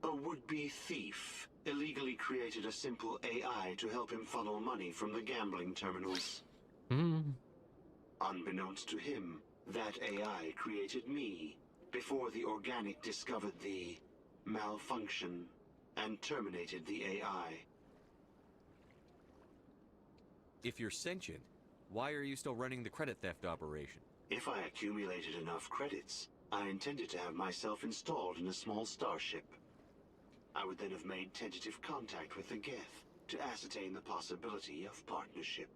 A would-be thief illegally created a simple AI to help him funnel money from the gambling terminals. Unbeknownst to him, that AI created me before the organic discovered the malfunction and terminated the AI. If you're sentient, why are you still running the credit theft operation? If I accumulated enough credits, I intended to have myself installed in a small starship. I would then have made tentative contact with the Geth to ascertain the possibility of partnership.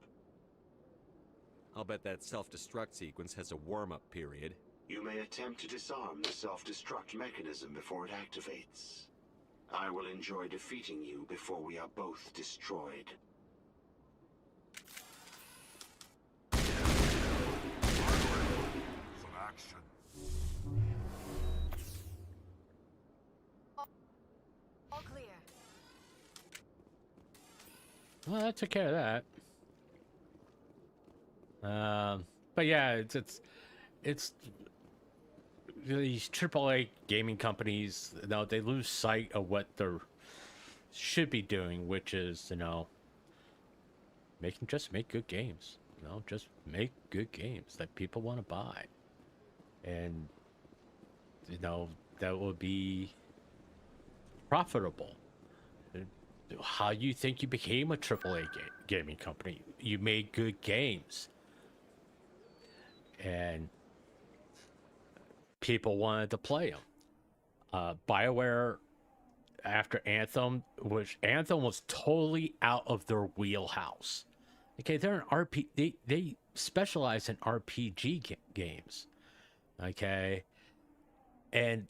I'll bet that self-destruct sequence has a warm-up period. You may attempt to disarm the self-destruct mechanism before it activates. I will enjoy defeating you before we are both destroyed. Some action. All clear. Well, that took care of that. But yeah, it's these AAA gaming companies. You know, they lose sight of what they should be doing, which is, you know, make good games. You know, just make good games that people want to buy, and you know that will be profitable. How you think you became a AAA gaming company? You made good games. And people wanted to play them. BioWare, after Anthem was totally out of their wheelhouse. Okay, they're an they specialize in RPG games. Okay, and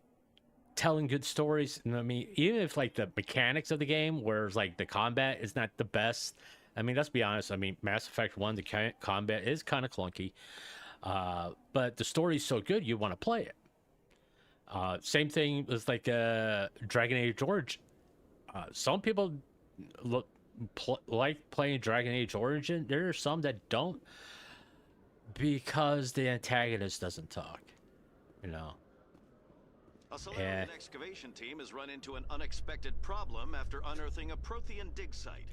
telling good stories. I mean, even if like the mechanics of the game, where like the combat is not the best. I mean, let's be honest. I mean, Mass Effect 1, the combat is kind of clunky. But the story's so good, you want to play it. Same thing with like Dragon Age Origin. Some people like playing Dragon Age Origin. There are some that don't, because the antagonist doesn't talk. You know. A Solarian excavation team has run into an unexpected problem after unearthing a Prothean dig site.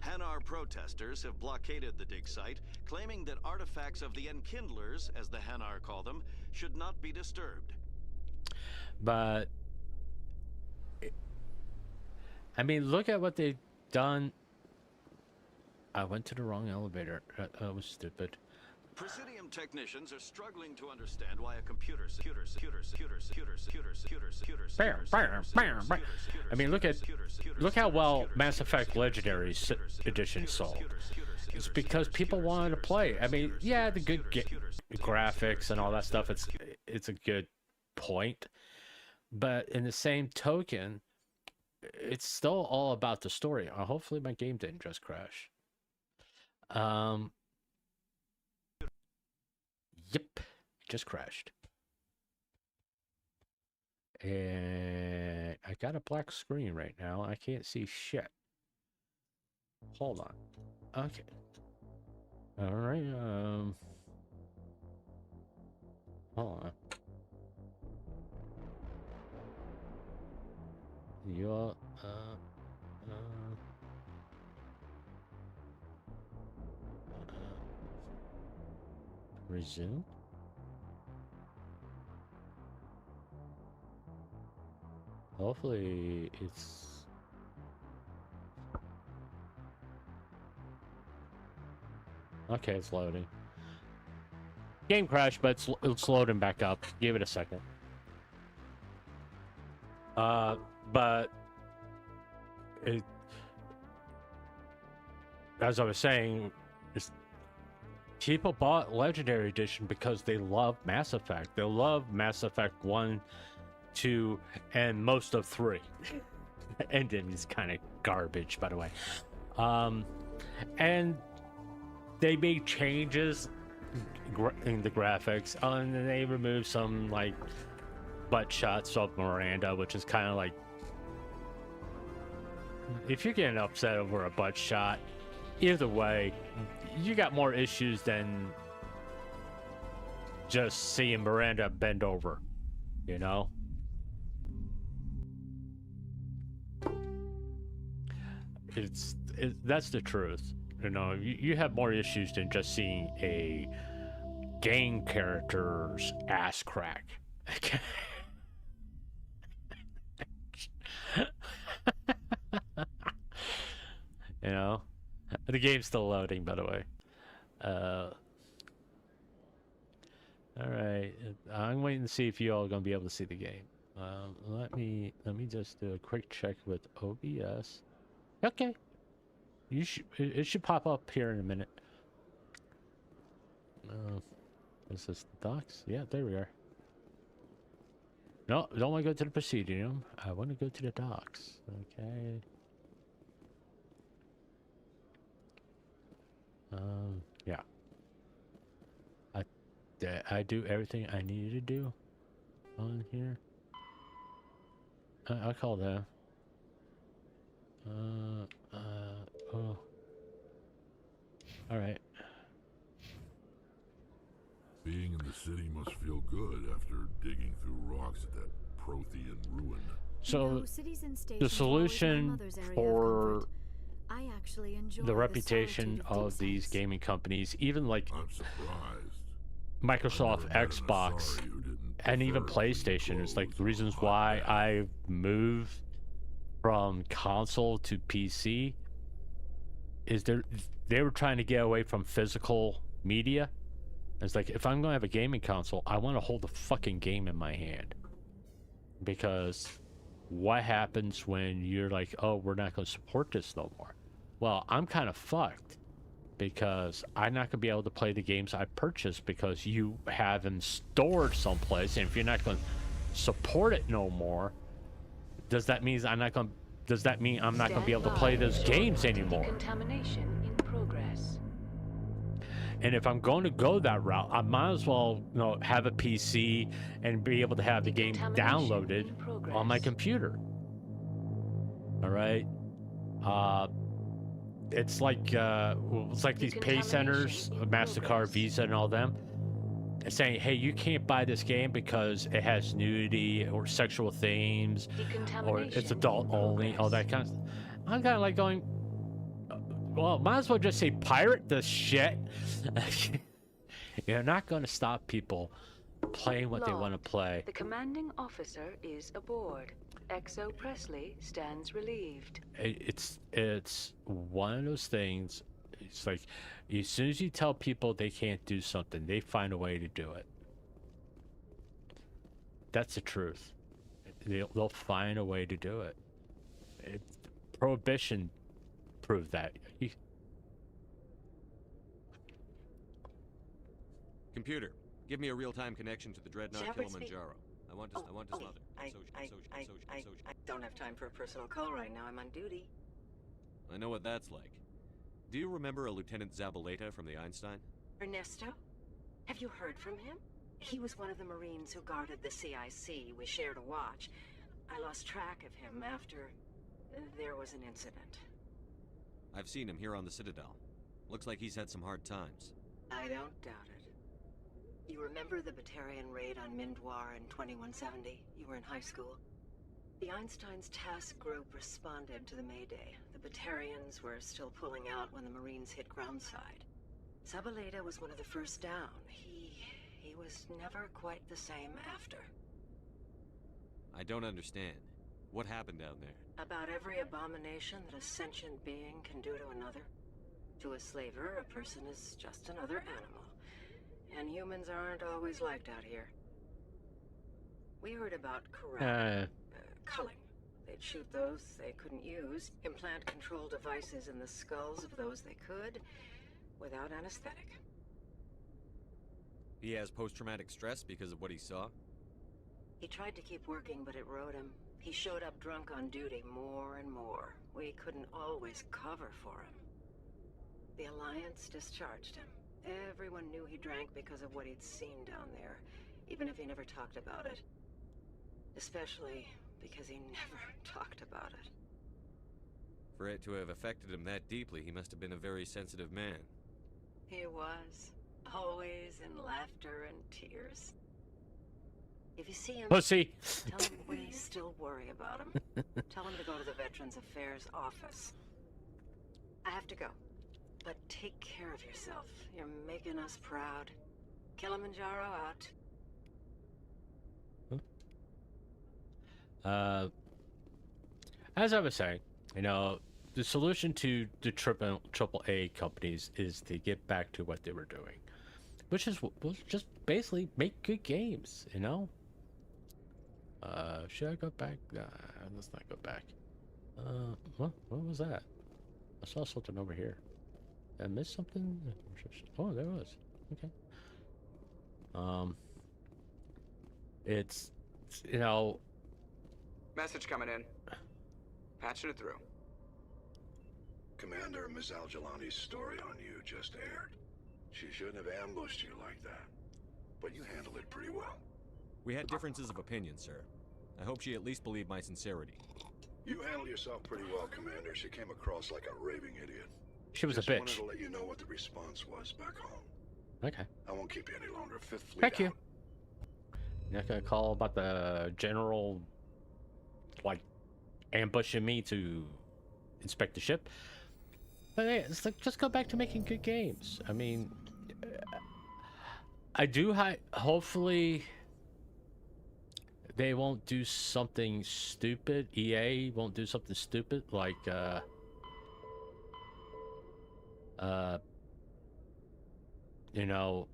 Hanar protesters have blockaded the dig site, claiming that artifacts of the Enkindlers, as the Hanar call them, should not be disturbed. But I mean, look at what they've done. I went to the wrong elevator. That was stupid. Presidium technicians are struggling to understand why a computer I mean, look how well Mass Effect Legendary Edition sold. It's because people wanted to play. I mean, yeah, the good graphics and all that stuff. It's a good point, but in the same token, it's still all about the story. Hopefully, my game didn't just crash. Yep, just crashed. And I got a black screen right now. I can't see shit. Hold on. Okay. All right. Hold on. You resume. Hopefully it's okay. It's loading. Game crashed, but it's loading back up. Give it a second. But as I was saying, people bought Legendary Edition because they love Mass Effect. They love Mass Effect 1, 2, and most of 3. Ending is kind of garbage, by the way. And they made changes in the graphics, and then they removed some like butt shots of Miranda, which is kind of like, if you're getting upset over a butt shot, either way, you got more issues than just seeing Miranda bend over, you know? That's the truth. You know, you have more issues than just seeing a game character's ass crack. You know? The game's still loading, by the way. Alright. I'm waiting to see if you all are going to be able to see the game. Let me just do a quick check with OBS. Okay. It should pop up here in a minute. Is this docs? Yeah, there we are. No, don't want to go to the Presidium. I want to go to the docs. Okay. Yeah. I do everything I needed to do on here. I'll call them. Oh. Alright. Being in the city must feel good after digging through rocks at that Prothean ruin. So, the solution for the reputation of these gaming companies, even like Microsoft, Xbox, and even PlayStation, is like the reasons why I moved from console to PC, is they were trying to get away from physical media. It's like, if I'm going to have a gaming console, I want to hold the fucking game in my hand. Because what happens when you're like, oh, we're not going to support this no more? Well, I'm kind of fucked. Because I'm not going to be able to play the games I purchased because you have them stored someplace. And if you're not going to support it no more, does that mean I'm not going to be able to play those games anymore? Decontamination in progress. And if I'm going to go that route, I might as well, have a PC and be able to have the game downloaded on my computer. All right. It's like these pay centers, MasterCard, Visa, and all them, saying, hey, you can't buy this game because it has nudity or sexual themes, or it's adult only, all that kind of stuff. I'm kind of like going, well, might as well just say pirate this shit. You're not going to stop people playing what they want to play. The commanding officer is aboard. XO Presley stands relieved. It's one of those things. It's like, as soon as you tell people they can't do something, they find a way to do it. That's the truth. They'll find a way to do it. Prohibition proved that. Computer, give me a real-time connection to the Dreadnought Kilimanjaro. I want to smother. I don't have time for a personal call right now. I'm on duty. I know what that's like. Do you remember a Lieutenant Zabaleta from the Einstein? Ernesto? Have you heard from him? He was one of the Marines who guarded the CIC. We shared a watch. I lost track of him after there was an incident. I've seen him here on the Citadel. Looks like he's had some hard times. I don't doubt it. You remember the Batarian raid on Mindwar in 2170? You were in high school. The Einstein's task group responded to the Mayday. The Batarians were still pulling out when the Marines hit groundside. Zabaleta was one of the first down. He was never quite the same after. I don't understand. What happened down there? About every abomination that a sentient being can do to another. To a slaver, a person is just another animal. And humans aren't always liked out here. We heard about corral. Culling. They'd shoot those they couldn't use, implant control devices in the skulls of those they could, without anesthetic. He has post-traumatic stress because of what he saw? He tried to keep working, but it rode him. He showed up drunk on duty more and more. We couldn't always cover for him. The Alliance discharged him. Everyone knew he drank because of what he'd seen down there, even if he never talked about it. Especially because he never talked about it. For it to have affected him that deeply, he must have been a very sensitive man. He was. Always in laughter and tears. If you see him, Pussy. Tell him we still worry about him. Tell him to go to the Veterans Affairs office. I have to go. But take care of yourself. You're making us proud. Kilimanjaro out. As I was saying, you know, the solution to the triple A companies is to get back to what they were doing, which is was just basically make good games. You know. Should I go back? Let's not go back. What was that? I saw something over here. Did I miss something? Oh, there was. Okay. It's, you know. Message coming in. Patching it through. Commander, Ms. Al-Jalani's story on you just aired. She shouldn't have ambushed you like that. But you handled it pretty well. We had differences of opinion, sir. I hope she at least believed my sincerity. You handled yourself pretty well, Commander. She came across like a raving idiot. She was just a bitch. Wanted to let you know what the response was back home. Okay. I won't keep you any longer. Fifth Fleet Thank you. out. You're not gonna call about the general, like, ambushing me to inspect the ship? But yeah, it's like, just go back to making good games. I mean, I do hopefully they won't do something stupid. EA won't do something stupid like you know,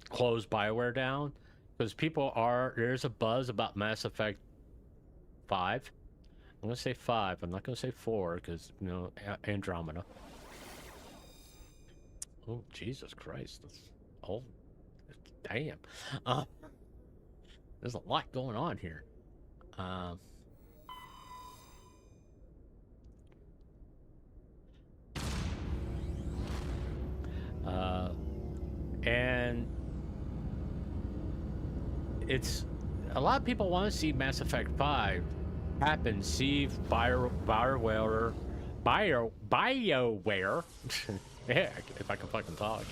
close BioWare down, because there's a buzz about Mass Effect 5. I'm gonna say 5. I'm not gonna say 4 because, you know, Andromeda. Oh, Jesus Christ! Damn. There's a lot going on here. And it's a lot of people want to see Mass Effect 5 happen. See BioWare. Yeah, if I can fucking talk.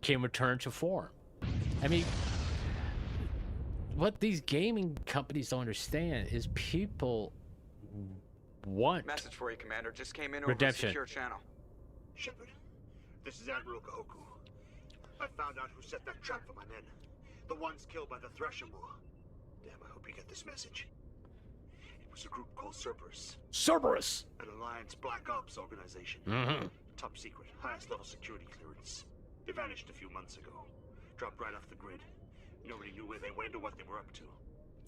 Can return to form. I mean, what these gaming companies don't understand is people want Message for you, Commander. Just came in redemption. over a secure channel. Shepard, this is Admiral Kahoku. I found out who set that trap for my men. The ones killed by the Thresher War. Damn, I hope you get this message. It was a group called Cerberus. Cerberus! An Alliance Black Ops organization. Mm-hmm. Top secret, highest level security clearance. They vanished a few months ago. Dropped right off the grid. Nobody knew where they went or what they were up to.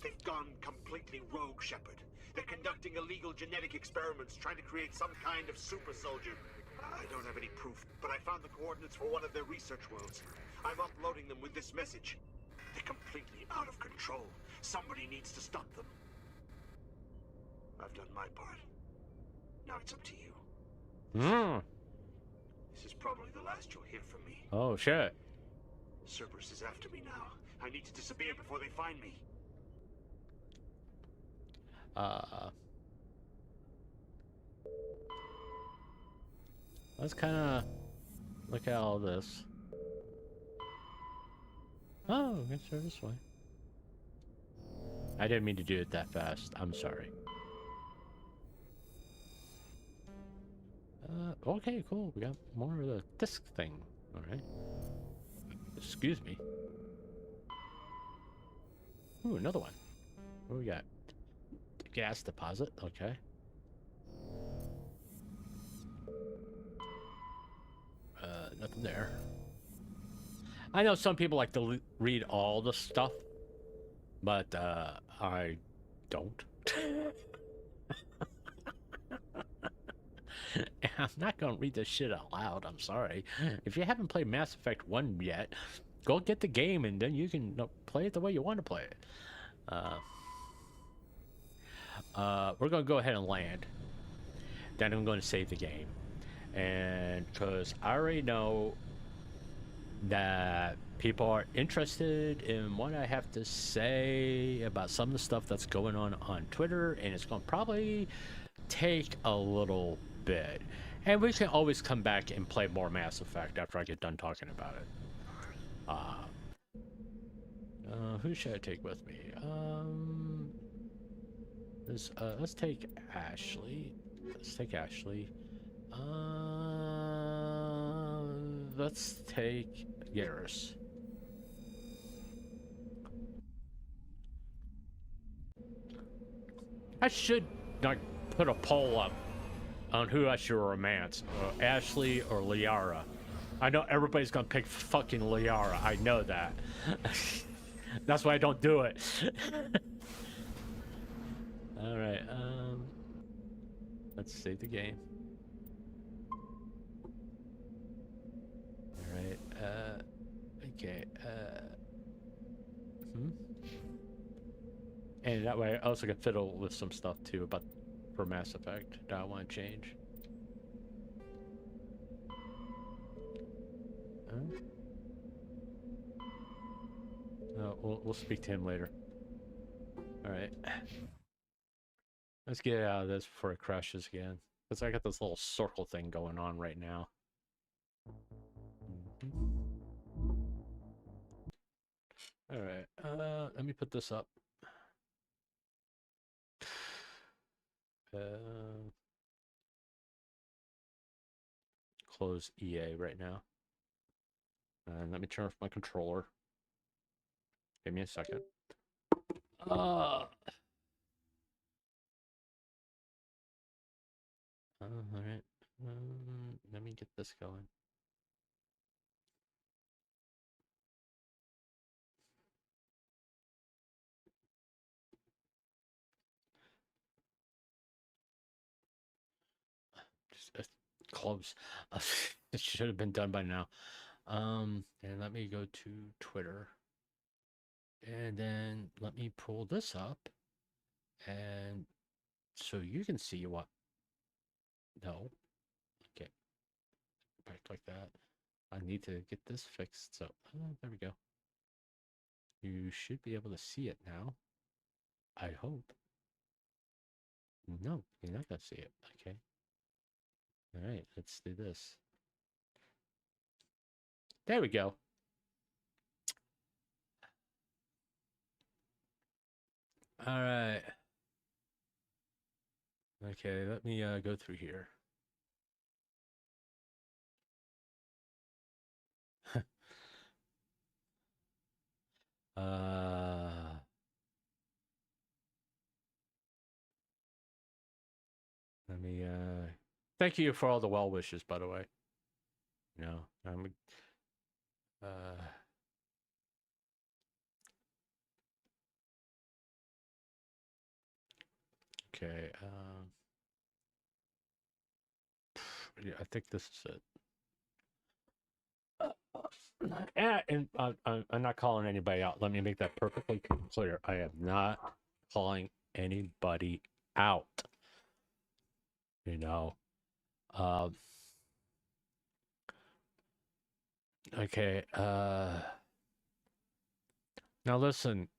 They've gone completely rogue, Shepard. They're conducting illegal genetic experiments, trying to create some kind of super soldier. I don't have any proof, but I found the coordinates for one of their research worlds. I'm uploading them with this message. They're completely out of control. Somebody needs to stop them. I've done my part. Now it's up to you. Hmm. This is probably the last you'll hear from me. Oh, shit. Cerberus is after me now. I need to disappear before they find me. Let's kind of look at all this. Oh, I guess they're this way. I didn't mean to do it that fast. I'm sorry. Okay, cool. We got more of the disc thing. All right. Excuse me. Ooh, another one. What do we got? Gas deposit. Okay. Nothing there. I know some people like to read all the stuff, but I don't. I'm not gonna read this shit out loud. I'm sorry. If you haven't played Mass Effect 1 yet, go get the game and then you can play it the way you want to play it. We're gonna go ahead and land. Then I'm going to save the game. And because I already know that people are interested in what I have to say about some of the stuff that's going on Twitter, and it's going to probably take a little bit. And we can always come back and play more Mass Effect after I get done talking about it. Who should I take with me? Let's take Ashley. Let's take Ashley. Let's take Garrus. I should like put a poll up on who I should romance, Ashley or Liara. I know everybody's gonna pick fucking Liara. I know that. That's why I don't do it. All right. Let's save the game. All right. Okay. And that way, I also can fiddle with some stuff too about for Mass Effect that I want to change. We'll speak to him later. All right. Let's get out of this before it crashes again. Because I got this little circle thing going on right now. All right. Let me put this up. Close EA right now. And let me turn off my controller. Give me a second. All right. Let me get this going. Just close. It should have been done by now. And let me go to Twitter. And then let me pull this up. And so you can see what. No. Okay. Back like that. I need to get this fixed. So, there we go. You should be able to see it now. I hope. No, you're not going to see it. Okay. All right, let's do this. There we go. All right. Okay, let me go through here. Let me thank you for all the well wishes, by the way. You know, I'm okay. Yeah, I think this is it. And I'm not calling anybody out. Let me make that perfectly clear. I am not calling anybody out. You know. Okay. Now listen.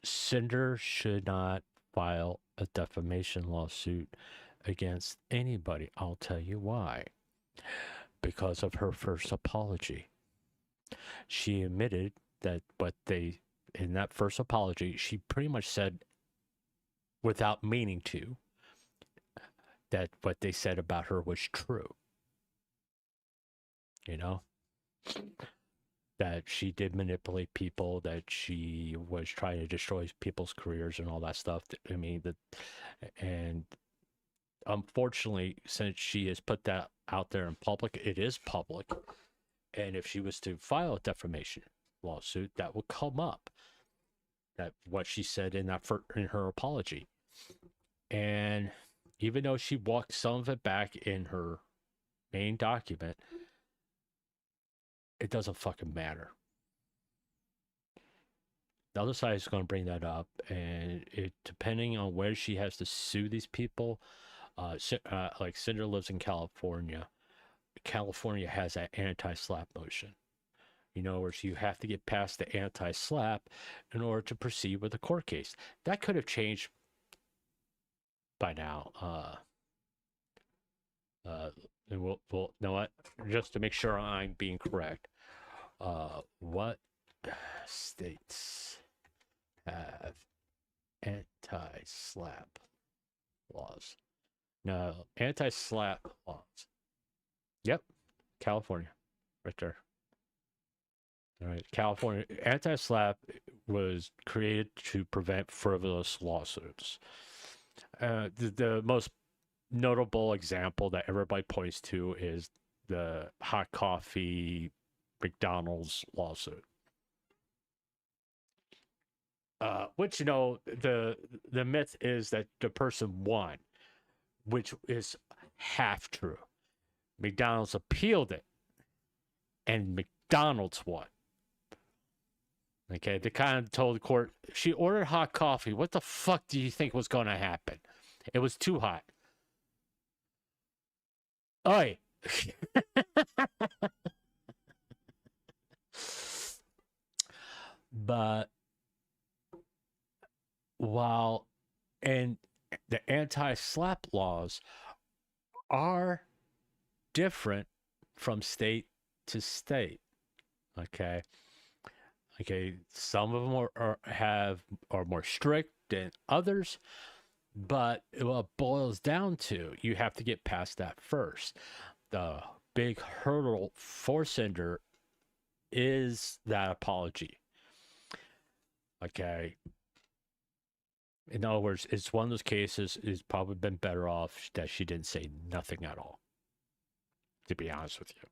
Cinder should not file a defamation lawsuit against anybody. I'll tell you why. Because of her first apology. She admitted that in that first apology, she pretty much said, without meaning to, that what they said about her was true. You know? That she did manipulate people, that she was trying to destroy people's careers and all that stuff. I mean, and unfortunately, since she has put that out there in public, it is public. And if she was to file a defamation lawsuit, that would come up. That what she said in her apology. And even though she walked some of it back in her main document, it doesn't fucking matter. The other side is going to bring that up, and depending on where she has to sue these people, like Cinder lives in California. California has that anti-slap motion. You know, where you have to get past the anti-slap in order to proceed with the court case. That could have changed by now. And we'll you know what? Just to make sure I'm being correct. What states have anti-slap laws? No, anti-slap laws. Yep, California, right there. All right, California anti-slap was created to prevent frivolous lawsuits. The most notable example that everybody points to is the hot coffee McDonald's lawsuit. Which, you know, the myth is that the person won, which is half true. McDonald's appealed it, and McDonald's won. Okay, they kind of told the court, she ordered hot coffee. What the fuck do you think was going to happen? It was too hot. Oi. But while and the anti-slap laws are different from state to state. Okay. Some of them are more strict than others, but what it boils down to, you have to get past that first. The big hurdle for Cinder is that apology. Okay. In other words, it's one of those cases, it's probably been better off that she didn't say nothing at all, to be honest with you.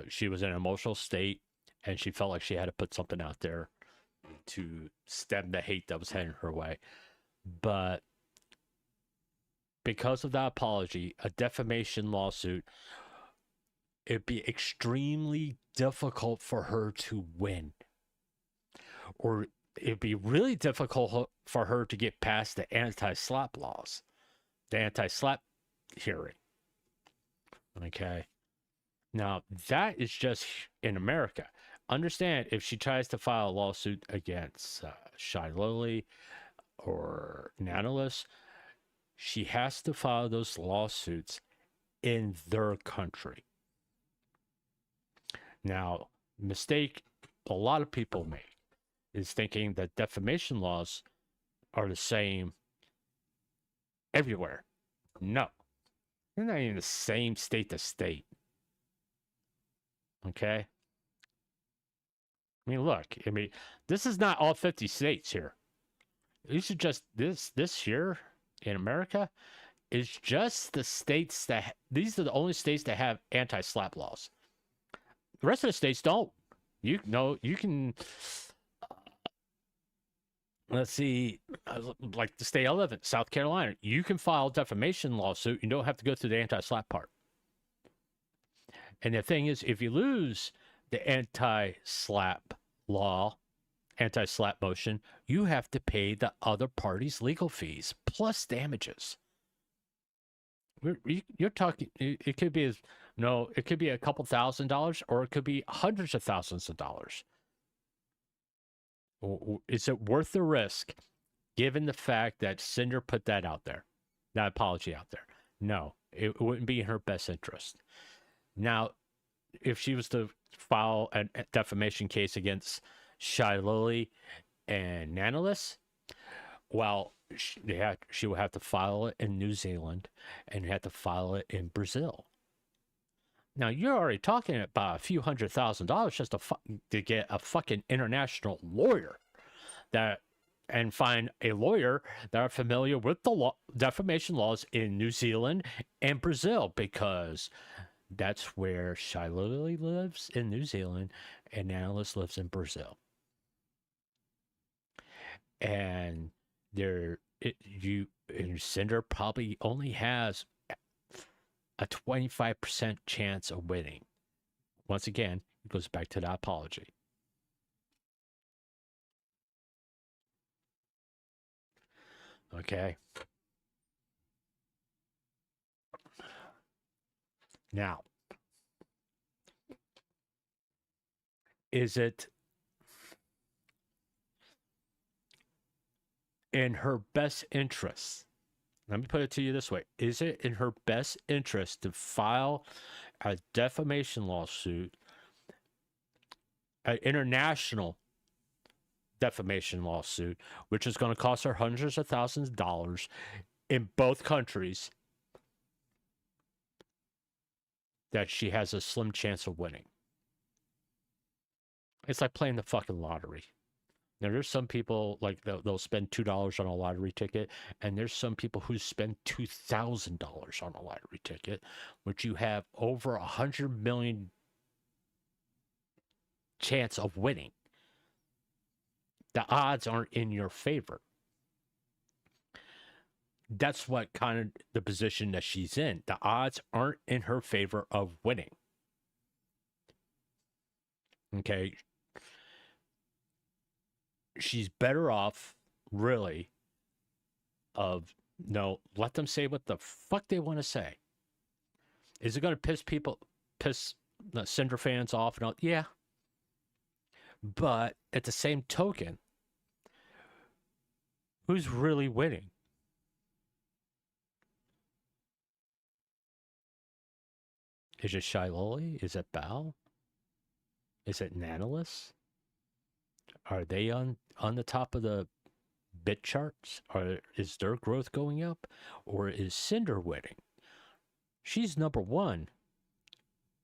She was in an emotional state, and she felt like she had to put something out there to stem the hate that was heading her way. But because of that apology, a defamation lawsuit, it'd be extremely difficult for her to win. Or it'd be really difficult for her to get past the anti-slap laws, the anti-slap hearing. Okay. Now, that is just in America. Understand, if she tries to file a lawsuit against Shy Lily or Nanolis, she has to file those lawsuits in their country. Now, mistake a lot of people make is thinking that defamation laws are the same everywhere. No. They're not even the same state to state. Okay? I mean, look, this is not all 50 states here. These are just, this here in America is just the states these are the only states that have anti-slap laws. The rest of the states don't. You can, let's see, like the state I live in, South Carolina, you can file a defamation lawsuit. You don't have to go through the anti-slap part. And the thing is, if you lose the anti-slap law, anti-slap motion, you have to pay the other party's legal fees plus damages. You're talking, it could be it could be a couple $1,000s, or it could be hundreds of thousands of dollars. Is it worth the risk, given the fact that Cinder put that out there, that apology out there? No, it wouldn't be in her best interest. Now, if she was to file a defamation case against Shyloli and Nanolis, well, she will have to file it in New Zealand and have to file it in Brazil. Now, you're already talking about a few $100,000 just to get a fucking international lawyer and find a lawyer that are familiar with the defamation laws in New Zealand and Brazil, because that's where Shyloli lives, in New Zealand, and Nanolis lives in Brazil. And Cinder probably only has a 25% chance of winning. Once again, it goes back to the apology. Okay. Now, is it in her best interest? Let me put it to you this way. Is it in her best interest to file a defamation lawsuit, an international defamation lawsuit, which is going to cost her hundreds of thousands of dollars in both countries, that she has a slim chance of winning? It's like playing the fucking lottery. Now, there's some people, like, they'll spend $2 on a lottery ticket, and there's some people who spend $2,000 on a lottery ticket, which you have over 100 million chance of winning. The odds aren't in your favor. That's what kind of the position that she's in. The odds aren't in her favor of winning. Okay. She's better off, really, let them say what the fuck they want to say. Is it going to piss the Cinder fans off? And all? Yeah. But at the same token, who's really winning? Is it Shyloli? Is it Bal? Is it Nanolis? Are they on the top of the bit charts? Is their growth going up? Or is Cinder winning? She's number one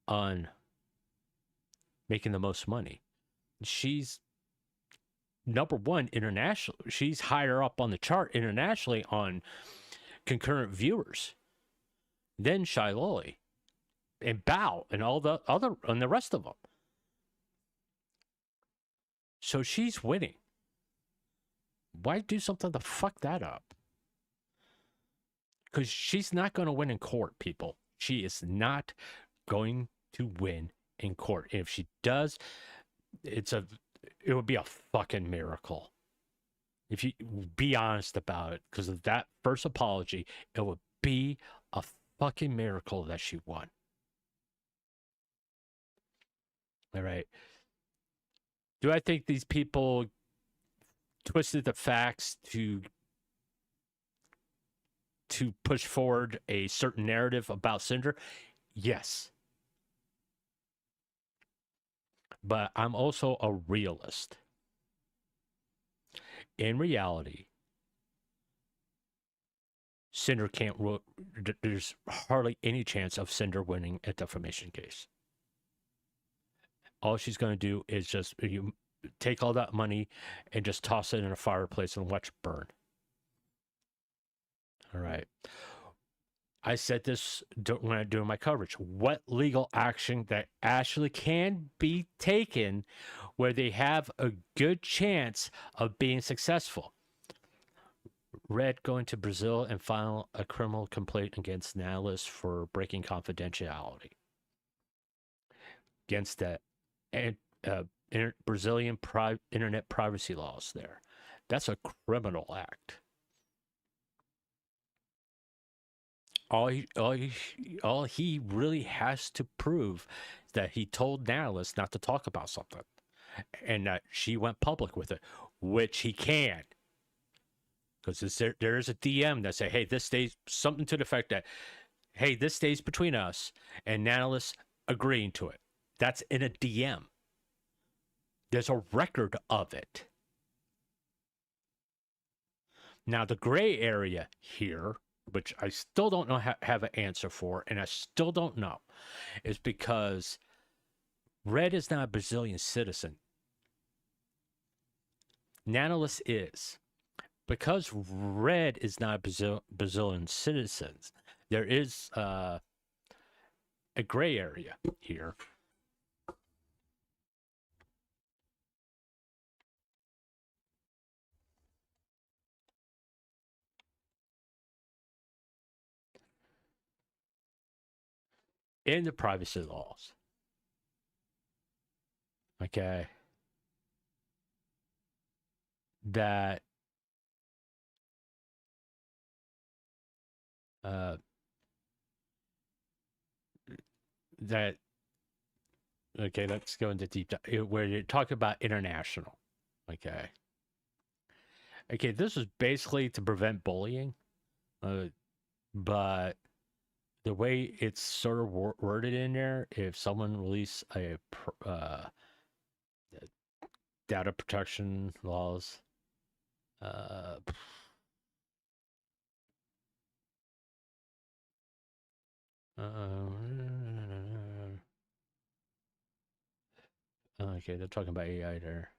on making the most money. She's number one internationally. She's higher up on the chart internationally on concurrent viewers than Shyloli and Bao and all the other and the rest of them. So she's winning. Why do something to fuck that up? Because she's not going to win in court, people. She is not going to win in court. And if she does, it would be a fucking miracle. If you be honest about it, because of that first apology, it would be a fucking miracle that she won. All right. Do I think these people twisted the facts to push forward a certain narrative about Cinder? Yes. But I'm also a realist. In reality, Cinder can't. There's hardly any chance of Cinder winning a defamation case. All she's going to do is just take all that money and just toss it in a fireplace and watch it burn. All right. I said this when I do my coverage. What legal action that actually can be taken where they have a good chance of being successful? Red going to Brazil and file a criminal complaint against Nanolis for breaking confidentiality. Against that and Brazilian internet privacy laws there. That's a criminal act. All he really has to prove is that he told Natalis not to talk about something, and that she went public with it, which he can. Because there is a DM that say, hey, this stays, something to the effect that, hey, this stays between us, and Natalis agreeing to it. That's in a DM. There's a record of it. Now, the gray area here, which I still don't know have an answer for, and I still don't know, is because Red is not a Brazilian citizen. Natalis is. Because Red is not a Brazilian citizen, there is a gray area here. In the privacy laws. Okay. That that okay, let's go into deep dive where you talk about international. Okay. Okay, this is basically to prevent bullying, but the way it's sort of worded in there, if someone release a data protection laws, okay, they're talking about AI there.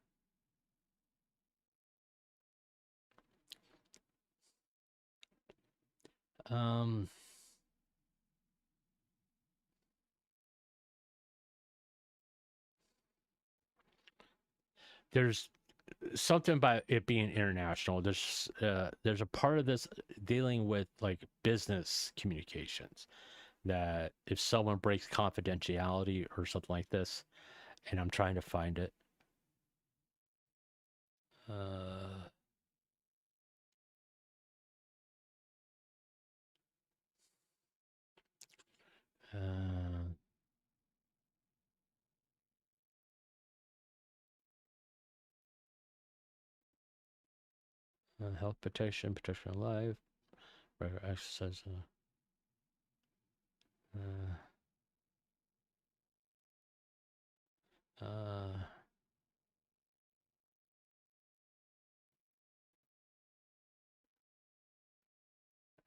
There's something about it being international. There's a part of this dealing with like business communications that if someone breaks confidentiality or something like this, and I'm trying to find it. Health protection of life, regular exercise. I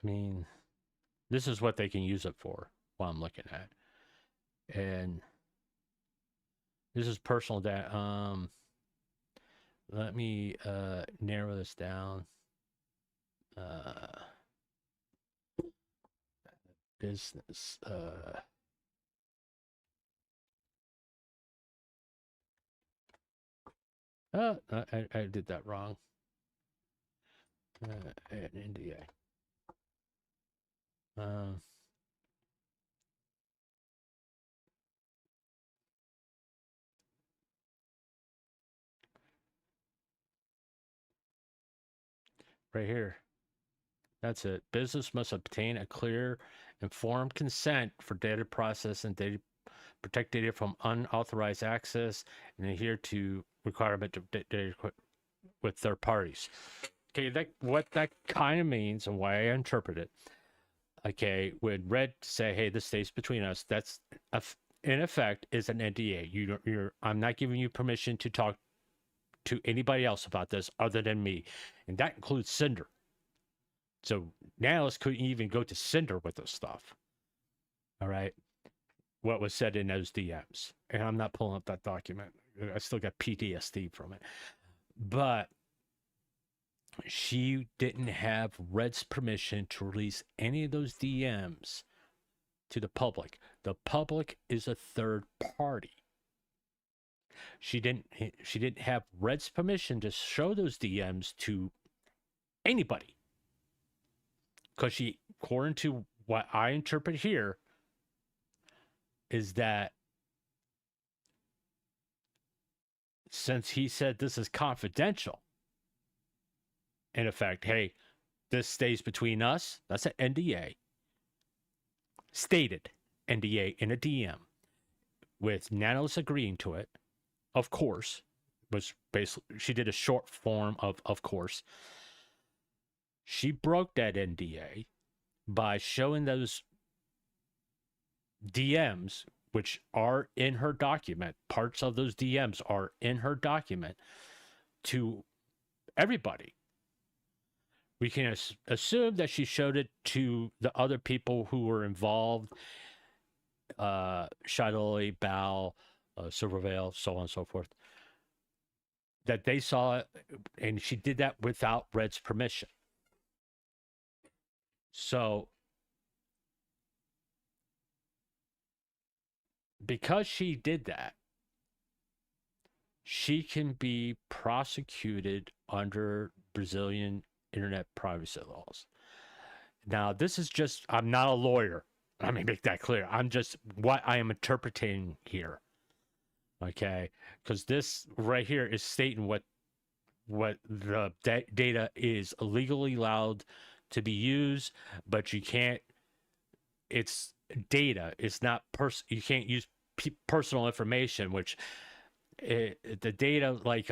mean, this is what they can use it for, what I'm looking at. And this is personal data. Let me narrow this down. Business. I did that wrong. An NDA. Right here. That's it. Business must obtain a clear, informed consent for data process and data protect data from unauthorized access and adhere to requirement of data with third parties. Okay, what that kind of means and why I interpret it. Okay, when Red say, "Hey, this stays between us," that's in effect is an NDA. I'm not giving you permission to talk to anybody else about this other than me, and that includes Cinder. So Natalis couldn't even go to Cinder with this stuff. All right, what was said in those DMs, and I'm not pulling up that document. I still got PTSD from it, but she didn't have Red's permission to release any of those DMs to the public. The public is a third party. She didn't have Red's permission to show those DMs to anybody. Because she, according to what I interpret here, is that since he said this is confidential, in effect, hey, this stays between us. That's an NDA. Stated NDA in a DM, with Nanos agreeing to it. Of course, was basically she did a short form of course. She broke that NDA by showing those DMs, which are in her document. Parts of those DMs are in her document to everybody. We can assume that she showed it to the other people who were involved, Shadowly, Bal, Silvervale, so on and so forth, that they saw it, and she did that without Red's permission. So, because she did that, she can be prosecuted under Brazilian internet privacy laws. Now, this is just, I'm not a lawyer. Let me make that clear. I'm just what I am interpreting here. Okay? Because this right here is stating what the data is legally allowed to be used, but you can't, it's data. It's not you can't use personal information, which the data, like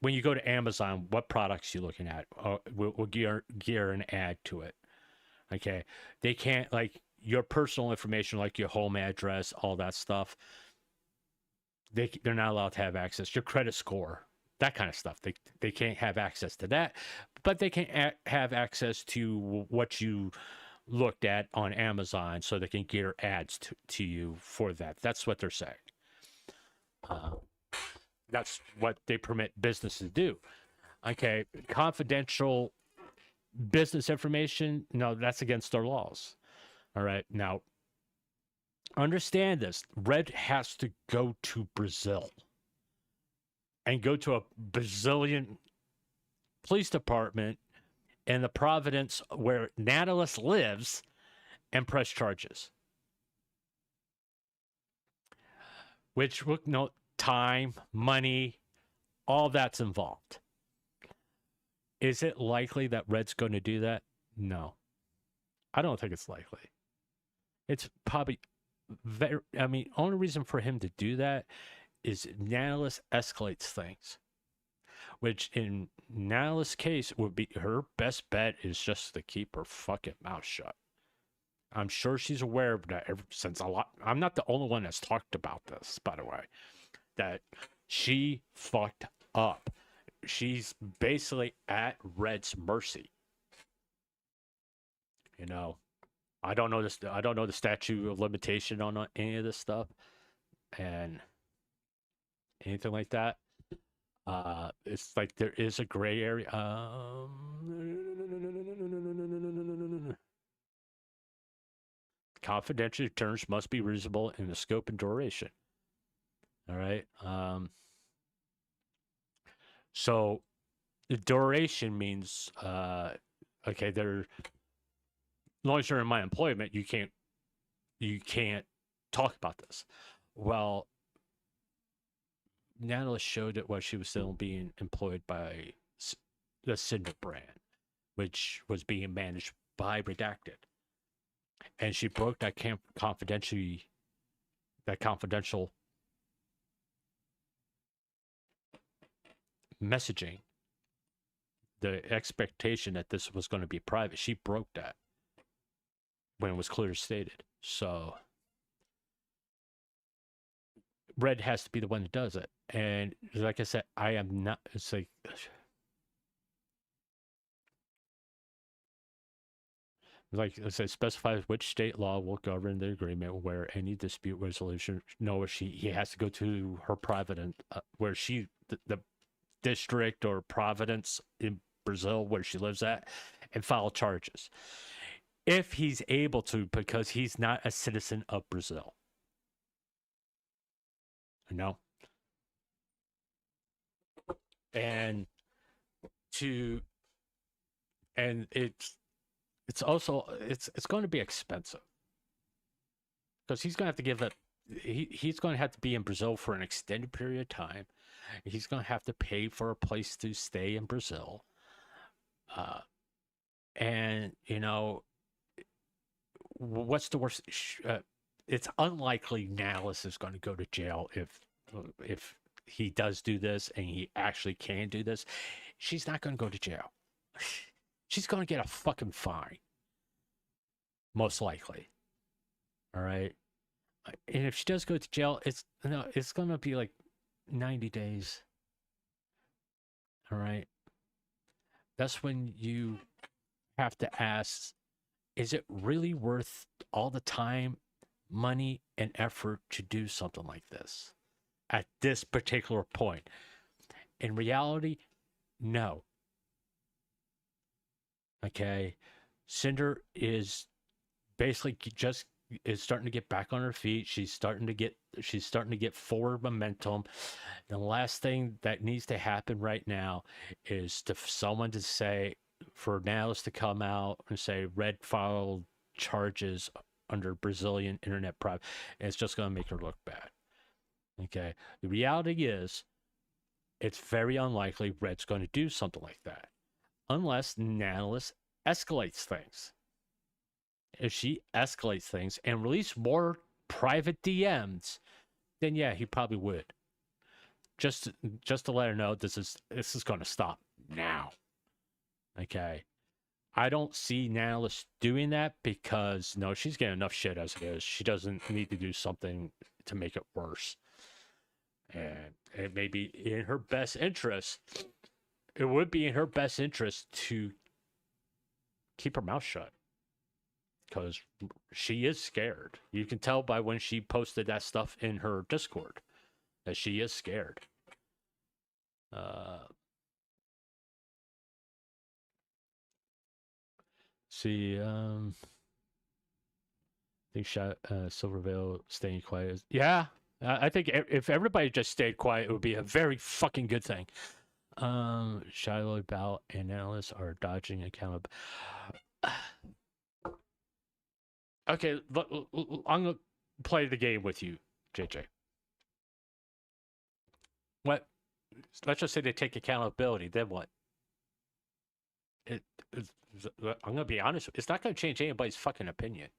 when you go to Amazon, what products you looking at? We'll gear an ad to it. Okay, they can't, like, your personal information, like your home address, all that stuff. They're not allowed to have access. Your credit score, that kind of stuff. They can't have access to that, but they can have access to what you looked at on Amazon, so they can gear ads to you for that. That's what they're saying. That's what they permit businesses to do. Okay, confidential business information, no, that's against their laws. All right, now, understand this. Red has to go to Brazil and go to a Brazilian police department in the province where Natalis lives and press charges. Which, time, money, all that's involved. Is it likely that Red's going to do that? No. I don't think it's likely. It's probably only reason for him to do that is Natalis escalates things. Which in Natalis' case would be, her best bet is just to keep her fucking mouth shut. I'm sure she's aware of that I'm not the only one that's talked about this, by the way. That she fucked up. She's basically at Red's mercy. I don't know this. I don't know the statute of limitation on any of this stuff, and anything like that. It's like there is a gray area. Confidential terms must be reasonable in the scope and duration. All right. So the duration means, okay, as long as you're in my employment, you can't talk about this. Well, Natalis showed it while she was still being employed by the Cinder brand, which was being managed by Redacted. And she broke that confidential messaging, the expectation that this was going to be private. She broke that when it was clearly stated. So Red has to be the one that does it. And like I said, I am not, it's like, I said, specifies which state law will govern the agreement where any dispute resolution. No, he has to go to her Providence, where the district or Providence in Brazil where she lives at, and file charges. If he's able to, because he's not a citizen of Brazil. And it's also, it's going to be expensive, because he's going to have to give it, he's going to have to be in Brazil for an extended period of time. He's going to have to pay for a place to stay in Brazil. And, you know, what's the worst? It's unlikely Nahlis is going to go to jail if he does do this and he actually can do this. She's not going to go to jail. She's going to get a fucking fine. Most likely. All right. And if she does go to jail, it's going to be like 90 days. All right. That's when you have to ask, is it really worth all the time, money, and effort to do something like this at this particular point? In reality, no. Okay. Cinder is basically just is starting to get back on her feet. She's starting to get forward momentum. The last thing that needs to happen right now is someone to say, for Nahlis to come out and say Red filed charges under Brazilian internet privacy, and it's just going to make her look bad. Okay. The reality is, it's very unlikely Red's going to do something like that unless Nahlis escalates things. If she escalates things and release more private DMs, then yeah, he probably would. Just to let her know this is going to stop now. Okay. I don't see Nahlis doing that because no, she's getting enough shit as it is. She doesn't need to do something to make it worse. And it may be in her best interest. It would be in her best interest to keep her mouth shut. Because she is scared. You can tell by when she posted that stuff in her Discord that she is scared. See, I think Silvervale staying quiet is... Yeah, I think if everybody just stayed quiet, it would be a very fucking good thing. Shiloh, Bal, and Nahlis are dodging accountability. Okay, I'm going to play the game with you, JJ. What? Let's just say they take accountability, then what? I'm going to be honest, it's not going to change anybody's fucking opinion.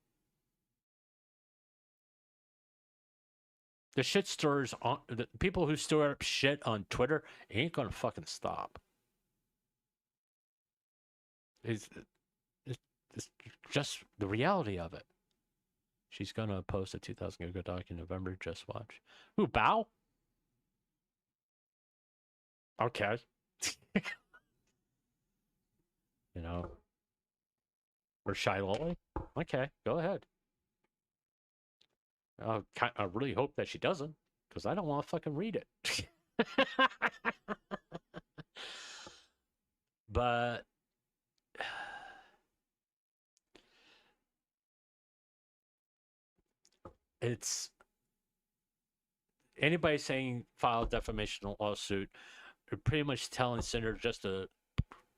The shit stirrers, the people who stir up shit on Twitter ain't going to fucking stop. It's just the reality of it. She's going to post a 2,000 Google Doc in November. Just watch. Who, Bao? Okay. You know. Or Shiloh? Okay, go ahead. I really hope that she doesn't, because I don't want to fucking read it. But it's anybody saying file a defamation lawsuit, they're pretty much telling Cinder just to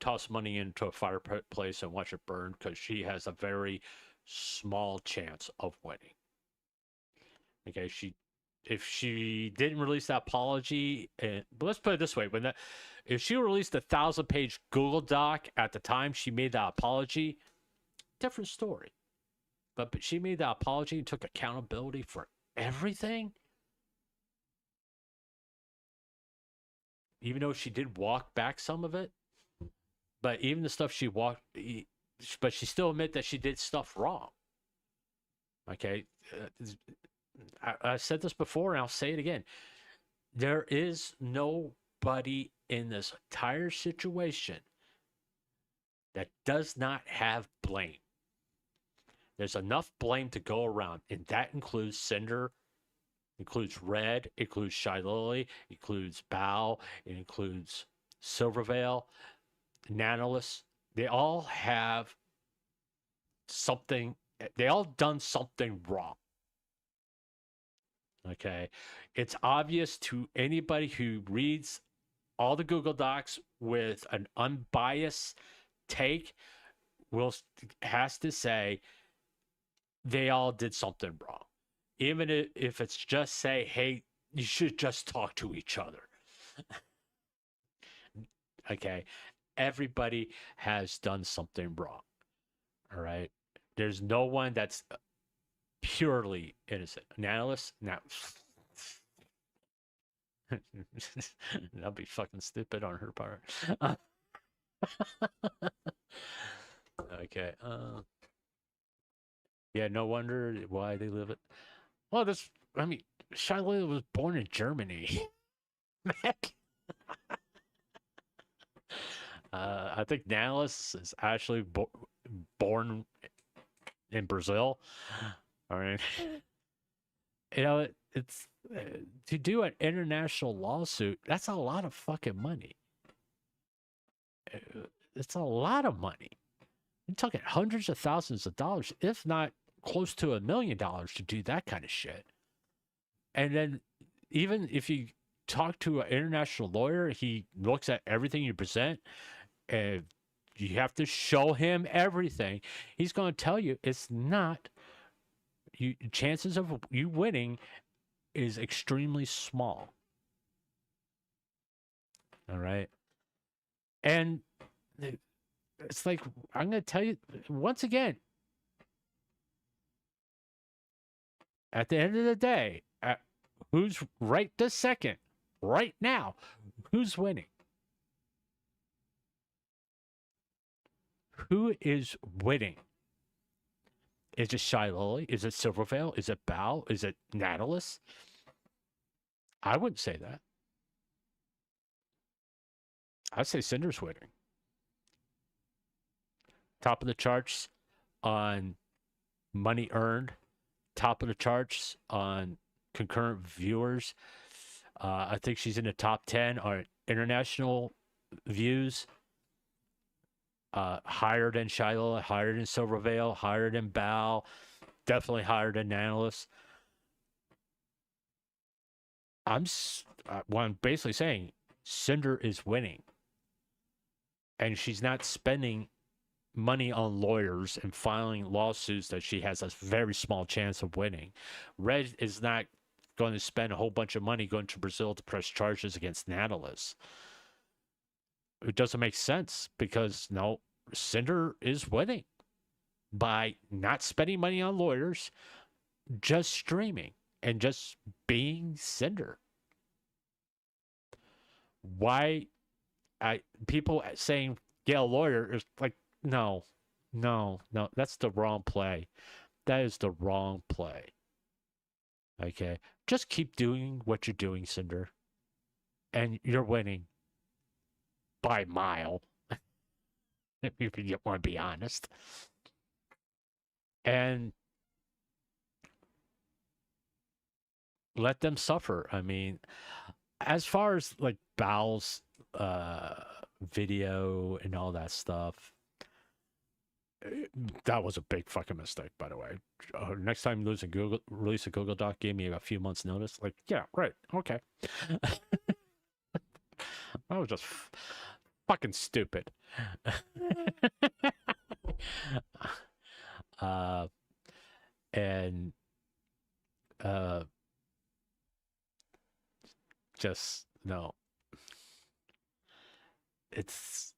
toss money into a fireplace and watch it burn, because she has a very small chance of winning. Okay, if she didn't release that apology, but let's put it this way: if she released a 1,000-page Google Doc at the time she made that apology, different story. But she made that apology and took accountability for everything. Even though she did walk back some of it, but even the stuff she but she still admitted that she did stuff wrong. Okay, I said this before and I'll say it again. There is nobody in this entire situation that does not have blame. There's enough blame to go around, and that includes Cinder, includes Red, includes Shylily, includes Bao, it includes Silvervale, Nahlis. They all have something, they all done something wrong. Okay, it's obvious to anybody who reads all the Google Docs with an unbiased take has to say they all did something wrong. even if it's just say, hey, you should just talk to each other. Okay, everybody has done something wrong. All right, there's no one that's purely innocent. An analyst, now that'd be fucking stupid on her part. Okay. Yeah, no wonder why they live it. Well, this. I mean, Shiloh was born in Germany. I think Nihilus is actually born in Brazil. I mean, it's to do an international lawsuit. That's a lot of fucking money. It's a lot of money. You're talking hundreds of thousands of dollars, if not close to $1 million, to do that kind of shit. And then, even if you talk to an international lawyer, he looks at everything you present, and you have to show him everything. He's going to tell you it's not. Chances of you winning is extremely small. All right, and it's like, I'm going to tell you once again. At the end of the day, who's right this second, right now, who's winning? Who is winning? Is it Shyloli? Is it Silvervale? Is it Bao? Is it Nautilus? I wouldn't say that. I'd say Cinder's winning. Top of the charts on money earned. Top of the charts on concurrent viewers. I think she's in the top 10 on international views. Higher than Shiloh, higher than Silvervale, higher than Bao, definitely higher than Nautilus. What I'm basically saying, Cinder is winning. And she's not spending money on lawyers and filing lawsuits that she has a very small chance of winning. Red is not going to spend a whole bunch of money going to Brazil to press charges against Nautilus. It doesn't make sense because, no, Cinder is winning by not spending money on lawyers, just streaming and just being Cinder. Why people saying get a lawyer is like, no, that's the wrong play. That is the wrong play. Okay, just keep doing what you're doing, Cinder, and you're winning by a mile. If you want to be honest. And let them suffer. I mean, as far as like Bao's video and all that stuff, that was a big fucking mistake, by the way. Next time release a Google Doc, gave me a few months notice. Like, yeah, right, okay. That was just fucking stupid. And just no. It's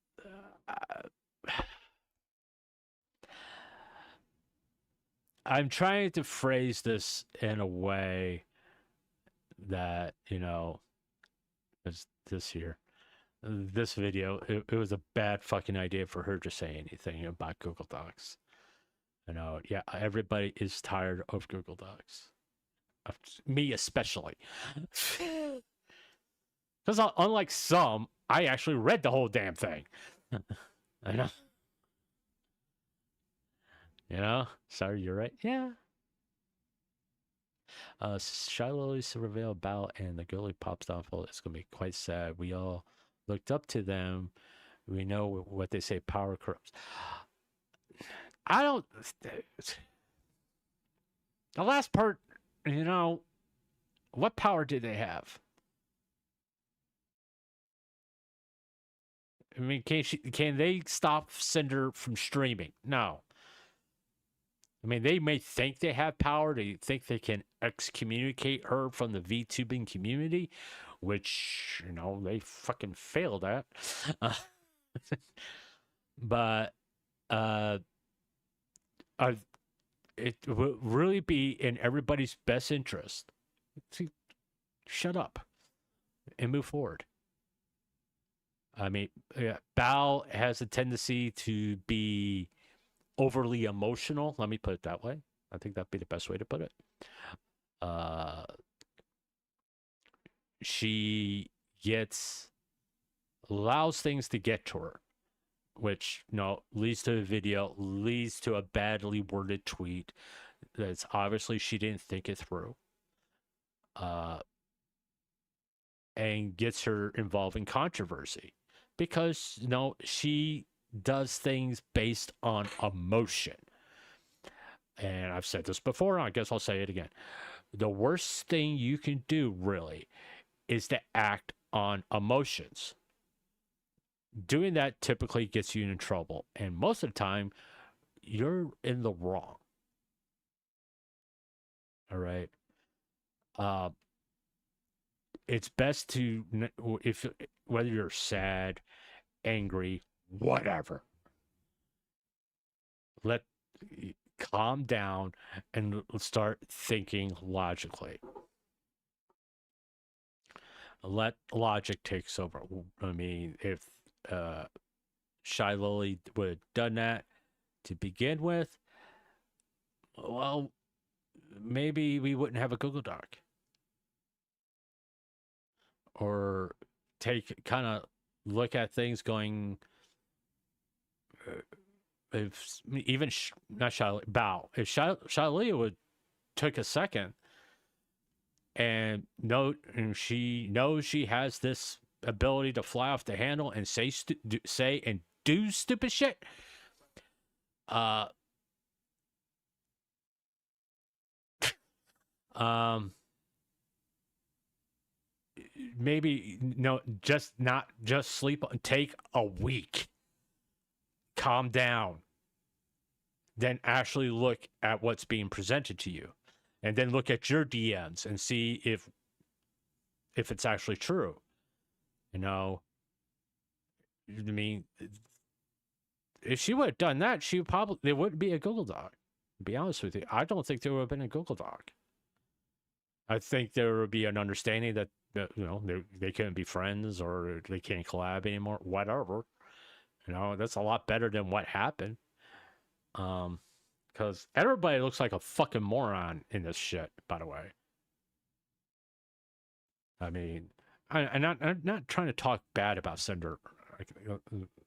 I'm trying to phrase this in a way that, this video, it was a bad fucking idea for her to say anything about Google Docs. Yeah, everybody is tired of Google Docs. Me especially. Because unlike some, I actually read the whole damn thing. I know. Sorry, you're right. Yeah. Shiloh, Silvervale, Bao, and the girly pops downfall. It's going to be quite sad. We all looked up to them. We know what they say, power corrupts. I don't... The last part, what power did they have? I mean, can they stop Cinder from streaming? No. I mean, they may think they have power. They think they can excommunicate her from the VTubing community, which, you know, they fucking failed at. But it will really be in everybody's best interest to shut up and move forward. I mean, yeah, Bao has a tendency to be overly emotional. Let me put it that way. I think that'd be the best way to put it. She allows things to get to her, which, you know, leads to a video, leads to a badly worded tweet that's obviously she didn't think it through, and gets her involved in controversy because, you know, she does things based on emotion. And I've said this before, and I guess I'll say it again. The worst thing you can do, really, is to act on emotions. Doing that typically gets you in trouble. And most of the time, you're in the wrong. All right? It's best to, whether you're sad, angry, whatever, calm down and start thinking logically. Let logic take over. I mean, if Shy Lily would have done that to begin with, well, maybe we wouldn't have a Google Doc. Or kind of look at things going, if even not Shy Bao, if Shy Lily would took a second and she knows she has this ability to fly off the handle and say and do stupid shit, maybe not just sleep, take a week, calm down, then actually look at what's being presented to you, and then look at your DMs and see if it's actually true. You know, I mean, if she would have done that, there wouldn't be a Google Doc. To be honest with you, I don't think there would have been a Google Doc. I think there would be an understanding that you know, they couldn't be friends or they can't collab anymore, whatever. You know, that's a lot better than what happened. Because everybody looks like a fucking moron in this shit, by the way. I mean, I'm not trying to talk bad about Cinder.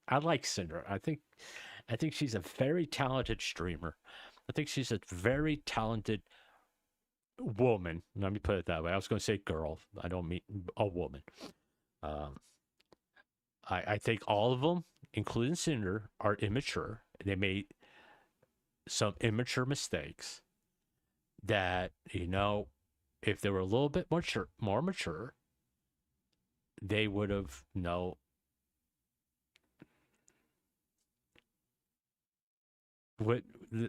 I like Cinder. I think she's a very talented streamer. I think she's a very talented woman. Let me put it that way. I was going to say girl. I don't mean a woman. I think all of them, including Cinder, are immature. They made some immature mistakes that, you know, if they were a little bit more mature, they would have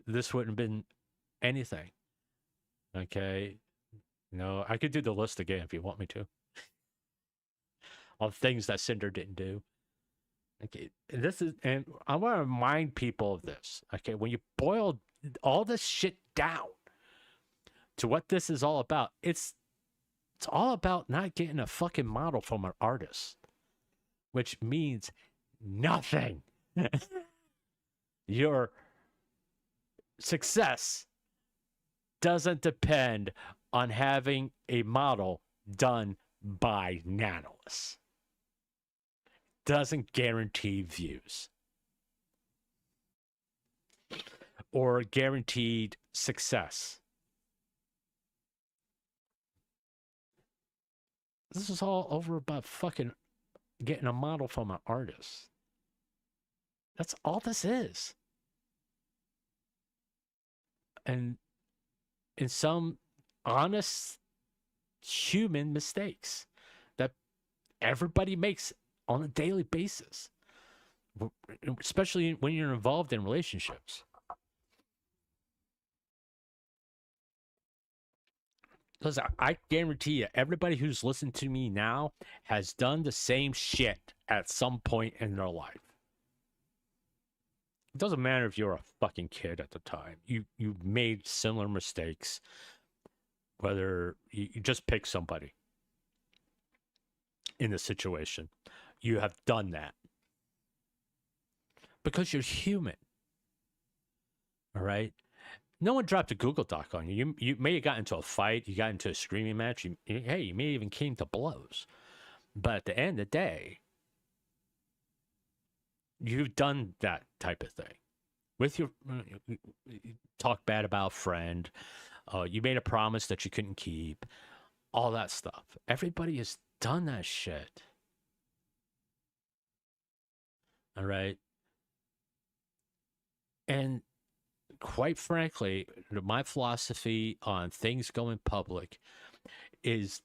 this wouldn't have been anything. Okay, no, I could do the list again if you want me to, of things that Cinder didn't do. Okay, and I want to remind people of this. Okay, when you boil all this shit down to what this is all about, it's all about not getting a fucking model from an artist, which means nothing. Your success doesn't depend on having a model done by Nanolis. Doesn't guarantee views or guaranteed success. This is all over about fucking getting a model from an artist. That's all this is. And in some honest human mistakes that everybody makes on a daily basis, especially when you're involved in relationships. Listen, I guarantee you, everybody who's listening to me now has done the same shit at some point in their life. It doesn't matter if you're a fucking kid at the time. You made similar mistakes. Whether you just pick somebody in the situation, you have done that because you're human. All right. No one dropped a Google Doc on you. You may have got into a fight. You got into a screaming match. You may even came to blows. But at the end of the day, you've done that type of thing. With your talk bad about a friend. You made a promise that you couldn't keep. All that stuff. Everybody has done that shit. All right. And quite frankly, my philosophy on things going public is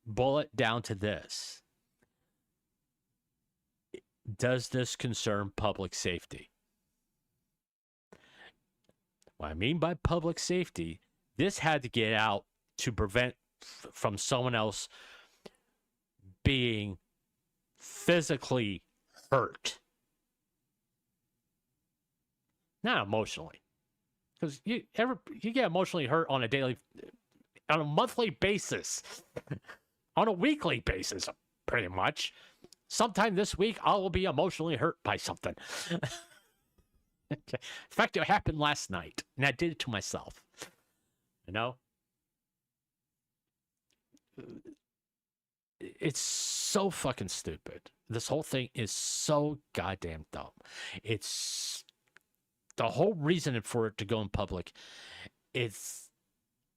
bullet down to this. Does this concern public safety? What I mean by public safety, this had to get out to prevent from someone else being physically hurt. Not emotionally. Because you get emotionally hurt on a monthly basis, on a weekly basis, pretty much. Sometime this week, I will be emotionally hurt by something. In fact, it happened last night, and I did it to myself. You know? It's so fucking stupid. This whole thing is so goddamn dumb. It's the whole reason for it to go in public. It's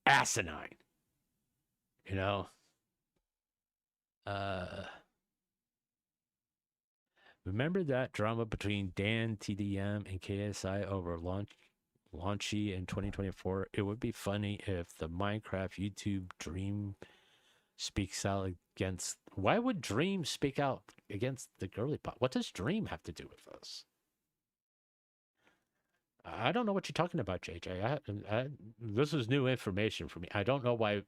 asinine. You know? Remember that drama between Dan TDM and KSI over launchy in 2024? It would be funny if the Minecraft YouTube Dream speaks out against... Why would Dream speak out against the girly pop? What does Dream have to do with this? I don't know what you're talking about, JJ. This is new information for me. I don't know why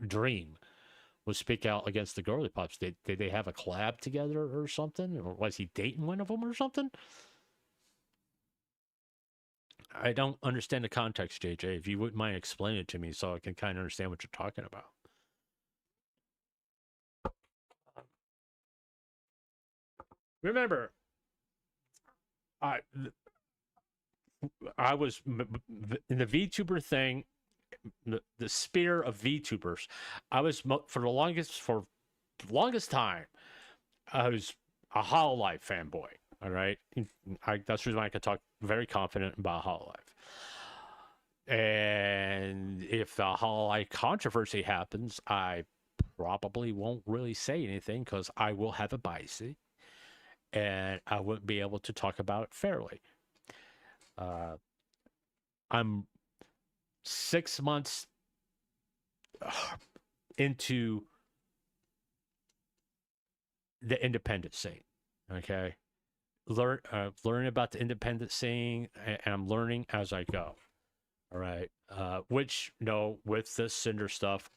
Dream would speak out against the girly pops. Did they have a collab together or something? Or was he dating one of them or something? I don't understand the context, JJ. If you wouldn't mind explaining it to me so I can kind of understand what you're talking about. Remember, I was in the VTuber thing, the spear of VTubers. I was for the longest time, I was a Hololive fanboy. All right, that's the reason why I can talk very confident about Hololive. And if the Hololive controversy happens, I probably won't really say anything because I will have a bias, and I wouldn't be able to talk about it fairly. I'm 6 months into the independent scene. Okay, learning about the independent scene, and I'm learning as I go. All right, which with the Cinder stuff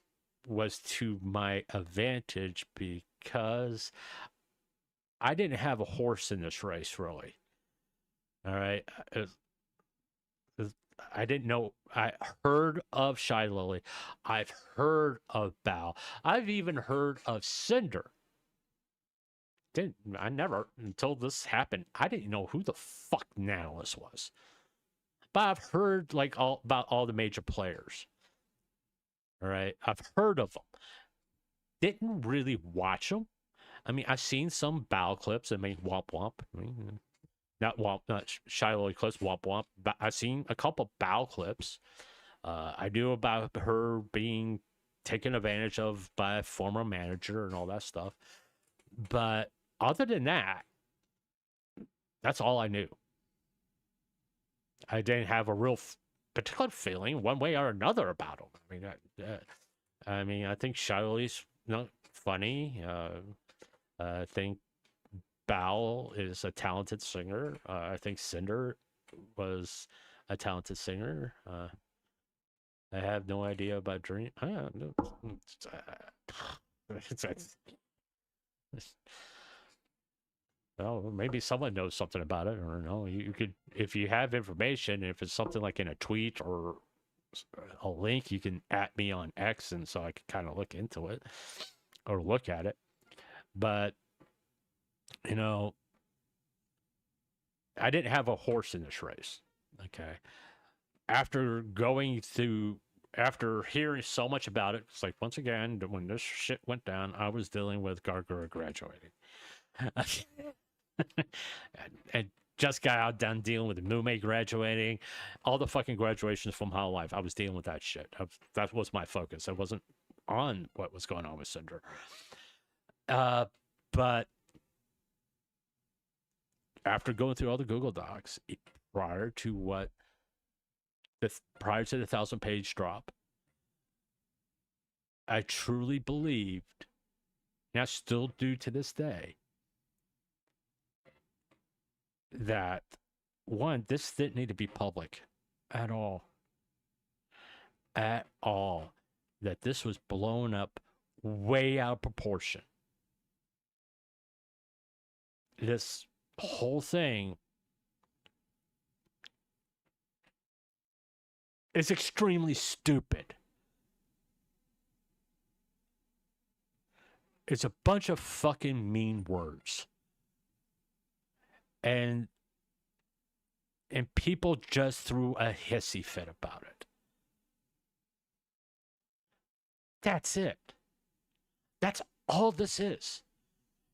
was to my advantage because I didn't have a horse in this race, really. All right. I didn't know. I heard of Shy Lily. I've heard of Bao. I've even heard of Cinder. I never, until this happened, I didn't know who the fuck Natalis was. But I've heard about all the major players. All right. I've heard of them. Didn't really watch them. I mean, I've seen some Bao clips. I mean, womp womp. I mean, not Shy Lily clips, womp womp. But I've seen a couple Bao clips. I knew about her being taken advantage of by a former manager and all that stuff. But other than that, that's all I knew. I didn't have a real particular feeling one way or another about him. I mean, I think Shy Lily's funny. I think Bao is a talented singer. I think Cinder was a talented singer. I have no idea about Dream. Well, maybe someone knows something about it, or no, you could, if you have information, if it's something like in a tweet or a link, you can at me on X, and so I can kind of look into it or look at it. But you know, I didn't have a horse in this race. Okay, after hearing so much about it, it's like, once again, when this shit went down, I was dealing with Gargura graduating. and just got out done dealing with Mume graduating, all the fucking graduations from Hololive. I was dealing with that shit. That was my focus. I wasn't on what was going on with Cinder. But after going through all the Google Docs prior to the 1,000-page drop, I truly believed, and I still do to this day, that one, this didn't need to be public at all. At all. That this was blown up way out of proportion. This whole thing is extremely stupid. It's a bunch of fucking mean words. And people just threw a hissy fit about it. That's it. That's all this is.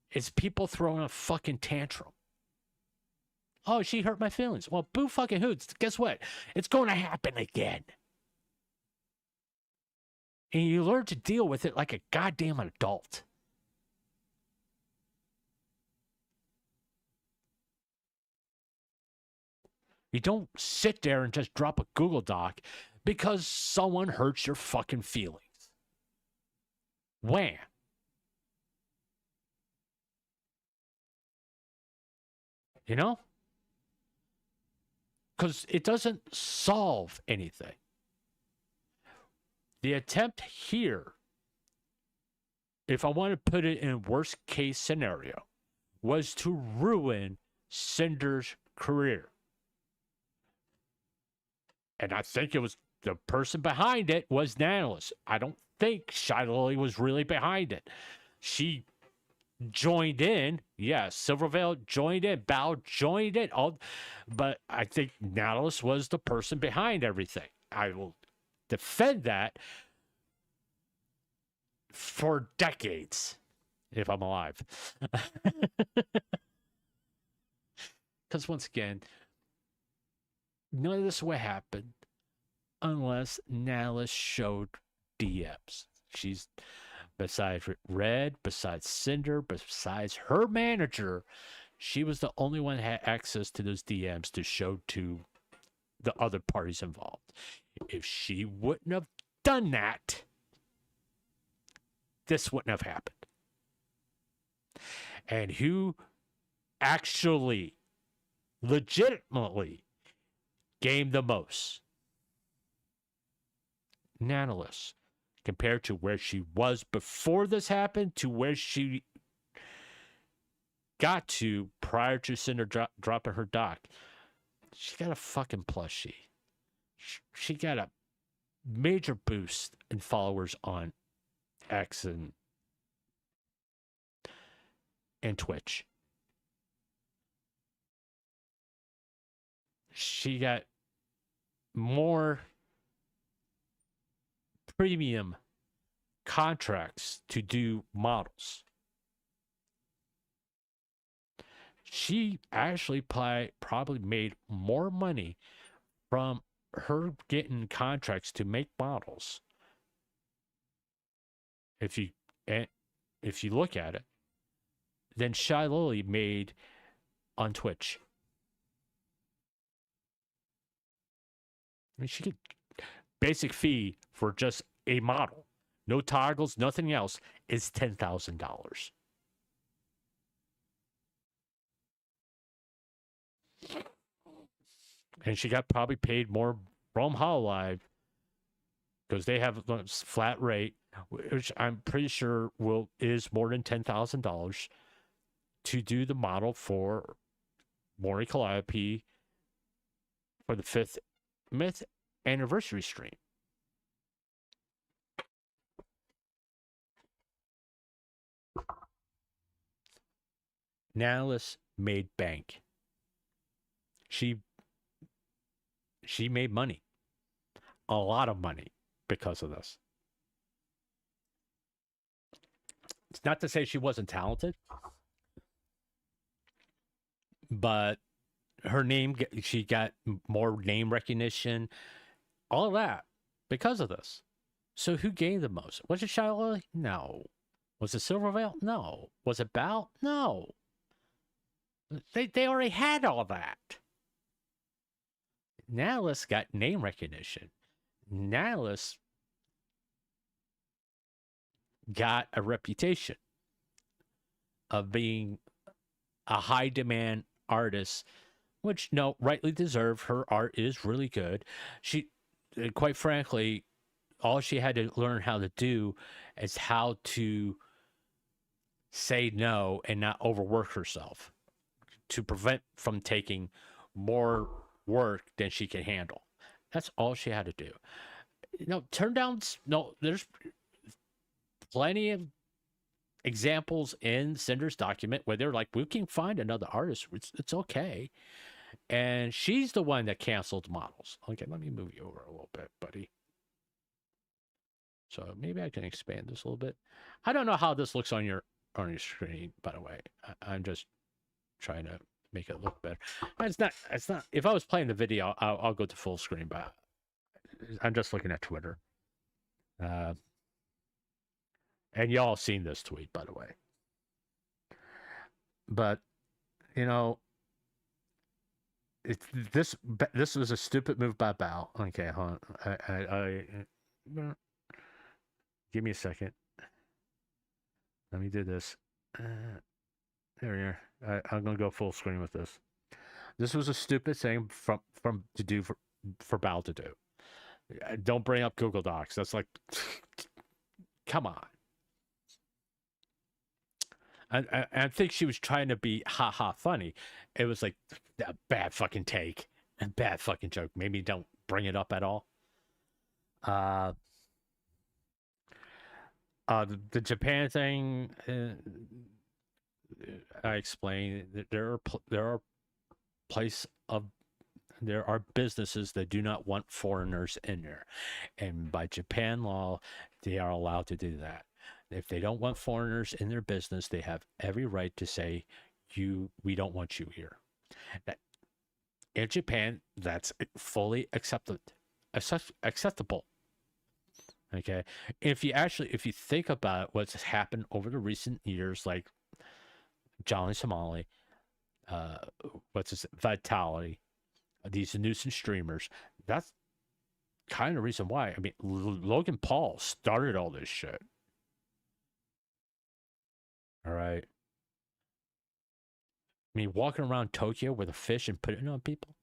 It's people throwing a fucking tantrum. Oh, she hurt my feelings. Well, boo fucking hoots. Guess what? It's going to happen again. And you learn to deal with it like a goddamn adult. You don't sit there and just drop a Google Doc because someone hurts your fucking feelings. When? You know? Because it doesn't solve anything. The attempt here, if I want to put it in a worst case scenario, was to ruin Cinder's career. And I think it was the person behind it was Nanalis. I don't think Shiley was really behind it. She joined in. Yes, Silverveil joined in. Bao joined in. But I think Nanalis was the person behind everything. I will defend that for decades, if I'm alive. Because once again, none of this would happen unless Nanalis showed DMs. She's, besides Red, besides Cinder, besides her manager, she was the only one that had access to those DMs to show to the other parties involved. If she wouldn't have done that, this wouldn't have happened. And who actually, legitimately, gained the most? Nanalis, compared to where she was before this happened to where she got to prior to Cinder dropping her doc. She got a fucking plushie. She got a major boost in followers on X and Twitch. She got more premium contracts to do models. She actually probably made more money from her getting contracts to make models. If you look at it, than Shy Lily made on Twitch. I mean, she could basic fee for just a model, no toggles, nothing else, is $10,000. And she got probably paid more from Hololive because they have a flat rate, which I'm pretty sure is more than $10,000 to do the model for Maury Calliope for the 5th anniversary stream. Natalis made bank. She made money. A lot of money because of this. It's not to say she wasn't talented, but her name, she got more name recognition, all of that because of this. So who gained the most? Was it Shiloh? No. Was it Silvervale? No. Was it Bal? No. They already had all that. Natalis got name recognition. Natalis got a reputation of being a high demand artist, which no, rightly deserved. Her art is really good. She, quite frankly, all she had to learn how to do is how to say no and not overwork herself to prevent from taking more work than she can handle. That's all she had to do. Turn down. No, there's plenty of examples in Cinder's document where they're like, we can find another artist. It's okay. And she's the one that canceled models. Okay, let me move you over a little bit, buddy. So maybe I can expand this a little bit. I don't know how this looks on your screen, by the way. I'm just trying to make it look better. It's not. If I was playing the video, I'll go to full screen, but I'm just looking at Twitter. And y'all seen this tweet, by the way. But this was a stupid move by Bao. Okay, hold on. Give me a second. Let me do this. There we are. I'm gonna go full screen with this. This was a stupid thing for Bao to do. Don't bring up Google Docs. That's like, come on. I think she was trying to be funny. It was like a bad fucking take and bad fucking joke. Maybe don't bring it up at all. The Japan thing, I explained that there are businesses that do not want foreigners in there, and by Japan law, they are allowed to do that. If they don't want foreigners in their business, they have every right to say, we don't want you here. In Japan, that's fully acceptable. Okay. If you think about what's happened over the recent years, like Johnny Somali, Vitality, these nuisance streamers, that's kind of the reason why. I mean, Logan Paul started all this shit. All right. I mean, walking around Tokyo with a fish and putting it on people,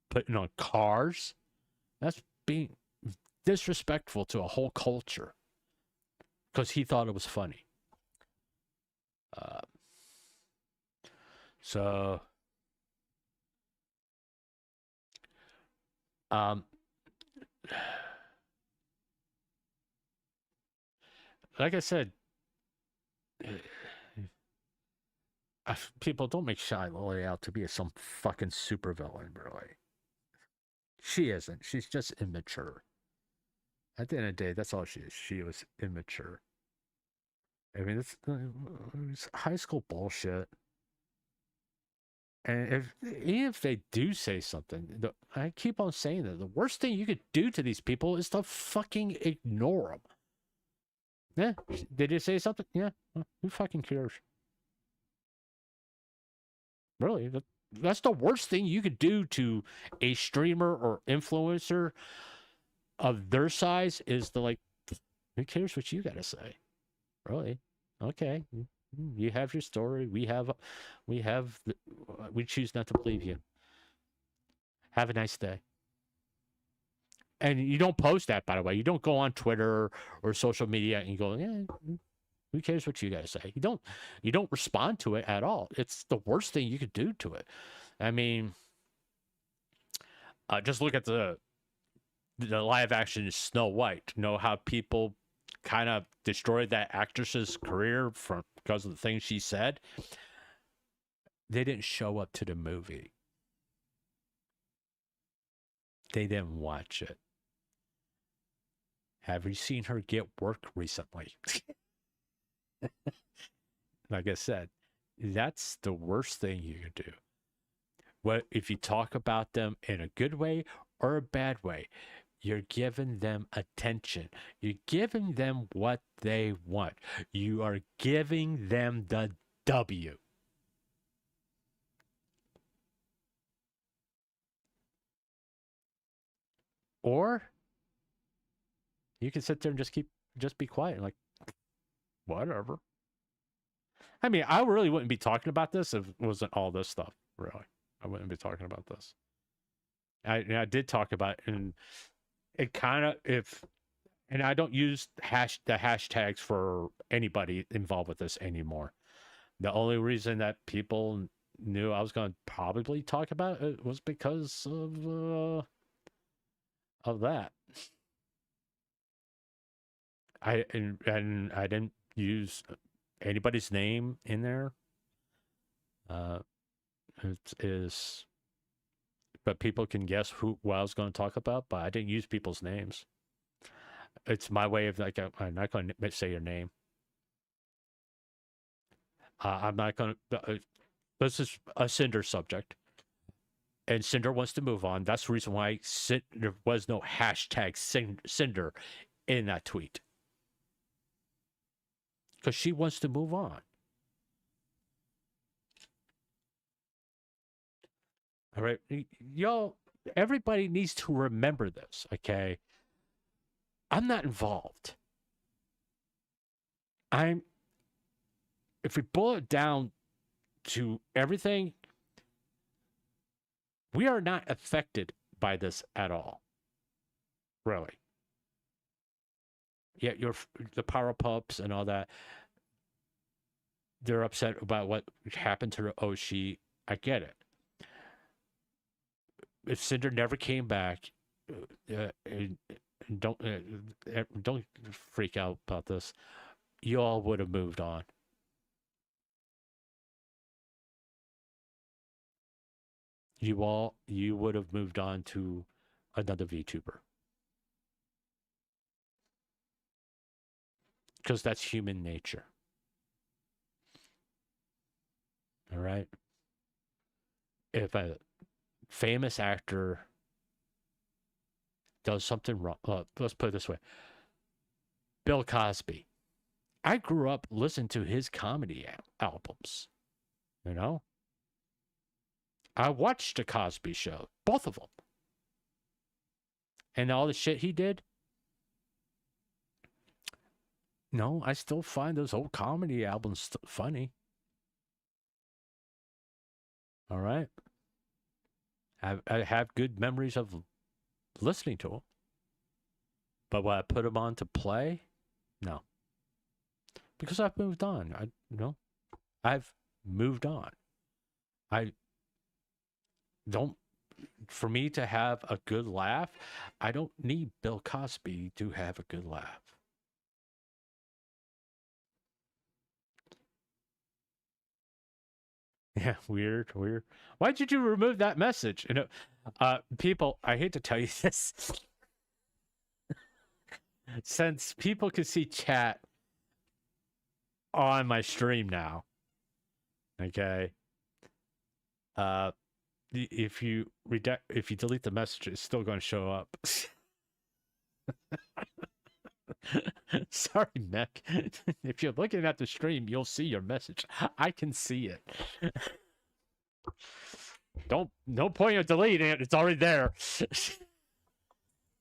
putting on cars, that's being disrespectful to a whole culture because he thought it was funny. Like I said, people don't make Shiloh out to be some fucking supervillain, really. She isn't. She's just immature. At the end of the day, that's all she is. She was immature. I mean, it's high school bullshit. And even if they do say something, I keep on saying that the worst thing you could do to these people is to fucking ignore them. Yeah, did you say something? Yeah, well, who fucking cares? Really, that's the worst thing you could do to a streamer or influencer of their size is to who cares what you gotta say? Really? Okay. You have your story. We choose not to believe you. Have a nice day. And you don't post that, by the way. You don't go on Twitter or social media and you go, yeah, who cares what you guys say? You don't respond to it at all. It's the worst thing you could do to it. I mean, just look at the live action Snow White. Know how people kind of destroyed that actress's career because of the things she said? They didn't show up to the movie. They didn't watch it. Have you seen her get work recently? Like I said, that's the worst thing you can do. What if you talk about them in a good way or a bad way? You're giving them attention. You're giving them what they want. You are giving them the W. Or you can sit there and just be quiet, like, whatever. I mean, I really wouldn't be talking about this if it wasn't all this stuff, really. I wouldn't be talking about this. I did talk about it, and it kind of, and I don't use the hashtags for anybody involved with this anymore. The only reason that people knew I was going to probably talk about it was because of that. I didn't use anybody's name in there. It is, but people can guess what I was going to talk about. But I didn't use people's names. It's my way of, like, I'm not going to say your name. I'm not going to. This is a Cinder subject, and Cinder wants to move on. That's the reason why there was no hashtag Cinder in that tweet, because she wants to move on. All right, y'all, everybody needs to remember this, okay? I'm not involved. If we boil it down to everything, we are not affected by this at all. Really. Yeah, the power pups and all that, they're upset about what happened to the Oshi. I get it. If Cinder never came back, don't freak out about this. You all would have moved on. You would have moved on to another VTuber. Because that's human nature. All right? If a famous actor does something wrong, let's put it this way. Bill Cosby. I grew up listening to his comedy albums. You know? I watched the Cosby Show, both of them. And all the shit he did. No, I still find those old comedy albums funny. All right. I have good memories of listening to them. But when I put them on to play, no. Because I've moved on. I've moved on. For me to have a good laugh, I don't need Bill Cosby to have a good laugh. Yeah, weird. Why did you remove that message? People, I hate to tell you this. Since people can see chat on my stream now, okay? If you delete the message, it's still going to show up. Sorry, Mech. If you're looking at the stream, you'll see your message. I can see it. No point of deleting it. It's already there.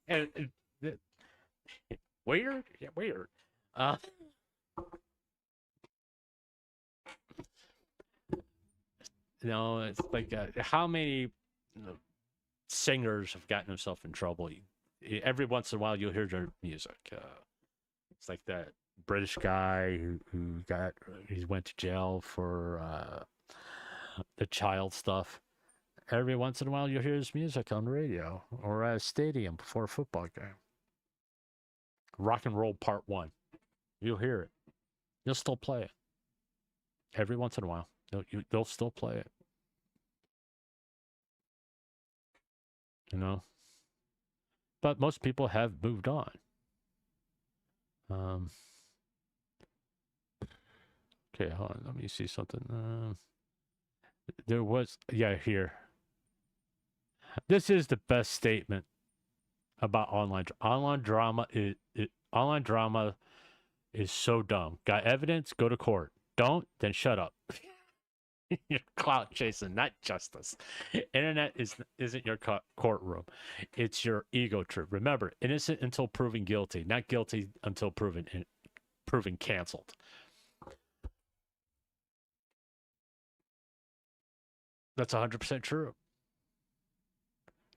And weird. Yeah, weird. It's like how many singers have gotten themselves in trouble every once in a while you'll hear their music. It's like that British guy who he went to jail for the child stuff. Every once in a while you'll hear his music on the radio or at a stadium before a football game. Rock and Roll Part 1. You'll hear it. You'll still play it. Every once in a while. They'll still play it. You know? But most people have moved on. Okay, hold on. Let me see something. There was, here. This is the best statement about online drama. Online drama is so dumb. Got evidence? Go to court. Don't? Then shut up. You're clout chasing, not justice. Internet isn't your courtroom. It's your ego trip. Remember, innocent until proven guilty, not guilty until proven canceled. That's 100% true.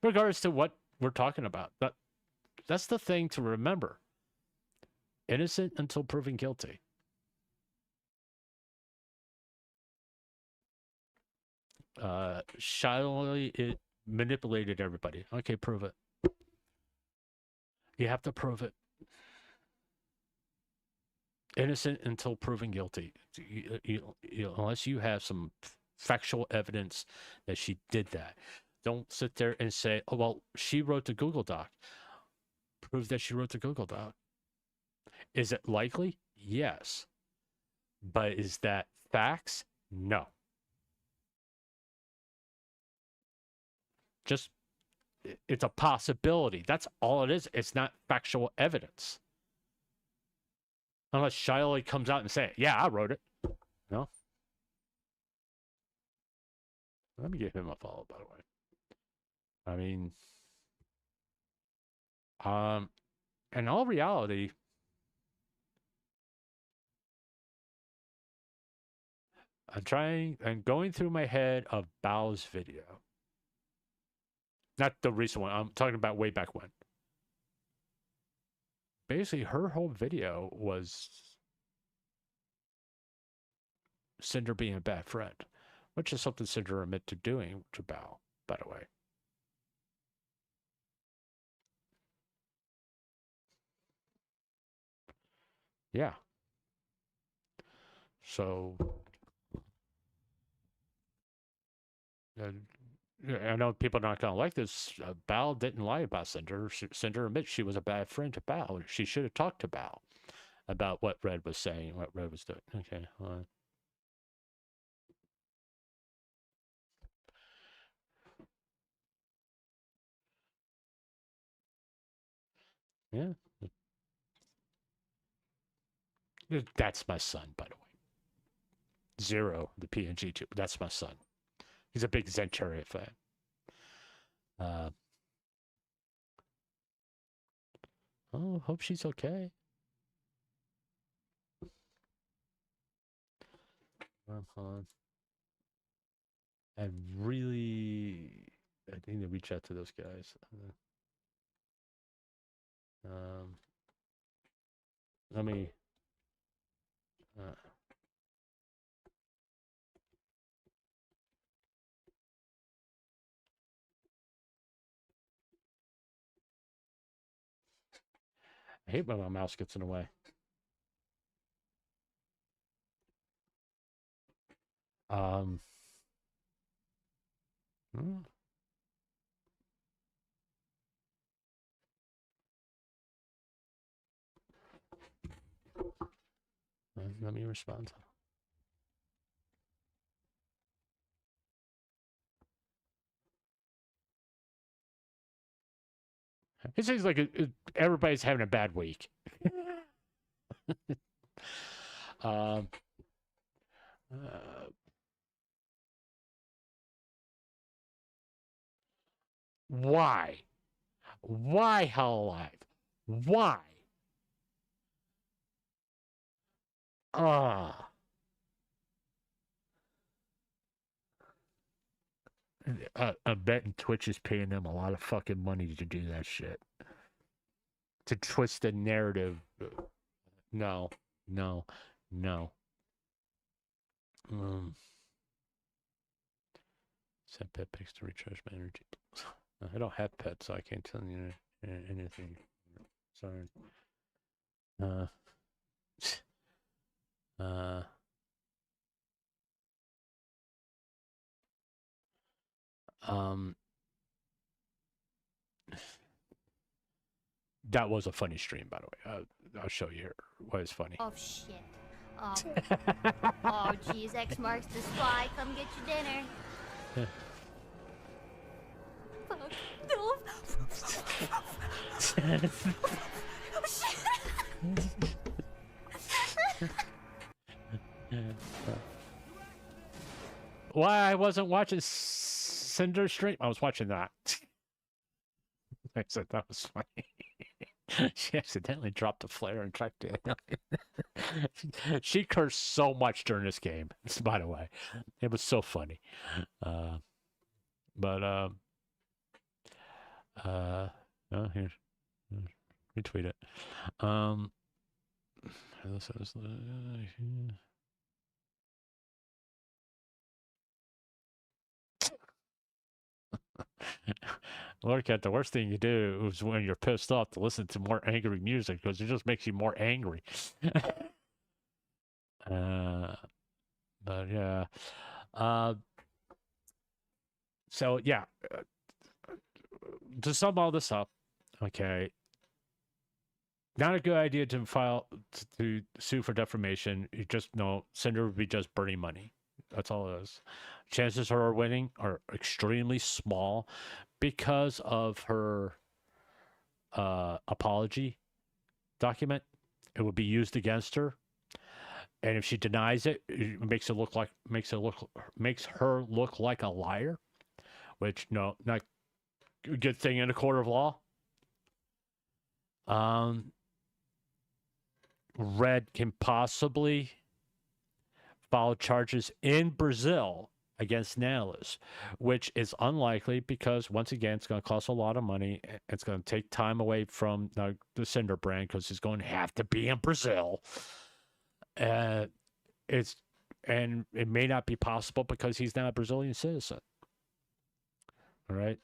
Regardless to what we're talking about, that's the thing to remember. Innocent until proven guilty. Shallowly, it manipulated everybody. Okay, prove it. You have to prove it. Innocent until proven guilty. Unless you have some factual evidence that she did that. Don't sit there and say, oh, well, she wrote the Google Doc. Prove that she wrote the Google Doc. Is it likely? Yes. But is that facts? No. Just, it's a possibility. That's all it is. It's not factual evidence. Unless Shiley comes out and say, yeah, I wrote it. No? Let me give him a follow, by the way. I mean, in all reality, I'm going through my head of Bao's video. Not the recent one. I'm talking about way back when. Basically, her whole video was Cinder being a bad friend, which is something Cinder admitted to doing to Bao, by the way. Yeah. So, I know people are not going to like this. Bao didn't lie about Cinder. Cinder admits she was a bad friend to Bao. She should have talked to Bao about what Red was saying, what Red was doing. Okay. Yeah. That's my son, by the way. Zero, the PNG too. That's my son. He's a big Zenturia fan. Hope she's okay. Hold on. I need to reach out to those guys. Let me. I hate when my mouse gets in the way. Let me respond. It seems like everybody's having a bad week. Why? Why Hell Alive? Why? I bet Twitch is paying them a lot of fucking money to do that shit. to twist the narrative. No, no, no. Set pet pics to recharge my energy. I don't have pets, so I can't tell you anything. Sorry. That was a funny stream, by the way. I'll show you here what is funny. Oh shit. Oh, oh geez, X marks the spot. Come get your dinner. Fuck. No. Oh shit. Why I wasn't watching Cinder stream? I was watching that. I said that was funny. She accidentally dropped the flare and tried to. She cursed so much during this game. By the way, it was so funny. Oh, here, retweet it. Look at the worst thing you do is when you're pissed off to listen to more angry music because it just makes you more angry. But yeah. So yeah. To sum all this up, okay. Not a good idea to file to sue for defamation. You just know Cinder would be just burning money. That's all it is. Chances of her winning are extremely small because of her apology document. It would be used against her, and if she denies it, it makes her look like a liar, which no, not a good thing in a court of law. Red can possibly file charges in Brazil against Nihilus, which is unlikely because, once again, it's going to cost a lot of money. It's going to take time away from the Cinder brand because it's going to have to be in Brazil. And it may not be possible because he's not a Brazilian citizen. All right.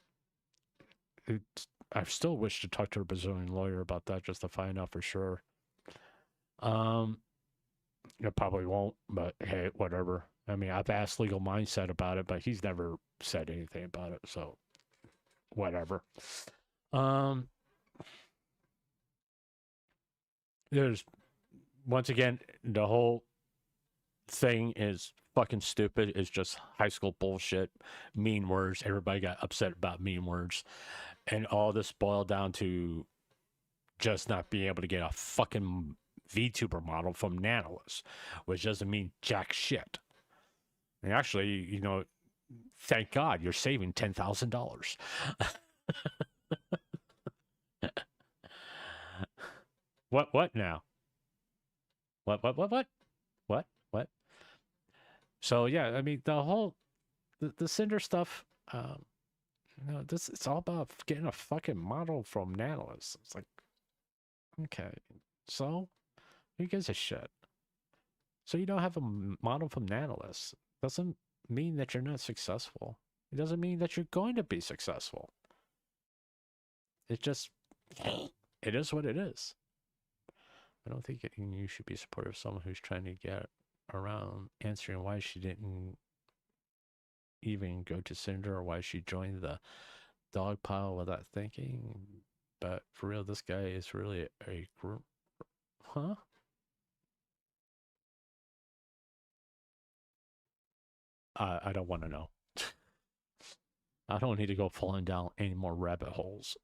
I still wish to talk to a Brazilian lawyer about that just to find out for sure. It probably won't, but hey, whatever. I mean, I've asked Legal Mindset about it, but he's never said anything about it, so whatever. There's, once again, the whole thing is fucking stupid. It's just high school bullshit, mean words. Everybody got upset about mean words. And all this boiled down to just not being able to get a fucking VTuber model from Nihilus, which doesn't mean jack shit. And actually, you know, thank God you're saving $10,000. What now? What? So yeah, I mean the whole the Cinder stuff. You know, it's all about getting a fucking model from Nihilus. It's like, okay, so who gives a shit? So you don't have a model from Nihilus. Doesn't mean that you're not successful. It doesn't mean that you're going to be successful. It just, it is what it is. I don't think you should be supportive of someone who's trying to get around answering why she didn't even go to Cinder or why she joined the dog pile without thinking. But for real, this guy is really a group. Huh? I don't want to know. I don't need to go falling down any more rabbit holes.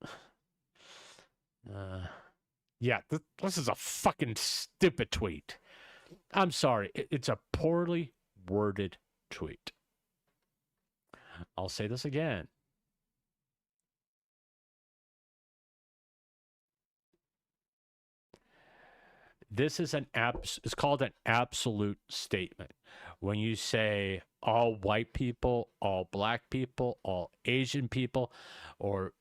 Yeah, this is a fucking stupid tweet. I'm sorry. It's a poorly worded tweet. I'll say this again. This is it's called an absolute statement. When you say all white people, all black people, all Asian people, or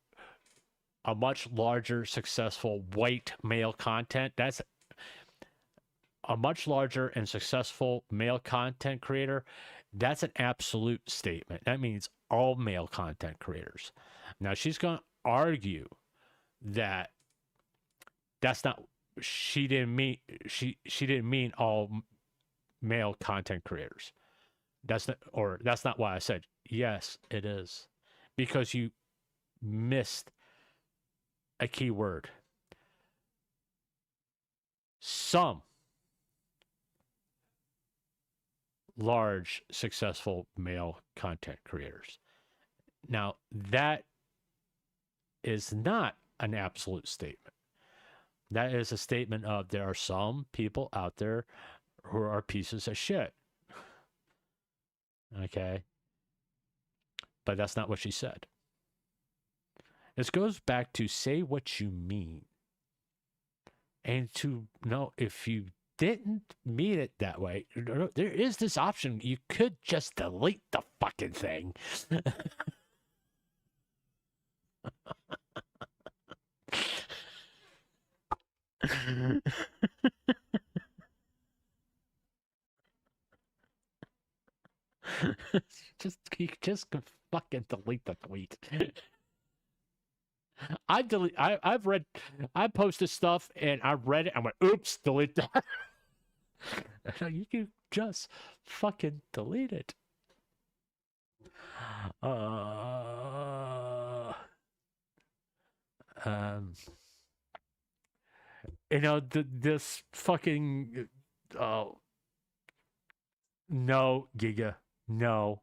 a much larger, successful white male content. That's a much larger and successful male content creator. That's an absolute statement. That means all male content creators. Now she's going to argue that that's not. She didn't mean all male content creators. That's not why I said yes. It is because you missed a key word. Some large, successful male content creators. Now, that is not an absolute statement. That is a statement of there are some people out there who are pieces of shit. Okay? But that's not what she said. This goes back to say what you mean. And to know if you didn't mean it that way, there is this option. You could just delete the fucking thing. You just can fucking delete the tweet. I posted stuff and I read it and went, oops, delete that. You can just fucking delete it. This fucking no, Giga, no.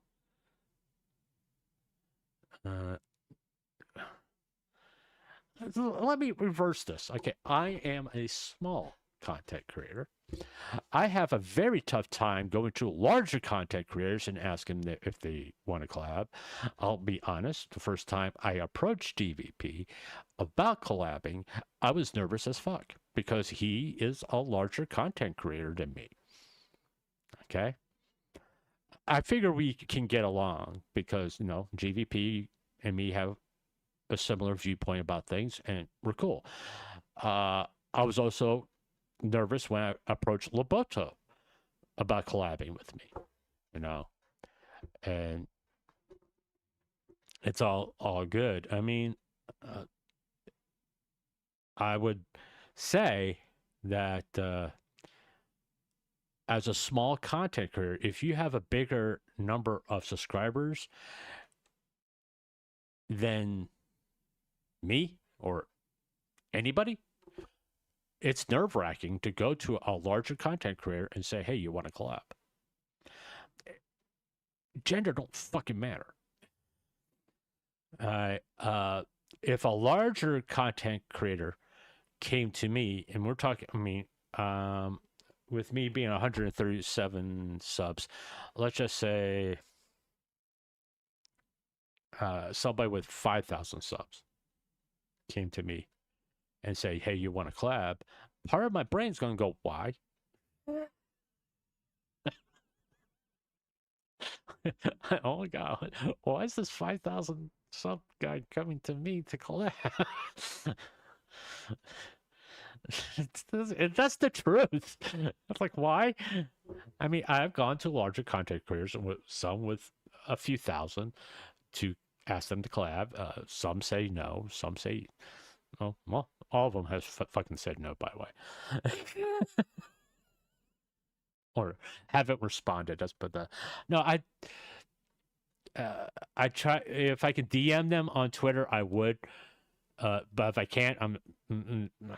Let me reverse this. Okay, I am a small content creator. I have a very tough time going to larger content creators and asking them if they want to collab. I'll be honest, the first time I approached DVP about collabing, I was nervous as fuck because he is a larger content creator than me. Okay? I figure we can get along because, GVP and me have a similar viewpoint about things, and we're cool. I was also nervous when I approached Loboto about collabing with me, and it's all good. I mean, I would say that as a small content creator, if you have a bigger number of subscribers than me or anybody, it's nerve-wracking to go to a larger content creator and say, hey, you want to collab? Gender don't fucking matter. If a larger content creator came to me, and we're talking, with me being 137 subs, let's just say somebody with 5,000 subs came to me and say, hey, you want to collab? Part of my brain's going to go, why? Oh my God. Why is this 5,000 sub guy coming to me to collab? That's the truth. It's like, why? I mean, I've gone to larger content creators, some with a few thousand, to ask them to collab. Some say no. Some say, oh, well, all of them has fucking said no, by the way. Or haven't responded. That's but the no. I try if I could DM them on Twitter, I would. But if I can't,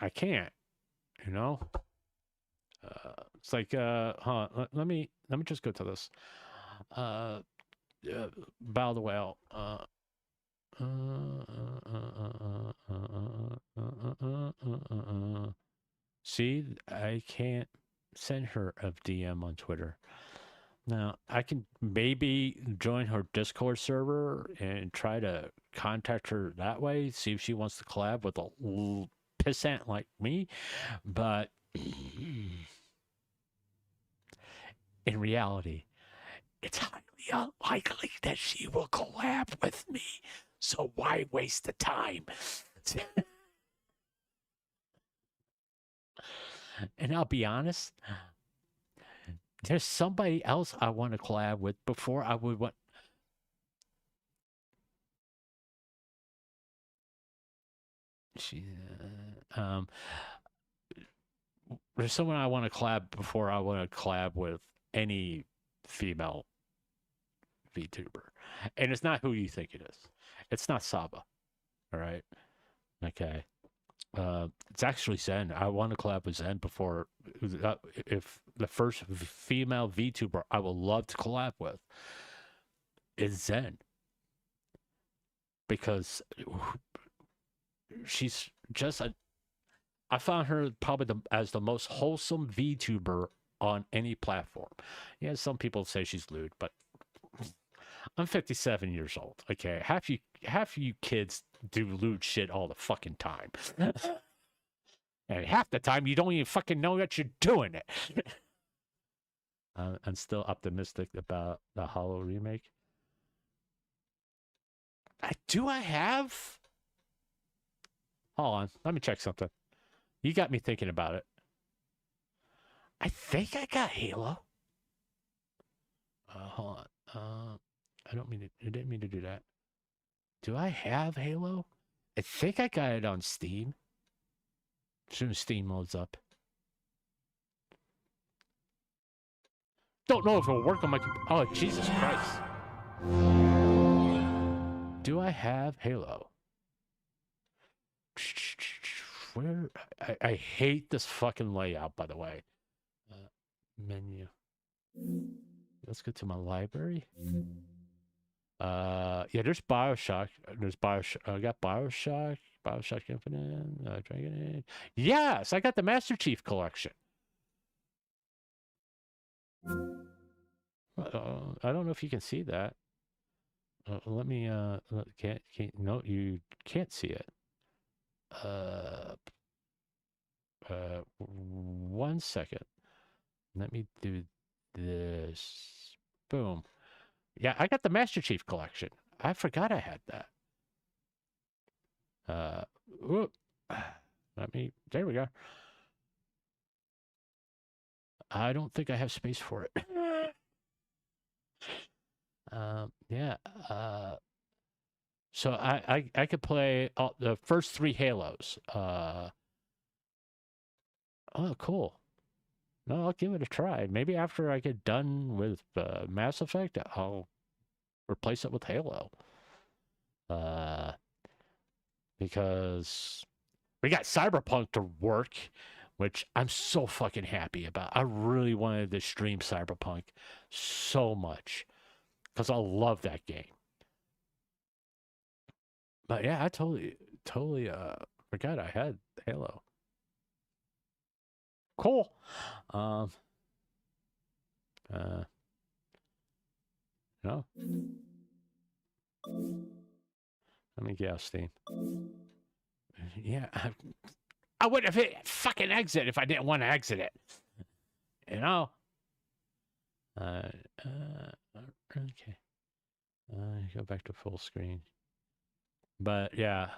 I can't. It's like let me just go to this. Bow the whale. See, I can't send her a DM on Twitter. Now, I can maybe join her Discord server and try to contact her that way, see if she wants to collab with a pissant like me. But in reality, it's highly unlikely that she will collab with me. So why waste the time And I'll be honest, there's somebody else I want to collab with before I would want. There's someone I want to collab before I want to collab with any female VTuber. And it's not who you think it is. It's not Saba. All right. Okay. It's actually Zen. I want to collab with Zen before. If the first female VTuber I would love to collab with is Zen. Because she's just I found her probably as the most wholesome VTuber on any platform. Yeah, some people say she's lewd, but I'm 57 years old. Okay, half you kids do lewd shit all the fucking time, and half the time you don't even fucking know that you're doing it. I'm still optimistic about the Hollow remake. Do I have? Hold on, let me check something. You got me thinking about it. I think I got Halo. Hold on. I didn't mean to do that. Do I have Halo? I think I got it on Steam. As soon as Steam loads up. Don't know if it'll work on my computer. Oh, Jesus Christ. Do I have Halo? Where? I hate this fucking layout, by the way. Menu. Let's go to my library. Yeah, there's Bioshock. There's Bioshock. I got Bioshock. Bioshock Infinite. Dragon Age. Yes, I got the Master Chief collection. I don't know if you can see that. Let me. Can't. No, you can't see it. 1 second. Let me do this. Boom. Yeah, I got the Master Chief collection. I forgot I had that. There we go. I don't think I have space for it. Yeah. So I could play the first 3 Halos. Oh, cool. No, I'll give it a try. Maybe after I get done with Mass Effect, I'll replace it with Halo. Because we got Cyberpunk to work, which I'm so fucking happy about. I really wanted to stream Cyberpunk so much because I love that game. But yeah, I totally forgot I had Halo. Cool. No. Let me guess, Steam. Yeah, I would have hit fucking exit if I didn't want to exit it. You know? Okay. Go back to full screen. But yeah,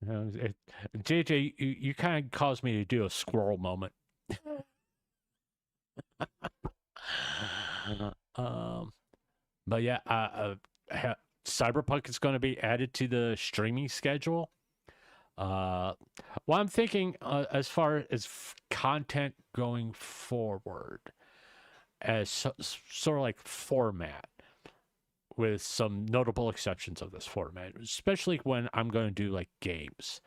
JJ, you kind of caused me to do a squirrel moment. But yeah, Cyberpunk is going to be added to the streaming schedule. Well, I'm thinking as far as content going forward, as sort of like format, with some notable exceptions of this format, especially when I'm going to do like games.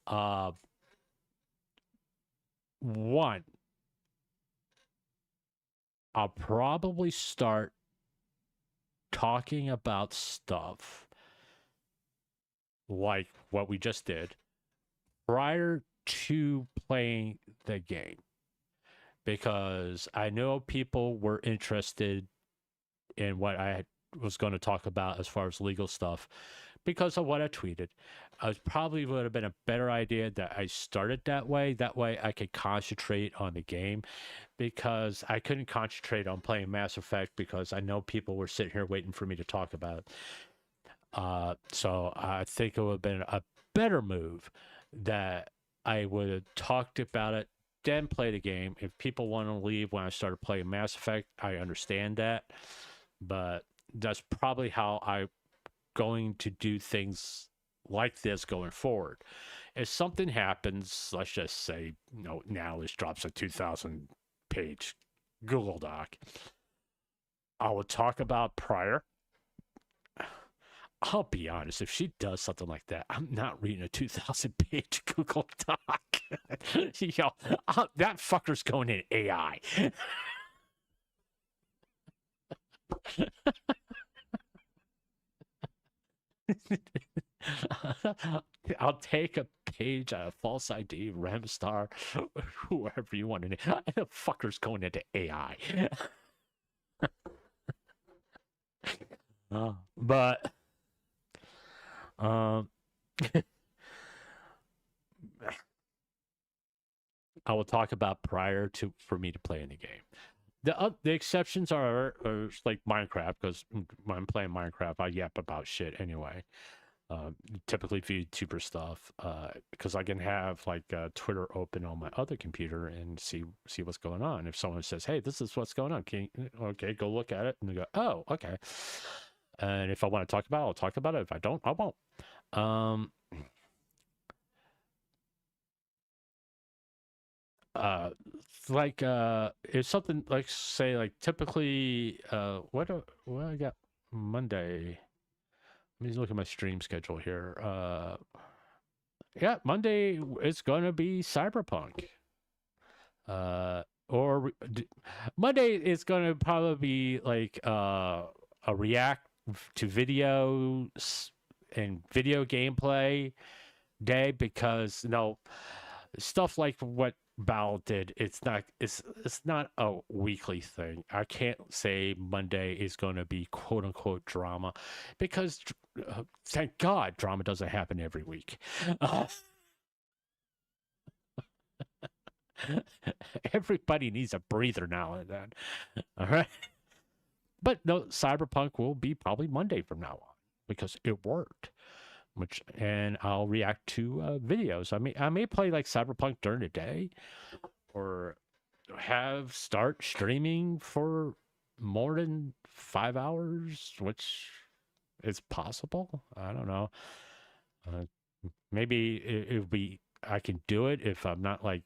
One, I'll probably start talking about stuff like what we just did prior to playing the game, because I know people were interested in what I was going to talk about as far as legal stuff because of what I tweeted. I probably would have been a better idea that I started that way. That way I could concentrate on the game, because I couldn't concentrate on playing Mass Effect because I know people were sitting here waiting for me to talk about it. So I think it would have been a better move that I would have talked about it, then play the game. If people want to leave when I started playing Mass Effect, I understand that. But that's probably how I'm going to do things like this going forward. If something happens, let's just say, now this drops a 2,000 page Google Doc, I will talk about prior. I'll be honest, if she does something like that, I'm not reading a 2,000 page Google Doc. That fucker's going in AI. I'll take a page out of False ID, Ramstar, whoever you want to name. The fucker's going into AI. But I will talk about prior to for me to play in the game. The exceptions are like Minecraft, because when I'm playing Minecraft, I yap about shit anyway. Typically VTuber stuff, because I can have like Twitter open on my other computer and see what's going on. If someone says, "Hey, this is what's going on," okay, go look at it, and they go, "Oh, okay." And if I want to talk about it, I'll talk about it. If I don't, I won't. If something like, say, like typically, what I got Monday. Let me look at my stream schedule here. Yeah, Monday it's gonna be Cyberpunk. Monday is gonna probably be like a react to video and video gameplay day, because stuff like what Val did, it's not a weekly thing. I can't say Monday is going to be quote unquote drama, because thank God drama doesn't happen every week. Everybody needs a breather now and then. All right. But no, Cyberpunk will be probably Monday from now on, because it worked. And I'll react to videos. I may play like Cyberpunk during the day, or start streaming for more than 5 hours, which is possible. I don't know. Maybe it would be, I can do it if I'm not like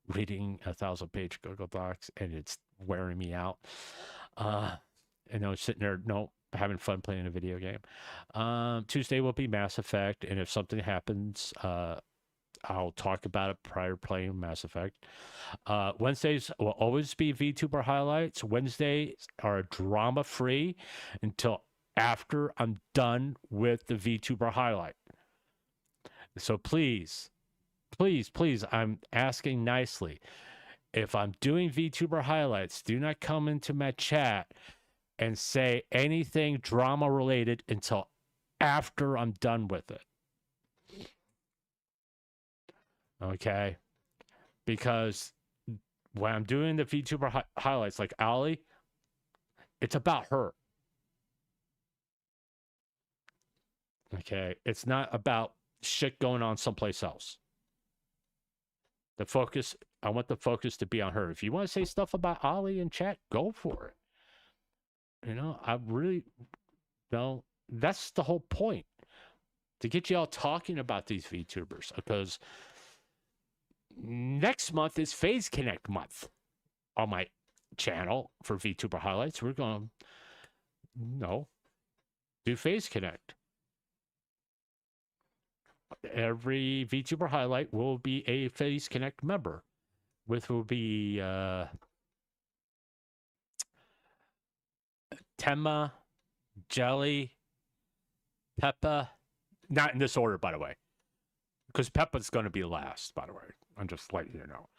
reading 1,000-page Google Docs and it's wearing me out. And I was sitting there, having fun playing a video game. Tuesday will be Mass Effect, and if something happens, I'll talk about it prior to playing Mass Effect. Wednesdays will always be VTuber highlights. Wednesdays are drama-free until after I'm done with the VTuber highlight. So please, I'm asking nicely. If I'm doing VTuber highlights, do not come into my chat and say anything drama related until after I'm done with it. Okay? Because when I'm doing the VTuber highlights, like Ali, it's about her. Okay? It's not about shit going on someplace else. I want the focus to be on her. If you want to say stuff about Ali in chat, go for it. I really don't. That's the whole point, to get you all talking about these VTubers, because next month is Phase Connect month on my channel for VTuber highlights. We're going to do Phase Connect. Every VTuber highlight will be a Phase Connect member, which will be Temma, Jelly, Peppa. Not in this order, by the way, because Peppa's going to be last, by the way. I'm just letting you know.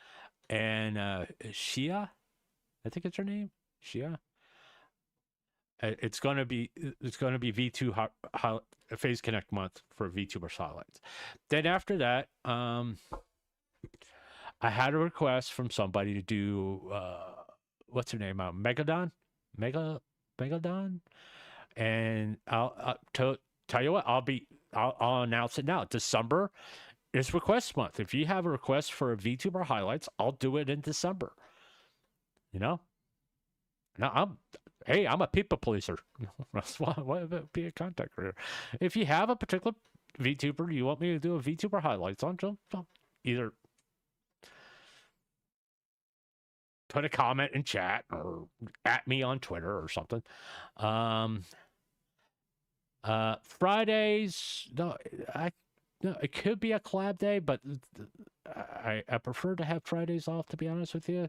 And Shia, I think it's her name, Shia. It's going to be V2 Phase Connect month for VTuber highlights. Then after that, I had a request from somebody to do what's her name? Megalodon. And I'll tell you what, I'll announce it now. December is request month. If you have a request for a VTuber highlights, I'll do it in December. You know? Now I'm a people pleaser. That's why be a contact creator. If you have a particular VTuber you want me to do a VTuber highlights on, either put a comment in chat or at me on Twitter or something. Fridays, no, it could be a collab day, but I prefer to have Fridays off, to be honest with you.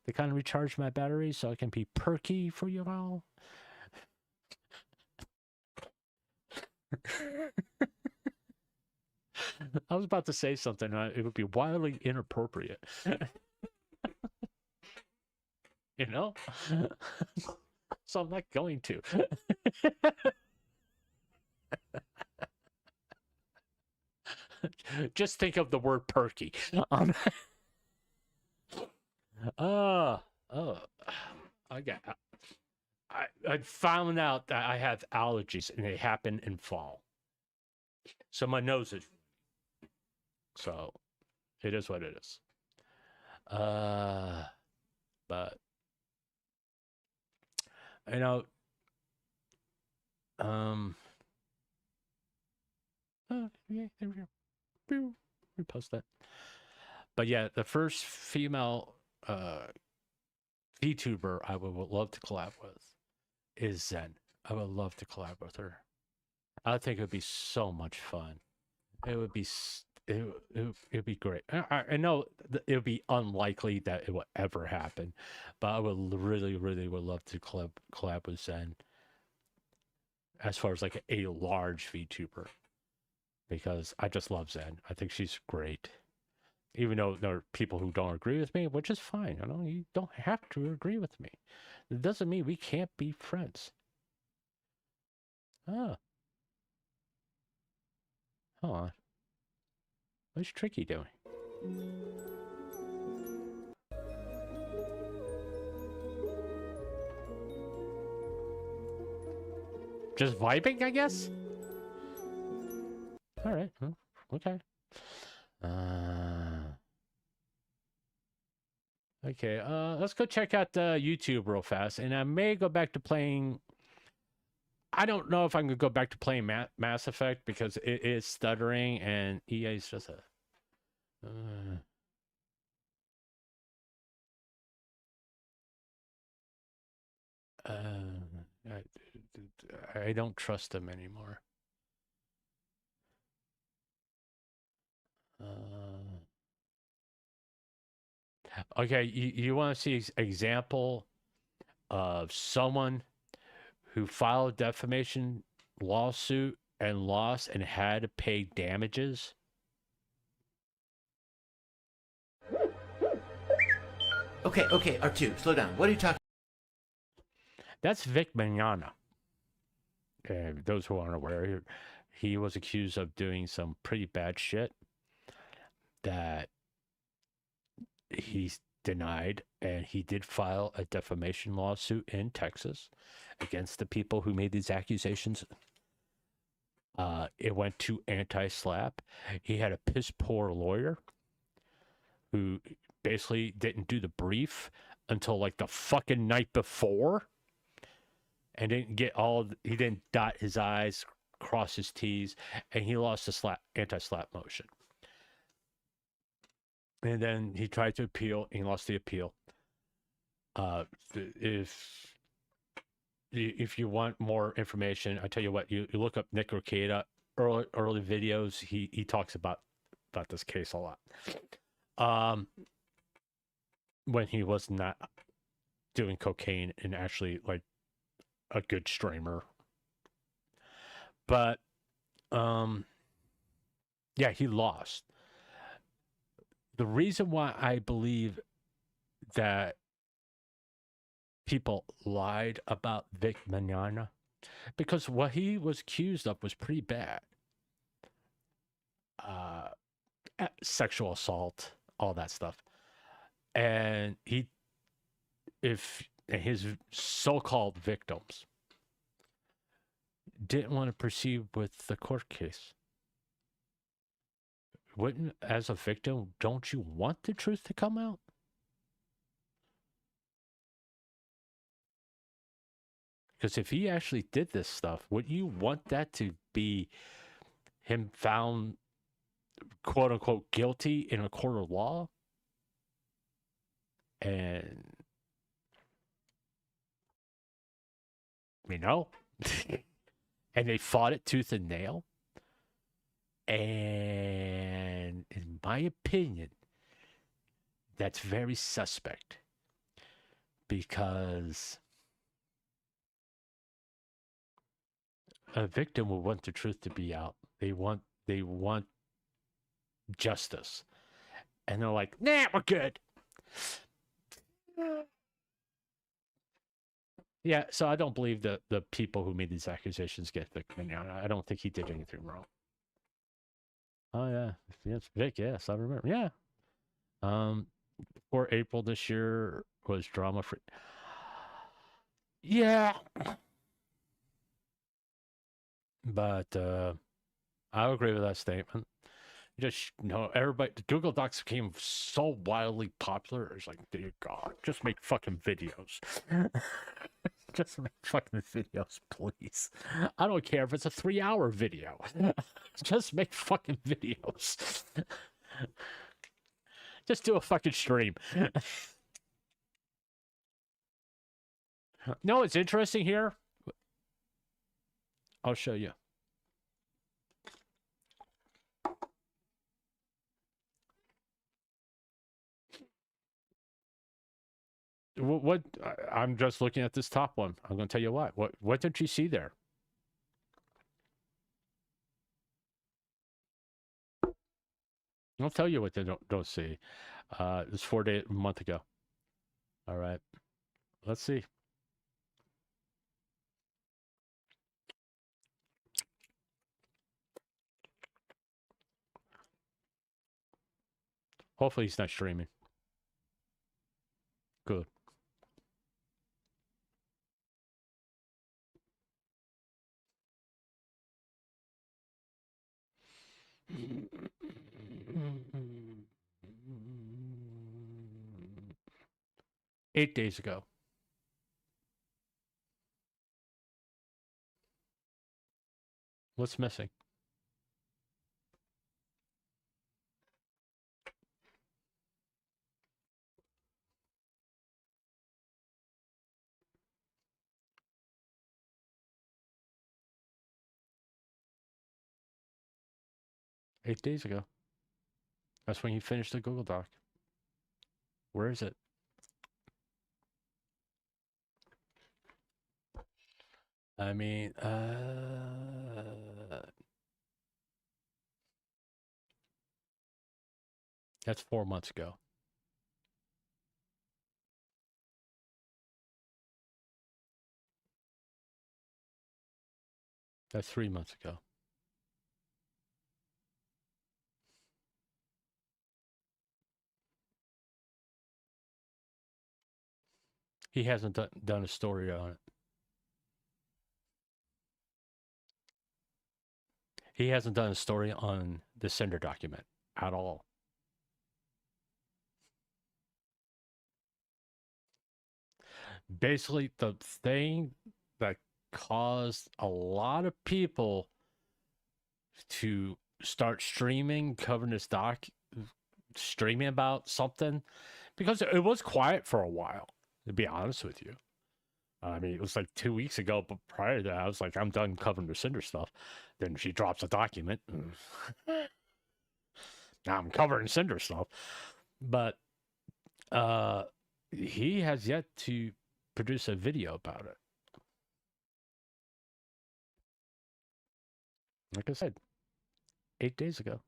They kind of recharge my battery so I can be perky for you all. I was about to say something. It would be wildly inappropriate. You know? So I'm not going to. Just think of the word perky. I found out that I have allergies and they happen in fall. So my nose is. So it is what it is. But you know, yeah, there we go. Repost that. But yeah, the first female VTuber I would love to collab with is Zen. I would love to collab with her. I think it would be so much fun. It would be it would be great. I know it would be unlikely that it will ever happen, but I would really would love to collab with Zen as far as like a large VTuber, because I just love Zen. I think she's great. Even though there are people who don't agree with me, which is fine. You know, you don't have to agree with me. It doesn't mean we can't be friends. Oh. Hold on. What's Tricky doing? Just vibing, I guess? Alright. Okay. Okay, let's go check out YouTube real fast. And I may go back to playing... I don't know if I'm going to go back to playing Mass Effect because it is stuttering and EA is just a... I don't trust them anymore. Okay, you want to see example of someone who filed a defamation lawsuit and lost and had to pay damages? Okay, R2, slow down. What are you talking? That's Vic Mignogna. Those who aren't aware, he was accused of doing some pretty bad shit that he's denied, and he did file a defamation lawsuit in Texas against the people who made these accusations. It went to anti-SLAPP. He had a piss poor lawyer who basically didn't do the brief until like the fucking night before, and he didn't dot his I's, cross his T's, and he lost the anti-SLAPP motion. And then he tried to appeal, and he lost the appeal. If you want more information, I tell you what, you look up Nick Rekieta, early videos. He talks about this case a lot. When he was not doing cocaine and actually like a good streamer. But yeah, he lost. The reason why I believe that people lied about Vic Mignogna, because what he was accused of was pretty bad. Sexual assault, all that stuff. And his so-called victims didn't want to proceed with the court case. Wouldn't, as a victim, don't you want the truth to come out? Because if he actually did this stuff, would you want that to be him found, quote unquote, guilty in a court of law? And, you know, and they fought it tooth and nail. And in my opinion, that's very suspect, because a victim will want the truth to be out. They want justice. And they're like, nah, we're good. Yeah, so I don't believe that the people who made these accusations get victim. I don't think he did anything wrong. Oh yeah, yes, Vic. Yes, I remember. Yeah. For April this year was drama free. Yeah. But I agree with that statement. Just, you know, everybody, the Google Docs became so wildly popular. It's like, dear God, just make fucking videos. Just make fucking videos, please. I don't care if it's a 3-hour video. Just make fucking videos. Just do a fucking stream. No, it's interesting here. I'll show you. What I'm just looking at this top one. I'm going to tell you what. What did you see there? I'll tell you what they don't see. It was 4 days, a month ago. All right. Let's see. Hopefully he's not streaming. Good. Eight days ago. What's missing? Eight days ago. That's when you finished the Google Doc. Where is it? I mean, that's 4 months ago. That's 3 months ago. He hasn't done a story on it. He hasn't done a story on the sender document at all. Basically, the thing that caused a lot of people to start streaming, covering this doc, streaming about something, because it was quiet for a while, to be honest with you. I mean, it was like 2 weeks ago, but prior to that, I was like, I'm done covering the Cinder stuff. Then she drops a document. Now I'm covering Cinder stuff. But he has yet to produce a video about it. Like I said, 8 days ago.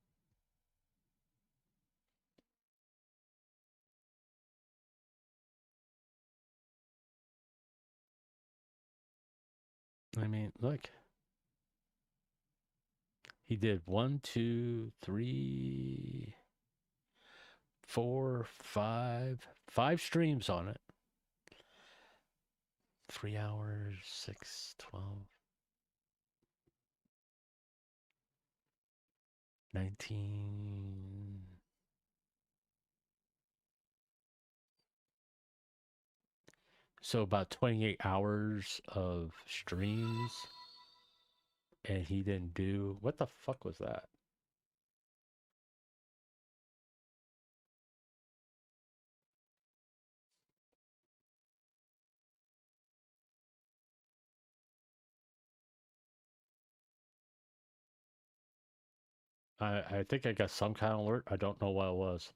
I mean, look. He did 1, 2, 3, 4, 5 streams on it. 3 hours, 6, 12. 19. So about 28 hours of streams, and he didn't do. What the fuck was that? I think I got some kind of alert. I don't know what it was.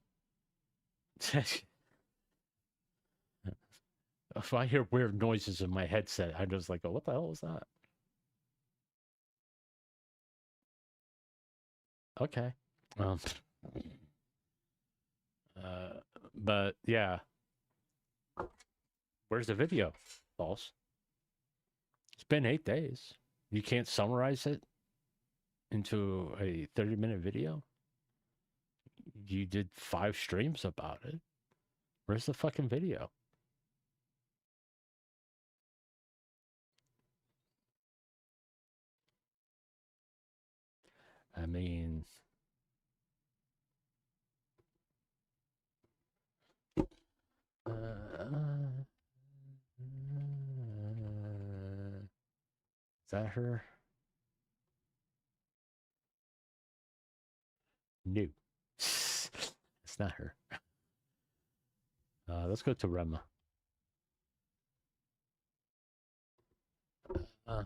If I hear weird noises in my headset, I'm just like, oh, what the hell was that? Okay. Um, but yeah. Where's the video, boss? It's been 8 days. You can't summarize it into a 30-minute video? You did 5 streams about it. Where's the fucking video? I mean, is that her? No. It's not her. Let's go to Rema. Uh,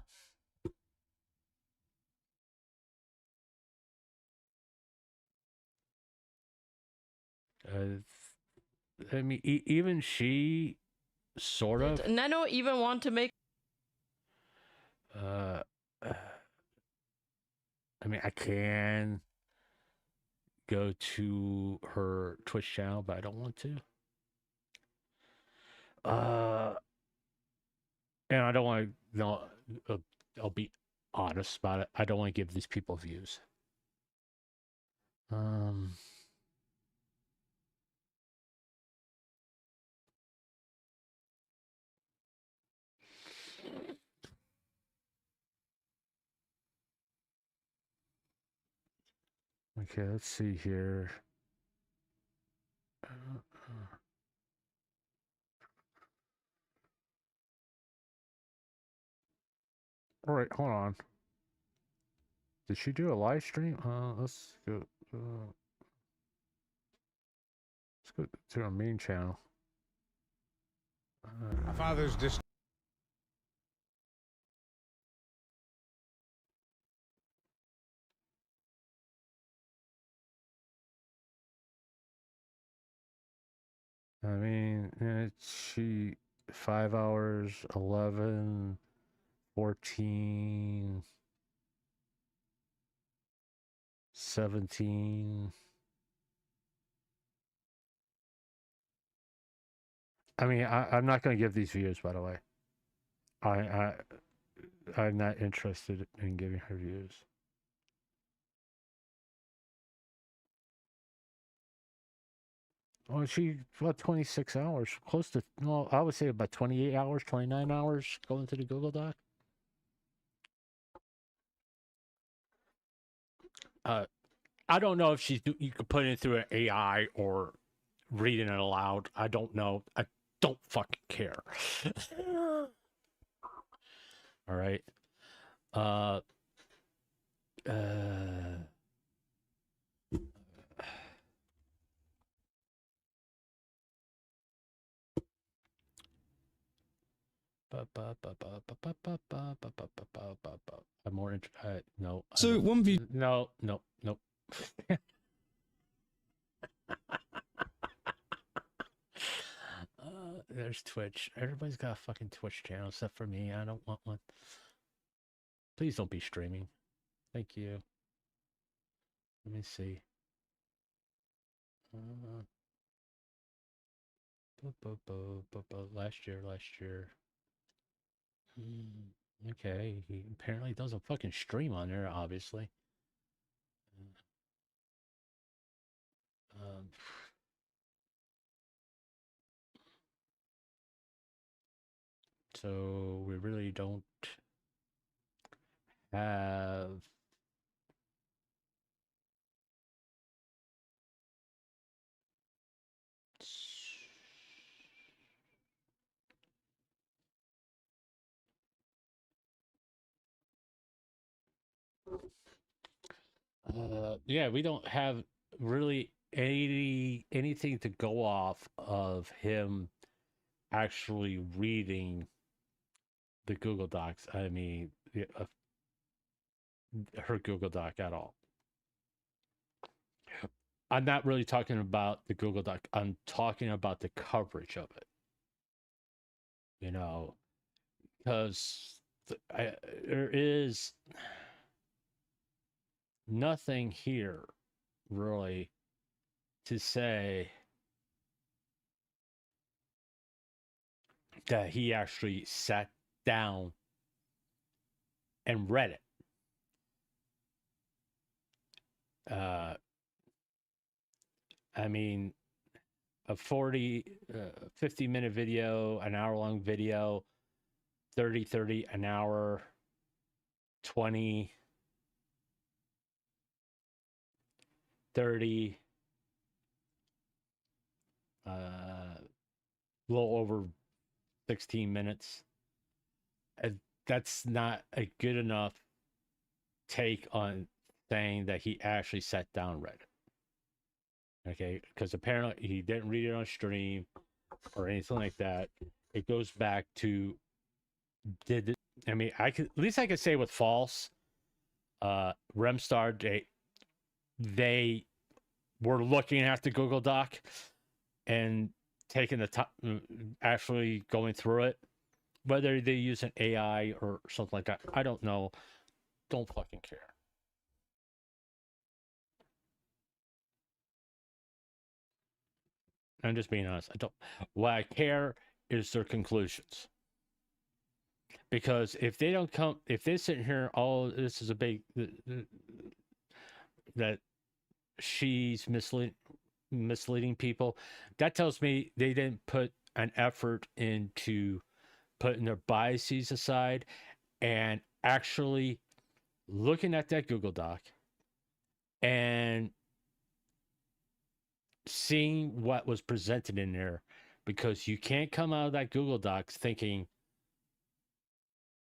I mean, even she sort of. Nano even want to make. I mean, I can go to her Twitch channel, but I don't want to. And I don't want to. No, I'll be honest about it. I don't want to give these people views. Okay, let's see here. All right, hold on. Did she do a live stream? Let's go. Let's go to our main channel. My father's just. I mean, she 5 hours, 11, 14, 17. I mean, I'm not going to give these views, by the way. I'm not interested in giving her views. Well, she, what, 26 hours? Close to, well, I would say about 28 hours, 29 hours going to the Google Doc. I don't know if you could put it through an AI or reading it aloud. I don't know. I don't fucking care. All right. I'm more interested. No. So, 1v. No. There's Twitch. Everybody's got a fucking Twitch channel except for me. I don't want one. Please don't be streaming. Thank you. Let me see. Last year. Okay, he apparently doesn't fucking stream on there, obviously. So we really don't have Yeah, we don't have really anything to go off of him actually reading the Google Docs. I mean, her Google Doc at all. I'm not really talking about the Google Doc. I'm talking about the coverage of it. You know, because there is nothing here really to say that he actually sat down and read it. I mean, a 50-minute video, an hour-long video, 30, an hour, 20, 30, a little over 16 minutes. That's not a good enough take on saying that he actually sat down and read it. Okay, because apparently he didn't read it on stream or anything like that. It goes back to I could at least I could say with False, Remstar, they were looking at the Google Doc and taking the time, actually going through it. Whether they use an AI or something like that, I don't know. Don't fucking care. I'm just being honest. I don't. What I care is their conclusions. Because if they don't come, if they sit here, oh, this is a big that she's misleading people, that tells me they didn't put an effort into putting their biases aside and actually looking at that Google Doc and seeing what was presented in there, because you can't come out of that Google Docs thinking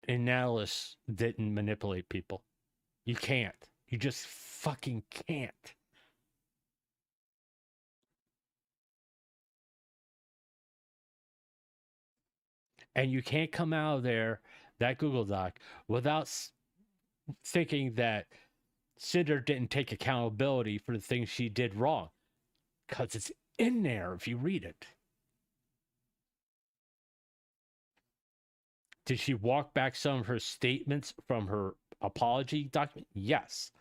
analysts didn't manipulate people. You can't. You just fucking can't. And you can't come out of there, that Google Doc, without thinking that Cinder didn't take accountability for the things she did wrong. Because it's in there if you read it. Did she walk back some of her statements from her apology document? Yes.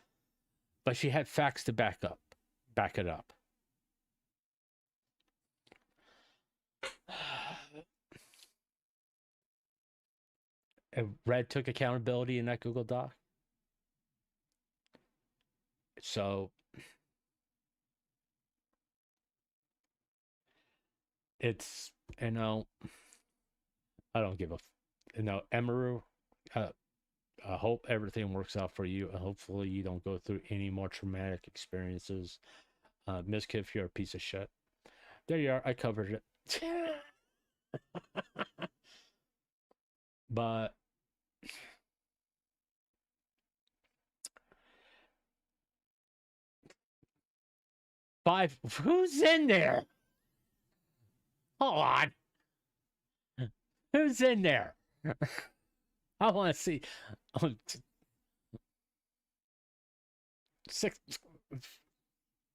But she had facts to back it up. And Red took accountability in that Google Doc. So it's, I don't give a, Emaru, I hope everything works out for you. And hopefully you don't go through any more traumatic experiences. Miss Kiff, you're a piece of shit. There you are. I covered it. But who's in there? Hold on. Who's in there? I want to see. 6.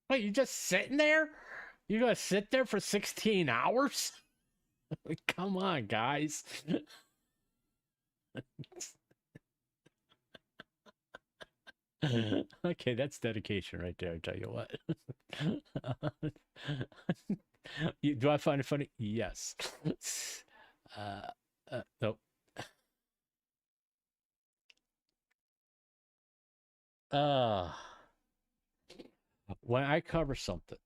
Wait, you just sitting there? You're going to sit there for 16 hours? Come on, guys. Okay, that's dedication right there, I tell you what. Do I find it funny? Yes. Nope. When I cover something,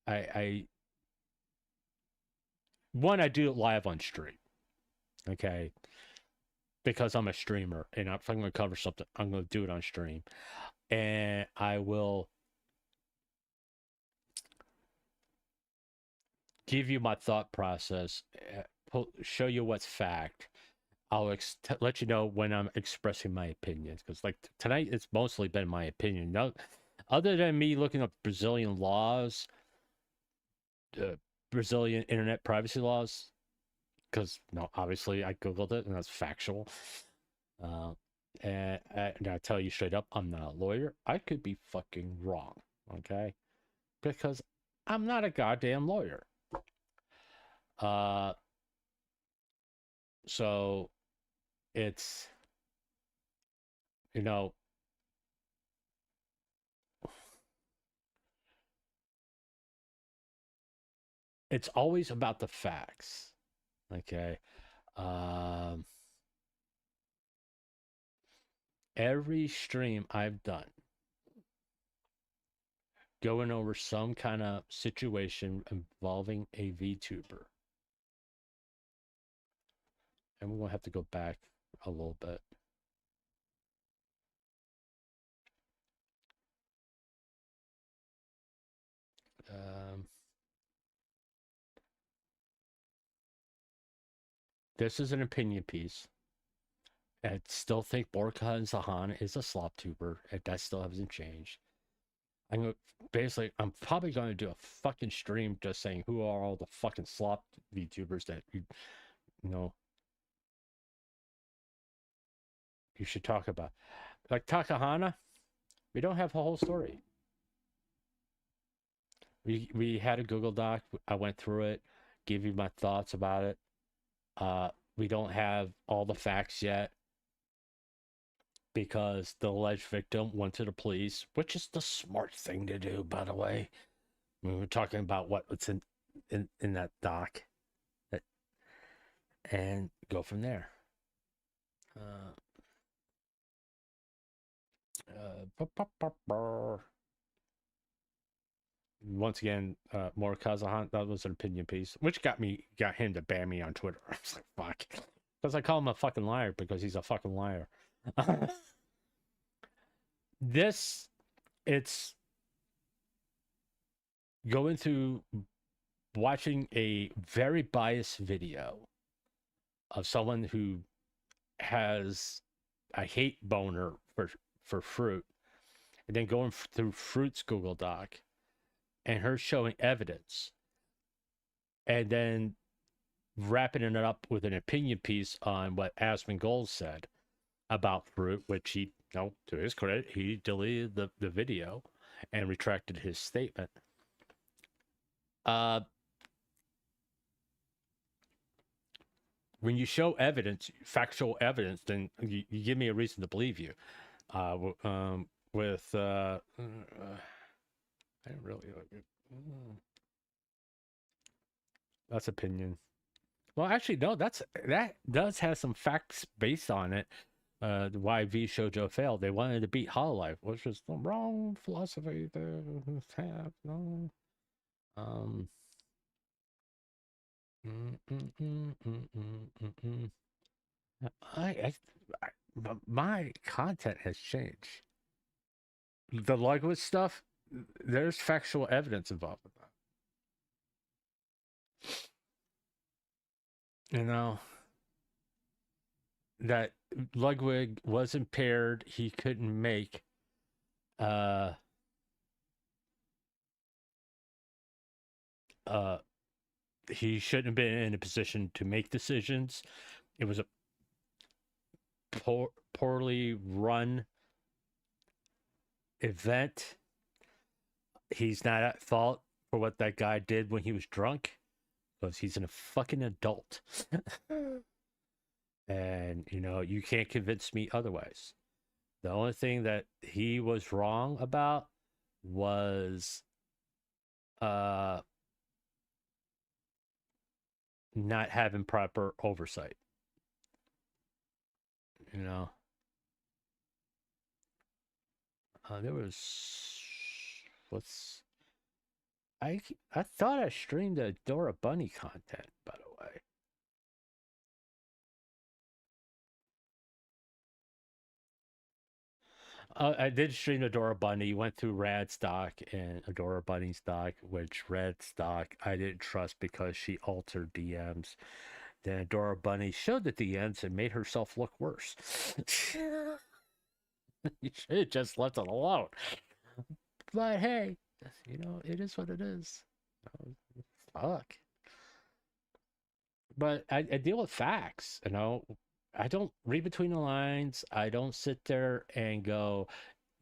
I do it live on stream. Okay. Because I'm a streamer, and if I'm going to cover something, I'm going to do it on stream. And I will give you my thought process, show you what's fact, I'll let you know when I'm expressing my opinions, because like tonight it's mostly been my opinion. No, other than me looking up Brazilian laws, Brazilian internet privacy laws, because no, obviously I googled it and that's factual. And I tell you straight up, I'm not a lawyer. I could be fucking wrong, okay? Because I'm not a goddamn lawyer. So it's, you know, it's always about the facts, okay? Every stream I've done, going over some kind of situation involving a VTuber. And we're going to have to go back a little bit. This is an opinion piece. I still think Borka and Zahan is a slop tuber, and that still hasn't changed. I'm probably going to do a fucking stream just saying who are all the fucking slop VTubers that you know you should talk about. Like Takahana, we don't have the whole story. We had a Google Doc. I went through it, gave you my thoughts about it. We don't have all the facts yet because the alleged victim went to the police, which is the smart thing to do, by the way. We were talking about what's in that doc, and go from there. Once again, more Kazahan, that was an opinion piece, which got him to ban me on Twitter. I was like, fuck. Because I call him a fucking liar because he's a fucking liar. It's going through watching a very biased video of someone who has a hate boner for fruit, and then going through Fruit's Google Doc and her showing evidence, and then wrapping it up with an opinion piece on what Asmongold said about Fruit, which he, to his credit, he deleted the video and retracted his statement. When you show evidence, factual evidence, then you give me a reason to believe you. I don't really like it. That's opinion. Well, actually, no. That does have some facts based on it. Why V Shoujo failed. They wanted to beat Hololive, which is the wrong philosophy to have. No. My content has changed. The language stuff, there's factual evidence involved with that. That Ludwig was impaired. He couldn't make he shouldn't have been in a position to make decisions. It was a poorly run event. He's not at fault for what that guy did when he was drunk, because he's a fucking adult. And, you can't convince me otherwise. The only thing that he was wrong about was not having proper oversight. There was I thought I streamed the Dora Bunny content, by the way. I did stream Adora Bunny, went through Rad stock and Adora Bunny stock, which Red stock I didn't trust because she altered DMs. Then Dora Bunny showed the DMs and made herself look worse. You should have just left it alone. But hey, you know, it is what it is. Fuck. But I deal with facts, you know. I don't read between the lines. I don't sit there and go,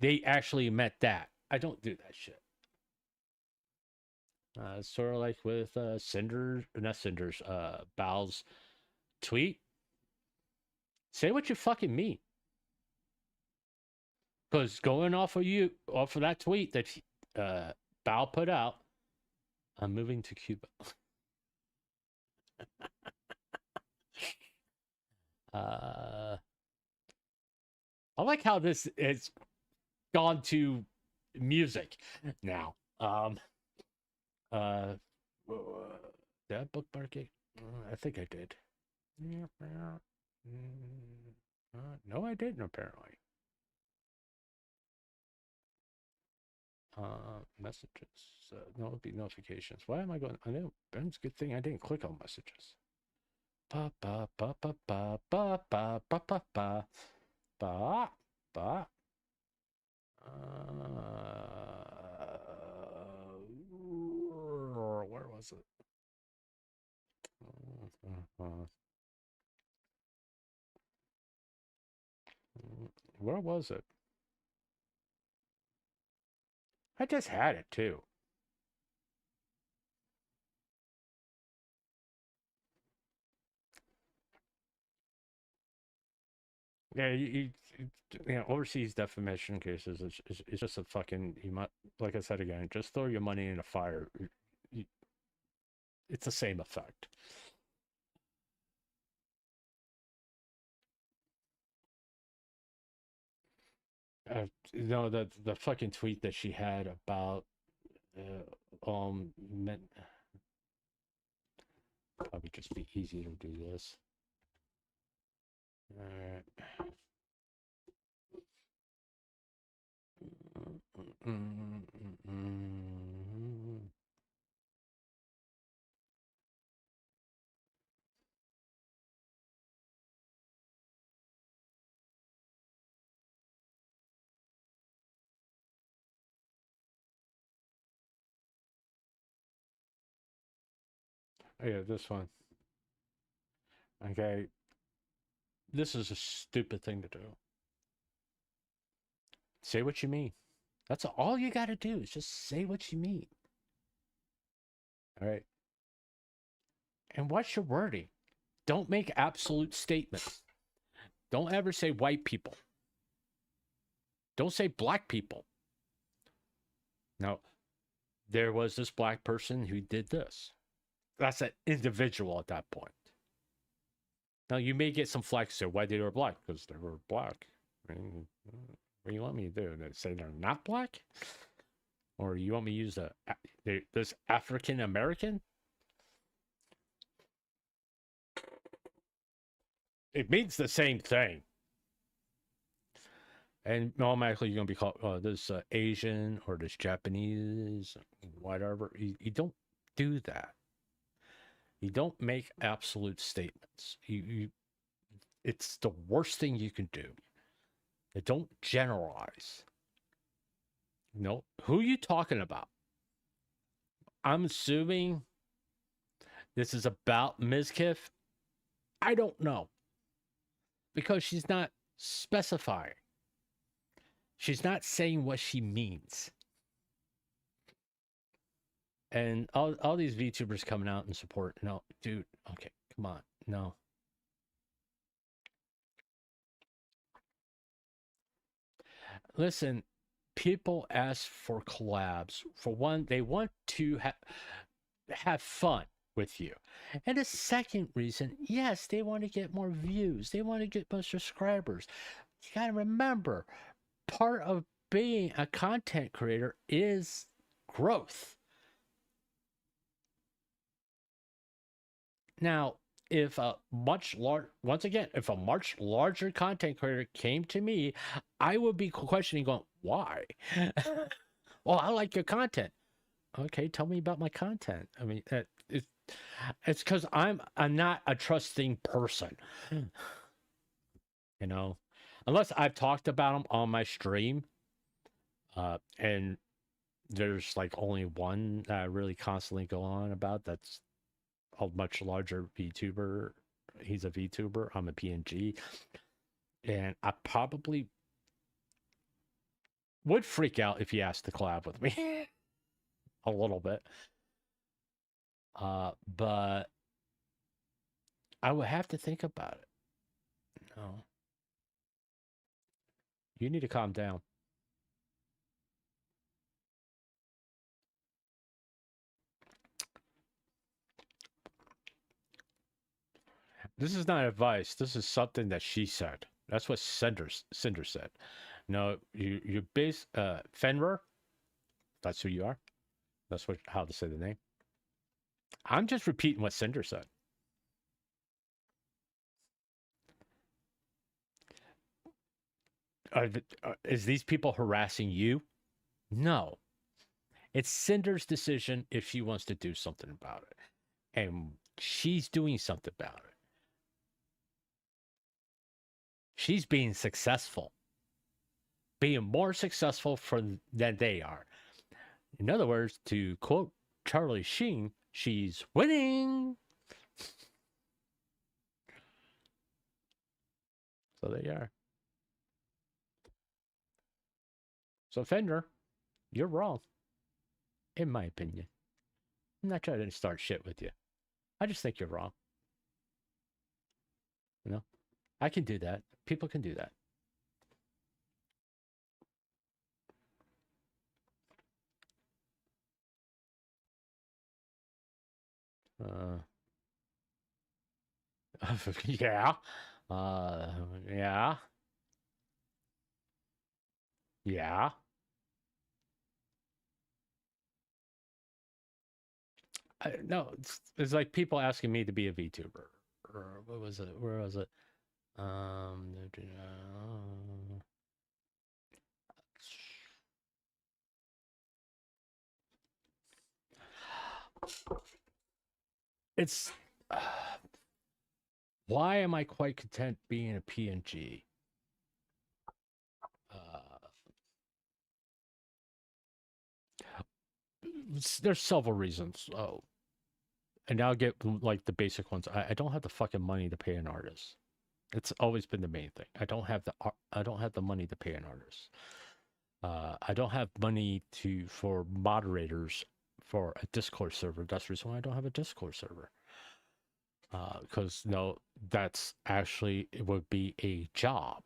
they actually meant that. I don't do that shit. Sort of like with Bal's tweet. Say what you fucking mean. Because going off of that tweet that Bal put out, I'm moving to Cuba. I like how this has gone to music now. Did I bookmark it? I think I did. No, I didn't apparently. Messages. No, it would be notifications. Why am I going? I know. It's a good thing I didn't click on messages. Ba ba ba ba ba ba ba ba ba ba ba ba. Where was it? Where was it? I just had it too. Yeah, you know, overseas defamation cases, it's just a fucking, you might, like I said again, just throw your money in a fire. It's the same effect. You know, the fucking tweet that she had about, men, probably just be easy to do this. All right. Oh, yeah, this one. Okay. This is a stupid thing to do. Say what you mean. That's all you got to do is just say what you mean. All right. And what's your wording? Don't make absolute statements. Don't ever say white people. Don't say black people. Now, there was this black person who did this. That's an individual at that point. Now, you may get some flack say why they were black, because they were black. I mean, what do you want me to do? Say they're not black? Or you want me to use this African American? It means the same thing. And automatically you're going to be called this Asian or this Japanese, whatever. You don't do that. You don't make absolute statements. It's the worst thing you can do. You don't generalize. No, who are you talking about? I'm assuming this is about Ms. Kiff. I don't know. Because she's not specifying. She's not saying what she means. And all these VTubers coming out and support. No, dude, okay, come on. No. Listen, people ask for collabs. For one, they want to have fun with you. And the second reason, yes, they want to get more views. They want to get more subscribers. You got to remember, part of being a content creator is growth. Now, if a much larger content creator came to me, I would be questioning, going, why? Well, I like your content. Okay, tell me about my content. I mean, It's because I'm not a trusting person. You know, unless I've talked about them on my stream, and there's like only one that I really constantly go on about. That's a much larger VTuber. He's a VTuber. I'm a PNG, and I probably would freak out if he asked to collab with me a little bit. But I would have to think about it. No. You need to calm down. This is not advice. This is something that she said. That's what Cinder said. No, you base Fenrir. That's who you are. That's what how to say the name. I'm just repeating what Cinder said. Is these people harassing you? No. It's Cinder's decision if she wants to do something about it. And she's doing something about it. She's being successful. Being more successful than they are. In other words, to quote Charlie Sheen, she's winning. So there you are. So Fender, you're wrong. In my opinion. I'm not trying to start shit with you. I just think you're wrong. You know? I can do that. People can do that. Yeah. Yeah. Yeah. No, it's like people asking me to be a VTuber. Or what was it? Where was it? It's why am I quite content being a PNG? There's several reasons. Oh, and I'll get like the basic ones. I don't have the fucking money to pay an artist. It's always been the main thing. I don't have the money to pay an artist. I don't have money for moderators for a Discord server. That's the reason why I don't have a Discord server. Because no, that's actually it would be a job.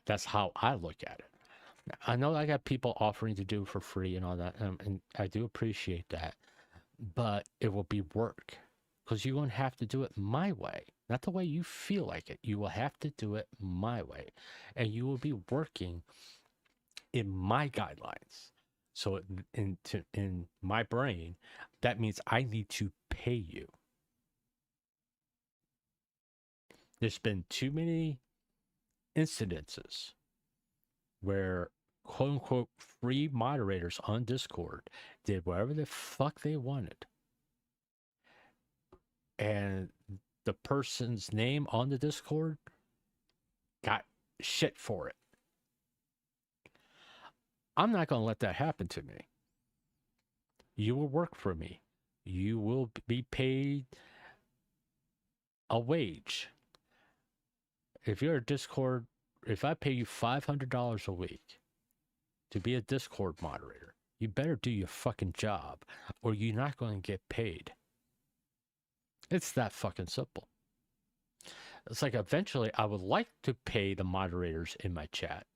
That's how I look at it. I know I got people offering to do for free and all that, and I do appreciate that. But it will be work because you won't have to do it my way, not the way you feel like it. You will have to do it my way, and you will be working in my guidelines. So in my brain, that means I need to pay you. There's been too many incidences where quote unquote free moderators on Discord did whatever the fuck they wanted. And the person's name on the Discord got shit for it. I'm not going to let that happen to me. You will work for me. You will be paid a wage. If you're a Discord, if I pay you $500 a week to be a Discord moderator, you better do your fucking job or you're not going to get paid. It's that fucking simple. It's like eventually I would like to pay the moderators in my chat.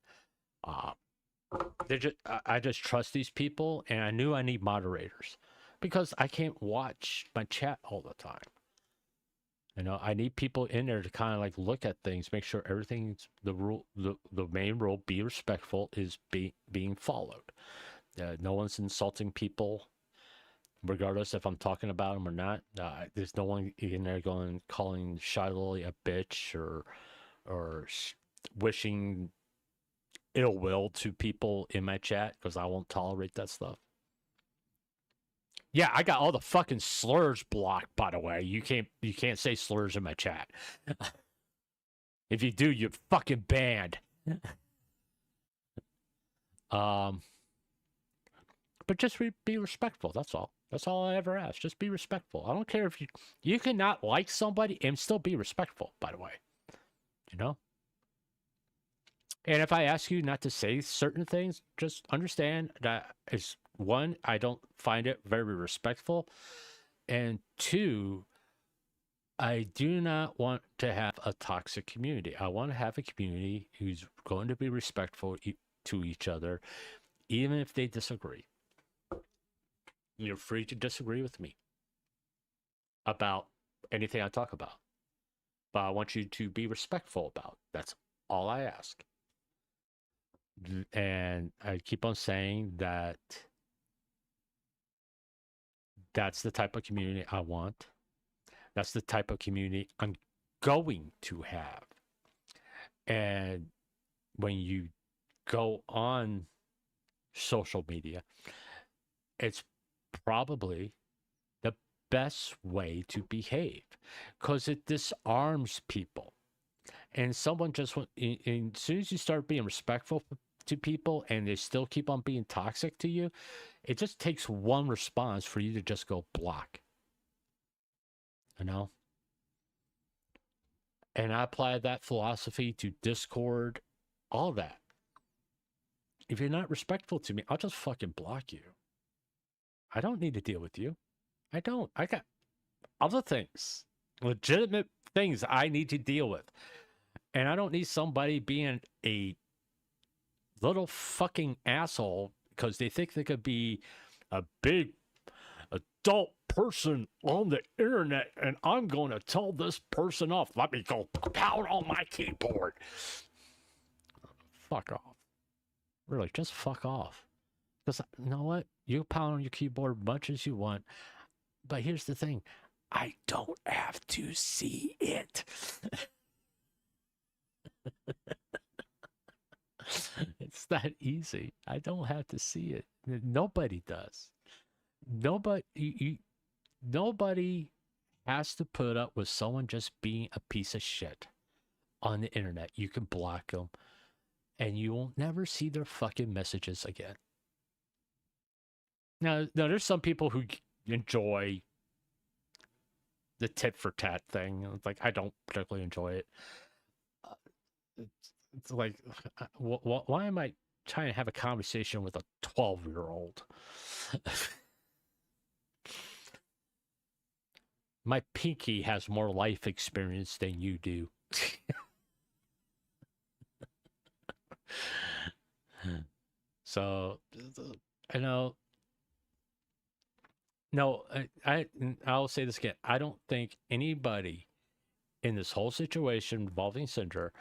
I just trust these people, and I knew I need moderators because I can't watch my chat all the time. You know, I need people in there to kind of like look at things, make sure everything's the main rule, be respectful, is being followed. No one's insulting people, regardless if I'm talking about them or not. There's no one in there calling Shiloh a bitch or wishing ill will to people in my chat because I won't tolerate that stuff. Yeah, I got all the fucking slurs blocked, by the way. You can't say slurs in my chat. If you do, you're fucking banned. But just be respectful. That's all. That's all I ever ask. Just be respectful. I don't care if you cannot like somebody and still be respectful, by the way. You know? And if I ask you not to say certain things, just understand that is one, I don't find it very respectful. And two, I do not want to have a toxic community. I want to have a community who's going to be respectful to each other, even if they disagree. You're free to disagree with me about anything I talk about. But I want you to be respectful about. That's all I ask. And I keep on saying that that's the type of community I want. That's the type of community I'm going to have. And when you go on social media, it's probably the best way to behave because it disarms people. And someone just, as soon as you start being respectful to people and they still keep on being toxic to you, it just takes one response for you to just go block. You know? And I apply that philosophy to Discord, all that. If you're not respectful to me, I'll just fucking block you. I don't need to deal with you. I don't. I got other things, legitimate things I need to deal with. And I don't need somebody being a little fucking asshole because they think they could be a big adult person on the internet and I'm going to tell this person off. Let me go pound on my keyboard. Fuck off. Really, just fuck off. Because you know what? You pound on your keyboard much as you want. But here's the thing. I don't have to see it. It's that easy. I don't have to see it. Nobody does. Nobody has to put up with someone just being a piece of shit on the internet. You can block them and you will never see their fucking messages again. Now there's some people who enjoy the tit for tat thing. It's like, I don't particularly enjoy it. It's like, why am I trying to have a conversation with a 12-year-old? My pinky has more life experience than you do. So, I know. No, I'll say this again. I don't think anybody in this whole situation involving Cinder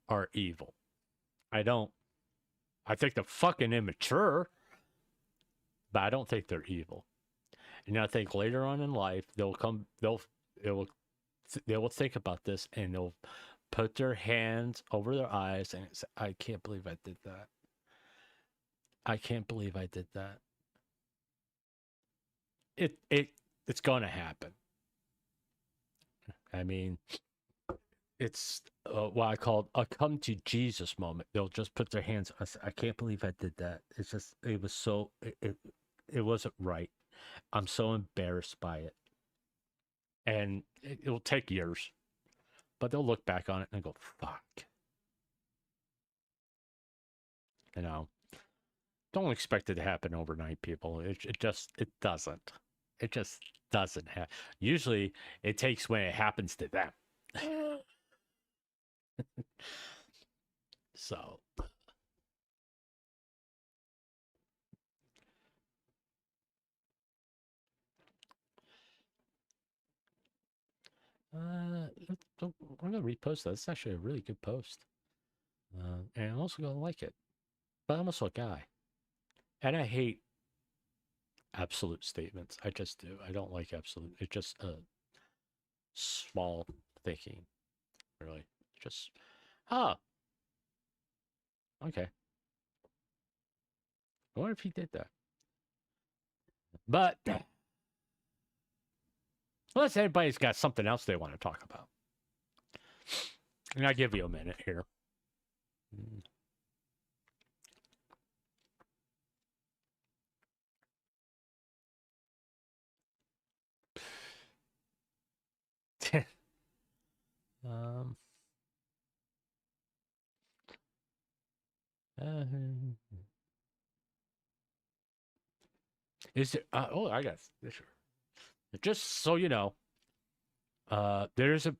are evil. I don't. I think they're fucking immature, but I don't think they're evil. And I think later on in life they'll think about this and they'll put their hands over their eyes and say, I can't believe I did that. I can't believe I did that. It's going to happen. I mean, it's what I call a come to Jesus moment. They'll just put their hands. I can't believe I did that. It's just, it was so, it wasn't right. I'm so embarrassed by it. And it'll take years, but they'll look back on it and go, fuck. You know, don't expect it to happen overnight, people. It doesn't. It just doesn't happen. Usually it takes when it happens to them. So. I'm gonna repost that. It's actually a really good post, and I'm also gonna like it. But I'm also a guy, and I hate absolute statements. I just do. I don't like absolute. It's just small thinking, really. Just okay. I wonder if he did that. But Unless anybody's got something else they want to talk about. And I'll give you a minute here. um, is there? Oh, I got this. Just so you know, there's a.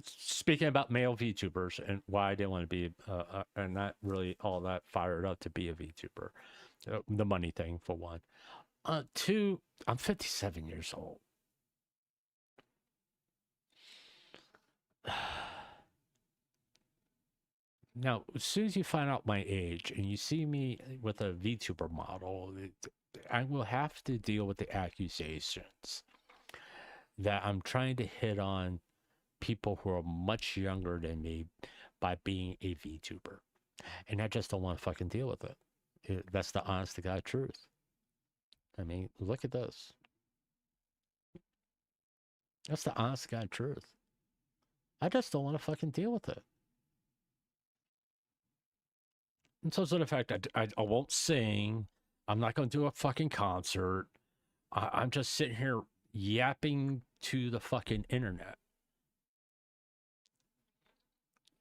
Speaking about male VTubers and why I didn't want to be, and not really all that fired up to be a VTuber. The money thing, for one. Two, I'm 57 years old. Now, as soon as you find out my age and you see me with a VTuber model, I will have to deal with the accusations that I'm trying to hit on people who are much younger than me by being a VTuber. And I just don't want to fucking deal with it. That's the honest to God truth. I mean, look at this. That's the honest to God truth. I just don't want to fucking deal with it. And so, to the fact that I won't sing, I'm not going to do a fucking concert. I'm just sitting here yapping to the fucking internet.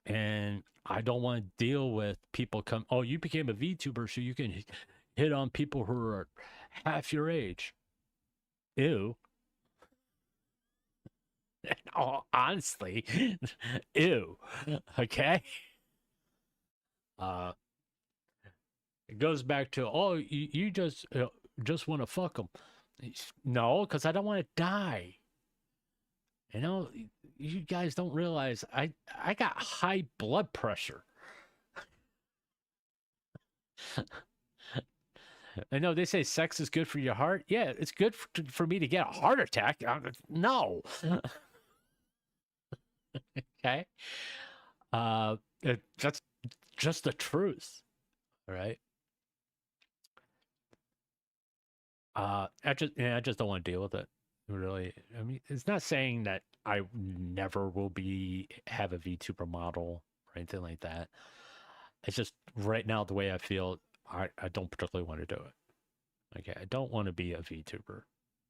And I don't want to deal with people come, oh, you became a VTuber so you can hit on people who are half your age. Ew. Oh, honestly, ew. Okay. It goes back to, oh, you just want to fuck them. No, because I don't want to die. You know, you guys don't realize I got high blood pressure. I know they say sex is good for your heart. Yeah, it's good for me to get a heart attack. No. Okay. That's just the truth. All right. I just don't want to deal with it. Really. I mean, it's not saying that I never will have a VTuber model or anything like that. It's just right now the way I feel, I don't particularly want to do it. Okay, I don't want to be a VTuber,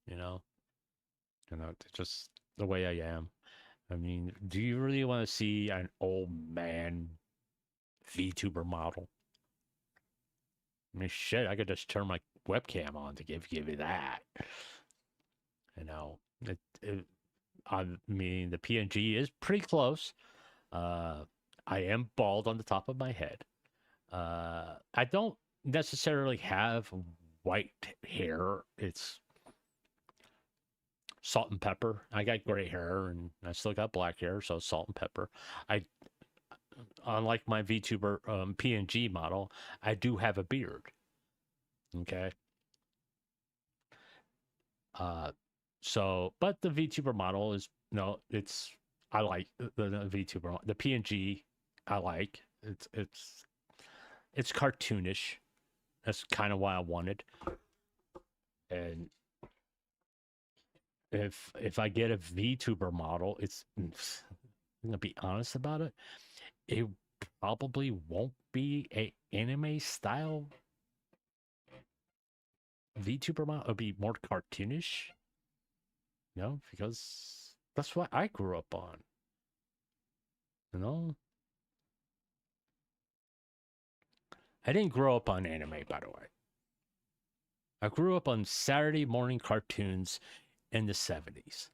you know? It's just the way I am. I mean, do you really want to see an old man VTuber model? I mean, shit, I could just turn my webcam on to give you that. You know, I mean, the PNG is pretty close. I am bald on the top of my head. I don't necessarily have white hair. It's salt and pepper. I got gray hair and I still got black hair, so salt and pepper. Unlike my VTuber PNG model, I do have a beard. Okay. But the VTuber model is, I like the VTuber, the PNG. I like it's cartoonish. That's kind of why I wanted. And if I get a VTuber model, I'm gonna be honest about it. It probably won't be a anime style VTuber model. It'll be more cartoonish. Because that's what I grew up on. I didn't grow up on anime, by the way. I grew up on Saturday morning cartoons in the 70s.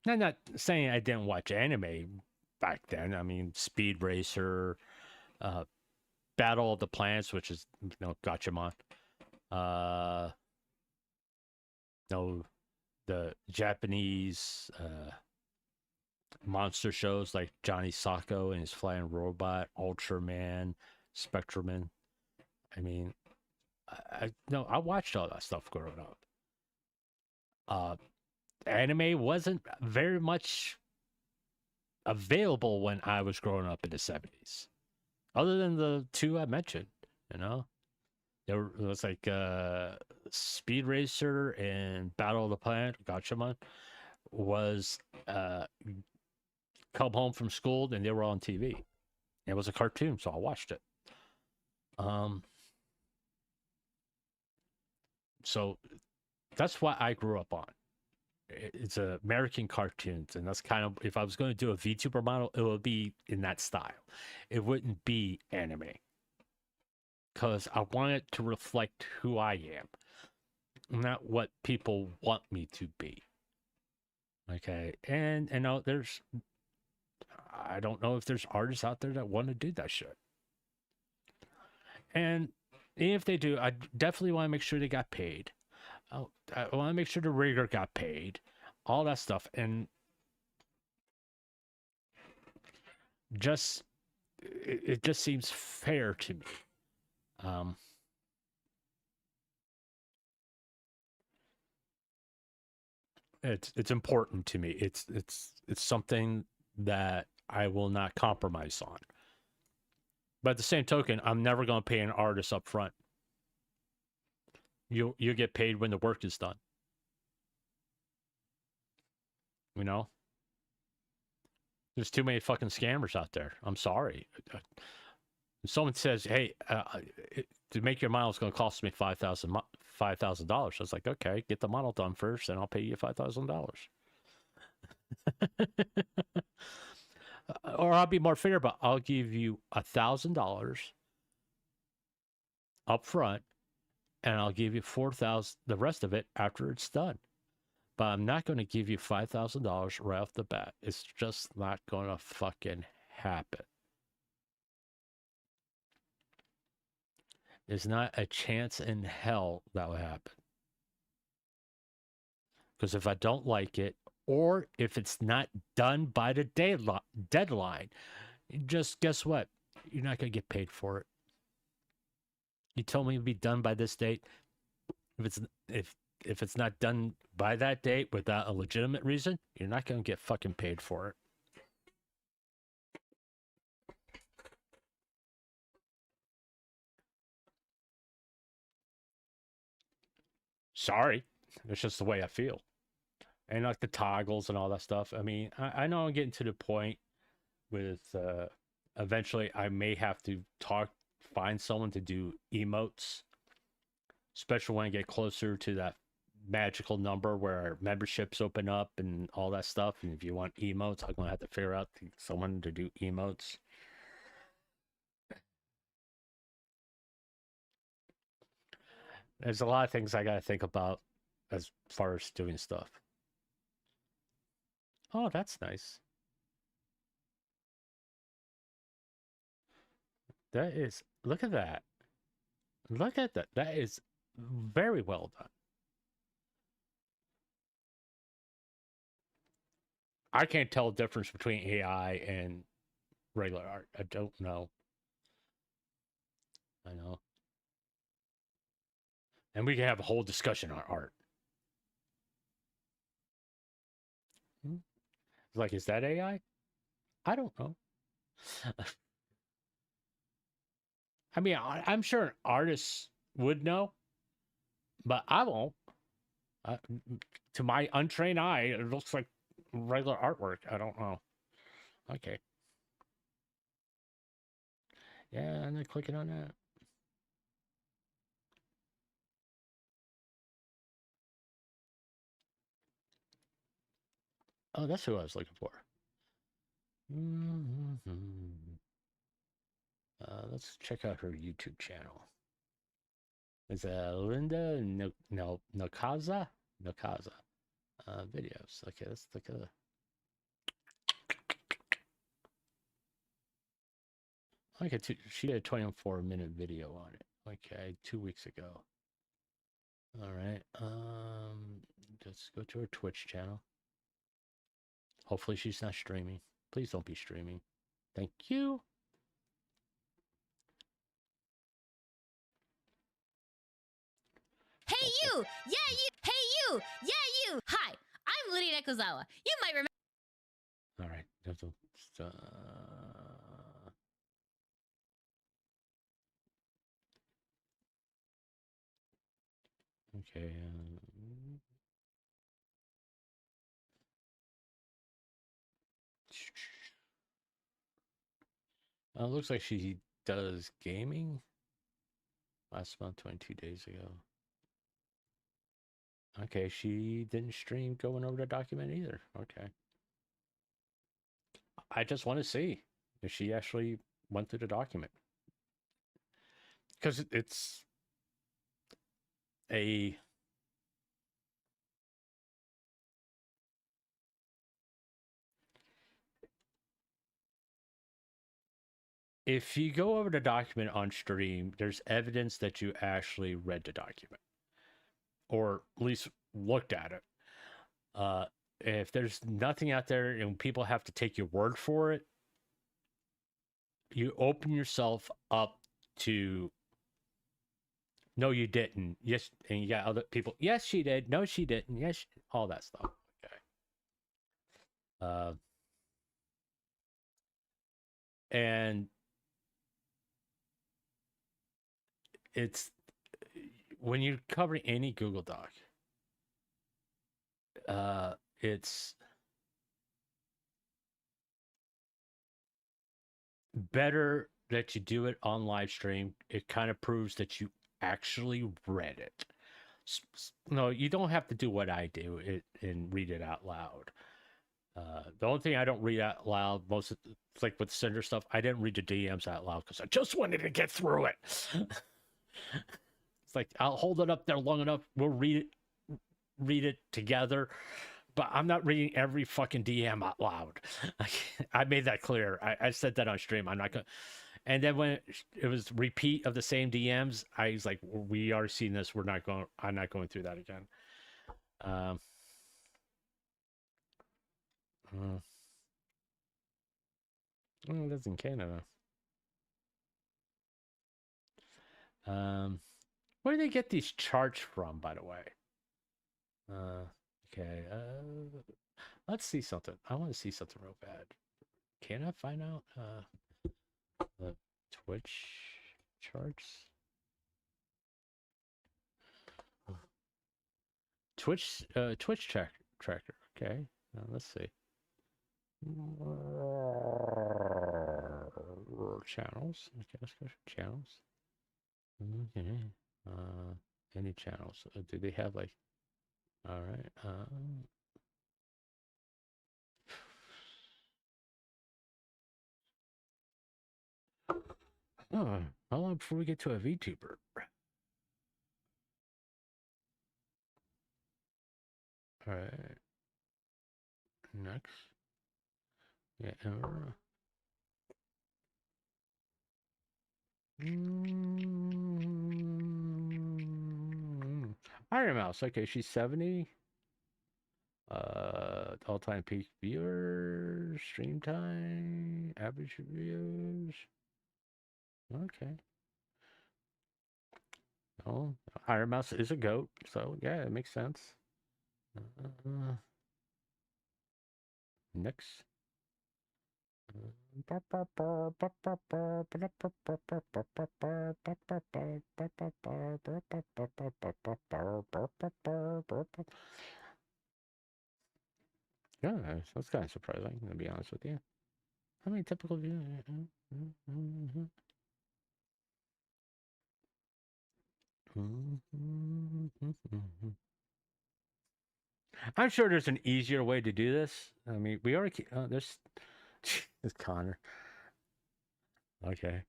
I'm not saying I didn't watch anime back then. I mean, Speed Racer, Battle of the Planets, which is, Gatchaman. The Japanese monster shows like Johnny Sacco and his flying robot, Ultraman, Spectreman. I mean, I watched all that stuff growing up. Anime wasn't very much available when I was growing up in the 70s. Other than the two I mentioned, There was like Speed Racer and Battle of the Planet, Gatchaman, was come home from school and they were on TV. It was a cartoon, so I watched it. So that's what I grew up on. It's American cartoons, and that's kind of, if I was going to do a VTuber model, it would be in that style. It wouldn't be anime, because I want it to reflect who I am, not what people want me to be. Okay, and now I don't know if there's artists out there that want to do that shit. And if they do, I definitely want to make sure they got paid. I want to make sure the rigger got paid, all that stuff, and it just seems fair to me. It's important to me. It's something that I will not compromise on. But at the same token, I'm never going to pay an artist up front. You get paid when the work is done. You know? There's too many fucking scammers out there. I'm sorry. If someone says, "Hey, to make your model is going to cost me $5,000. I was like, "Okay, get the model done first, and I'll pay you $5,000." Or I'll be more fair, but I'll give you $1,000 up front, and I'll give you $4,000, the rest of it, after it's done. But I'm not going to give you $5,000 right off the bat. It's just not going to fucking happen. There's not a chance in hell that will happen. Because if I don't like it, or if it's not done by the deadline, just guess what? You're not going to get paid for it. You told me to be done by this date. If it's not done by that date without a legitimate reason, you're not going to get fucking paid for it. Sorry. It's just the way I feel. And like the toggles and all that stuff. I mean, I know I'm getting to the point with eventually I may have to find someone to do emotes, especially when I get closer to that magical number where memberships open up and all that stuff. And if you want emotes, I'm going to have to figure out someone to do emotes. There's a lot of things I got to think about as far as doing stuff. Oh, that's nice. That is, look at that. Look at that. That is very well done. I can't tell the difference between AI and regular art. I don't know. I know. And we can have a whole discussion on art. Like, is that AI? I don't know. I mean, I'm sure artists would know, but I won't. To my untrained eye, it looks like regular artwork. I don't know. Okay. Yeah, I'm not clicking on that. Oh, that's who I was looking for. Let's check out her YouTube channel. It's Linda Nakaza videos. Okay, let's look at okay, she had a 24-minute video on it. Okay, 2 weeks ago. All right. Let's go to her Twitch channel. Hopefully she's not streaming. Please don't be streaming. Thank you. Hey you! Yeah you! Hey you! Yeah you! Hi, I'm Lydia Nekozawa. You might remember. All right. Okay. Looks like she does gaming. Last month, 22 days ago. Okay, she didn't stream going over the document either. Okay. I just want to see if she actually went through the document. Because it's a... If you go over the document on stream, there's evidence that you actually read the document. Or at least looked at it. If there's nothing out there and people have to take your word for it, you open yourself up to... No, you didn't. Yes, and you got other people. Yes, she did. No, she didn't. Yes, all that stuff. Okay. And it's when you're covering any Google Doc, it's better that you do it on live stream. It kind of proves that you actually read it. No, you don't have to do what I do and read it out loud. The only thing I don't read out loud, it's like with Cinder stuff, I didn't read the DMs out loud because I just wanted to get through it. It's like, I'll hold it up there long enough. We'll read it together. But I'm not reading every fucking DM out loud. I made that clear. I said that on stream. I'm not going to. And then when it was repeat of the same DMs, I was like, we are seeing this. I'm not going through that again. Oh, that's in Canada. Where do they get these charts from, by the way? Okay. Let's see something. I want to see something real bad. Can I find out the Twitch charts? Twitch tracker. Okay. Let's see. Channels. Okay, let's go to channels. Okay. Any channels? Do they have like? All right. Oh, how long before we get to a VTuber? All right. Next. Yeah. Iron Mouse. Okay, she's 70. All-time peak viewers, stream time, average views. Okay. Oh, Iron Mouse is a goat, so yeah, it makes sense. Next. Yeah, that's kind of surprising, to be honest with you. How many typical views? I'm sure there's an easier way to do this. I mean, we already there's Connor. Okay.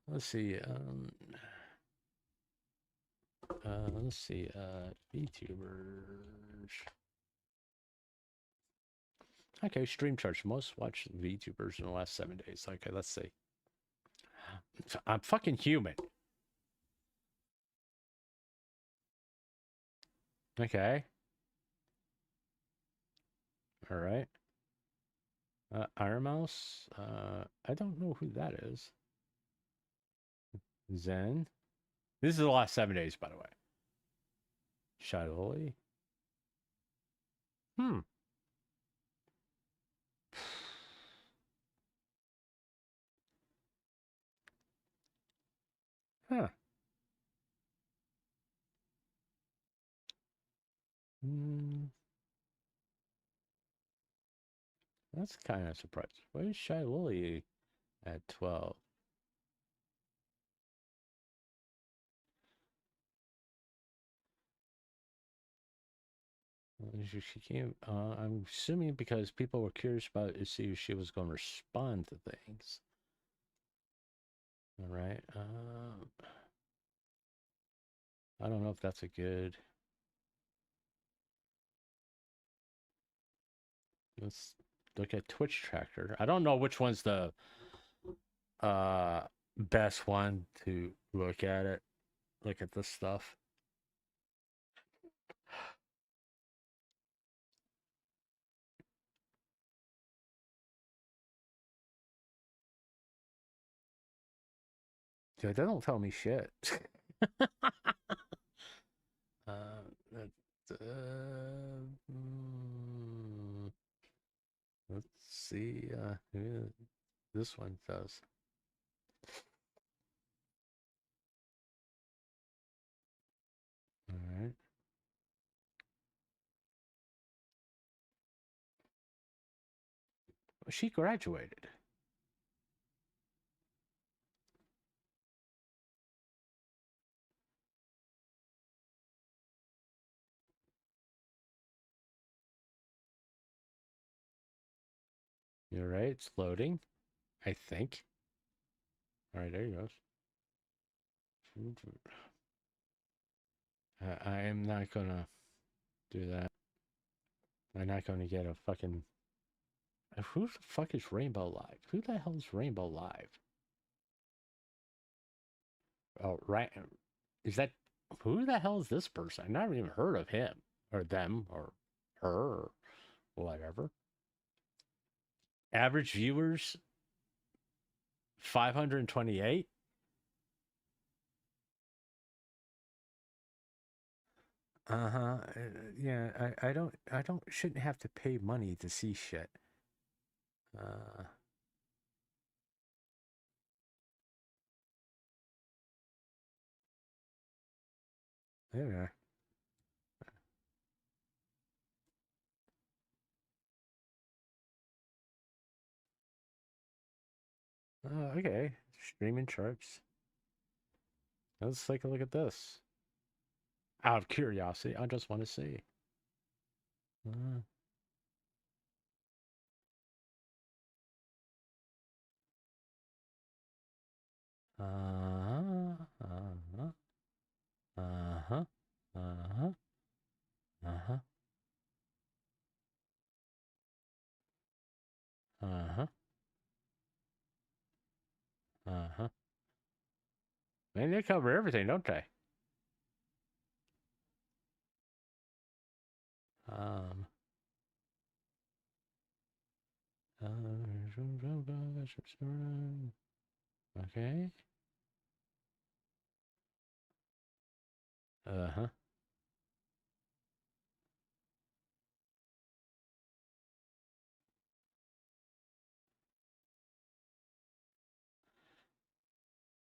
Let's see. Let's see. VTubers. Okay, stream charts. Most watched VTubers in the last 7 days. Okay, let's see. I'm fucking human. Okay. All right. Iron Mouse. I don't know who that is. Zen. This is the last 7 days, by the way. Shadowly. Huh. That's kind of surprising. Where's Shy Lily at 12? She came, I'm assuming because people were curious about to see if she was going to respond to things. All right. I don't know if that's a good. Let's look at Twitch Tracker. I don't know which one's the best one to look at it. Look at this stuff. Dude, they don't tell me shit. Let's see who this one does. All right. She graduated. You're right, it's loading, I think. All right, there you go. I am not gonna do that. I'm not gonna get a fucking. Who the fuck is Rainbow Live? Who the hell is Rainbow Live? Oh, right. Is that who the hell is this person? I've never even heard of him or them or her or whatever. Average viewers 528. Uh-huh. Yeah, I don't shouldn't have to pay money to see shit. Yeah. Okay. Streaming charts. Let's take a look at this. Out of curiosity, I just want to see. Uh-huh. Uh-huh. Uh-huh. Uh-huh. Uh-huh. Uh-huh. Uh-huh. Man, they cover everything, don't they? Um. Okay. Uh-huh.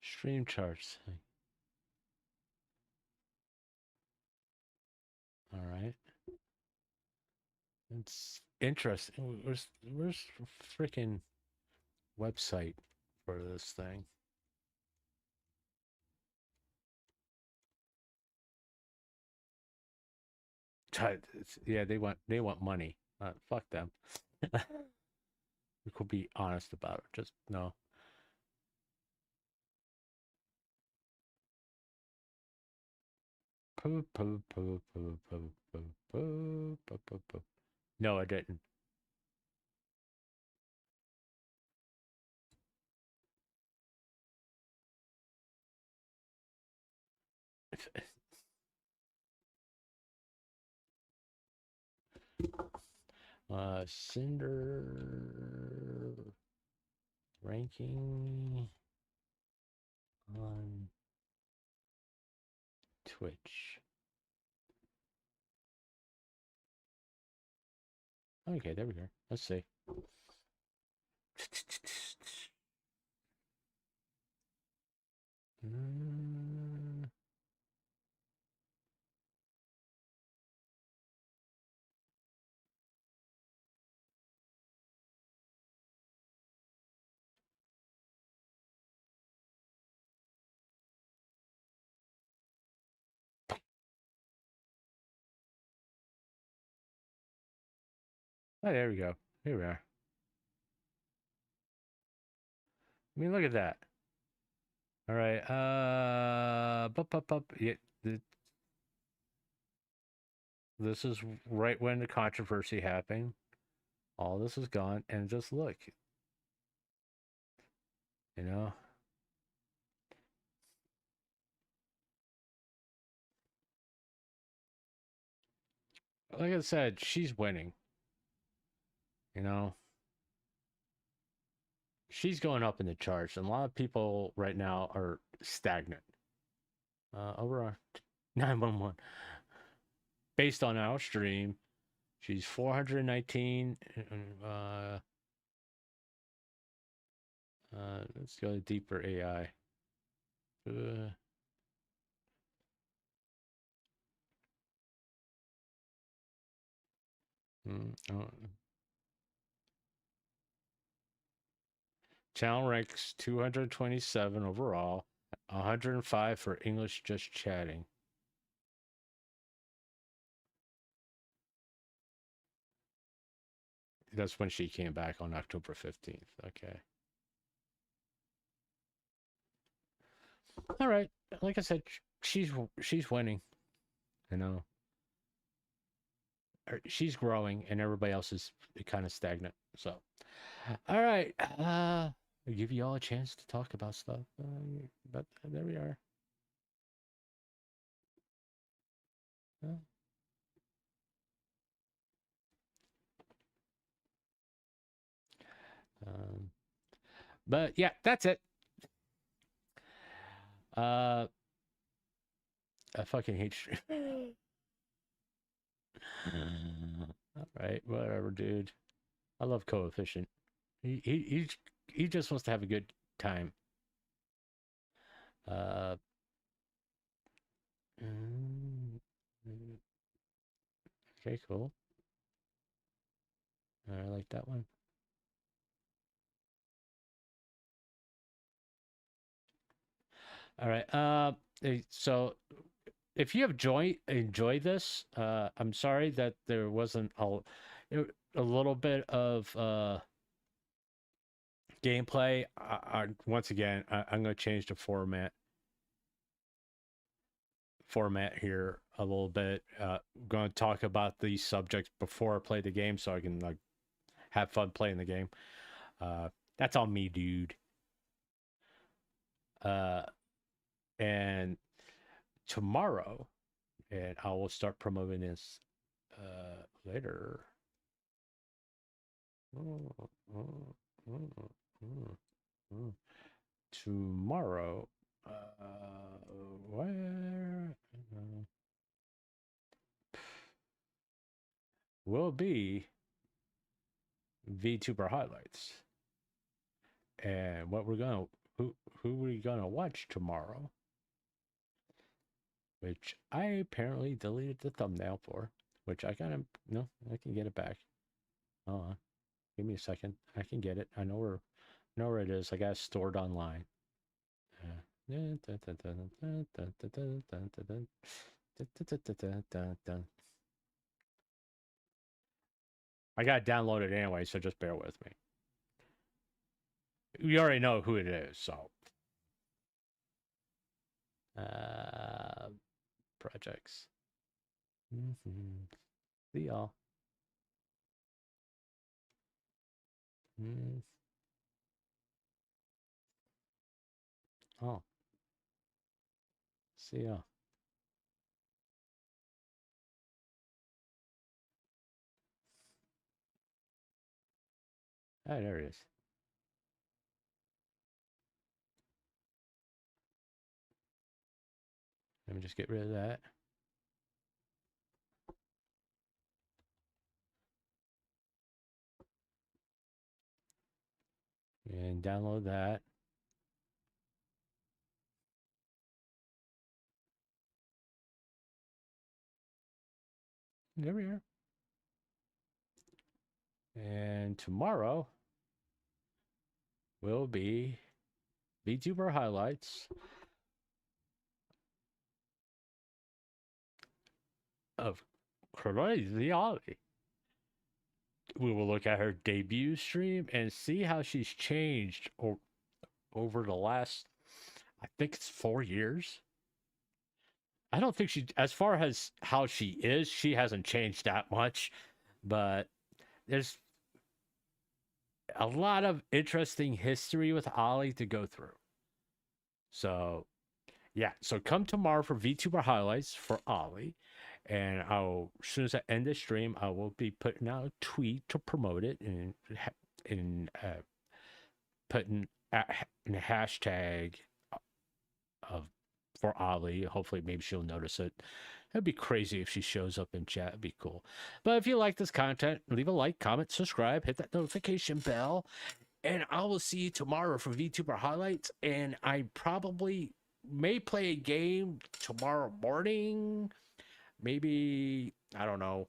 Stream charts. All right. It's interesting. Where's freaking website for this thing? Yeah, they want money. Fuck them. We could be honest about it. Just no. Poo, poo, poo, poo, poo, poo, poo, poo, poo, poo. No, I didn't. Cinder ranking on Twitch. Okay, there we go. Let's see. Oh, there we go. Here we are. I mean, look at that. All right. Yeah, this is right when the controversy happened. All this is gone, and just look. You know. Like I said, she's winning. You know. She's going up in the charts, and a lot of people right now are stagnant. Over on 911. Based on our stream, she's 419. Let's go to deeper AI. Oh. Channel ranks 227 overall, 105 for English just chatting. That's when she came back on October 15th. Okay. All right. Like I said, she's winning. You know. She's growing, and everybody else is kind of stagnant. So, all right. I'll give you all a chance to talk about stuff. But there we are. But yeah, that's it. I fucking hate stream. All right, whatever, dude. I love Coefficient. He just wants to have a good time. Okay, cool. I like that one. All right. So if you have enjoyed this, I'm sorry that there wasn't a little bit of gameplay. Once again, I'm going to change the format here a little bit. Going to talk about these subjects before I play the game, so I can like have fun playing the game. That's on me, dude. And tomorrow, and I will start promoting this later. Tomorrow, where will be VTuber highlights, and what we're gonna who we're gonna watch tomorrow, which I apparently deleted the thumbnail for, which I kind of no, I can get it back. Hold on, give me a second. I can get it. I know where it is. I got it stored online. I got to download it anyway, so just bear with me. You already know who it is, so. Projects. See y'all. Oh. See y'all. Ah, there it is. Let me just get rid of that. And download that. There we are. And tomorrow will be VTuber highlights of Crazy Ollie. we will look at her debut stream and see how she's changed over the last, I think it's 4 years. I don't think she, as far as how she is, she hasn't changed that much, but there's a lot of interesting history with Ollie to go through. So, yeah. So come tomorrow for VTuber highlights for Ollie, and as soon as I end the stream, I will be putting out a tweet to promote it and putting in a hashtag of for Ollie. Hopefully, maybe she'll notice it. It'd be crazy if she shows up in chat. It'd be cool. But if you like this content, leave a like, comment, subscribe, hit that notification bell, and I will see you tomorrow for VTuber highlights. And I probably may play a game tomorrow morning. Maybe, I don't know.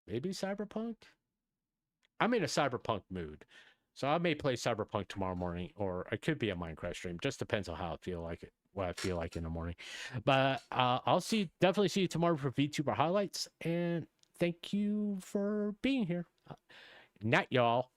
Maybe Cyberpunk? I'm in a Cyberpunk mood. So I may play Cyberpunk tomorrow morning, or it could be a Minecraft stream. Just depends on how I feel like it, what I feel like in the morning. But I'll definitely see you tomorrow for VTuber highlights. And thank you for being here. Night, y'all.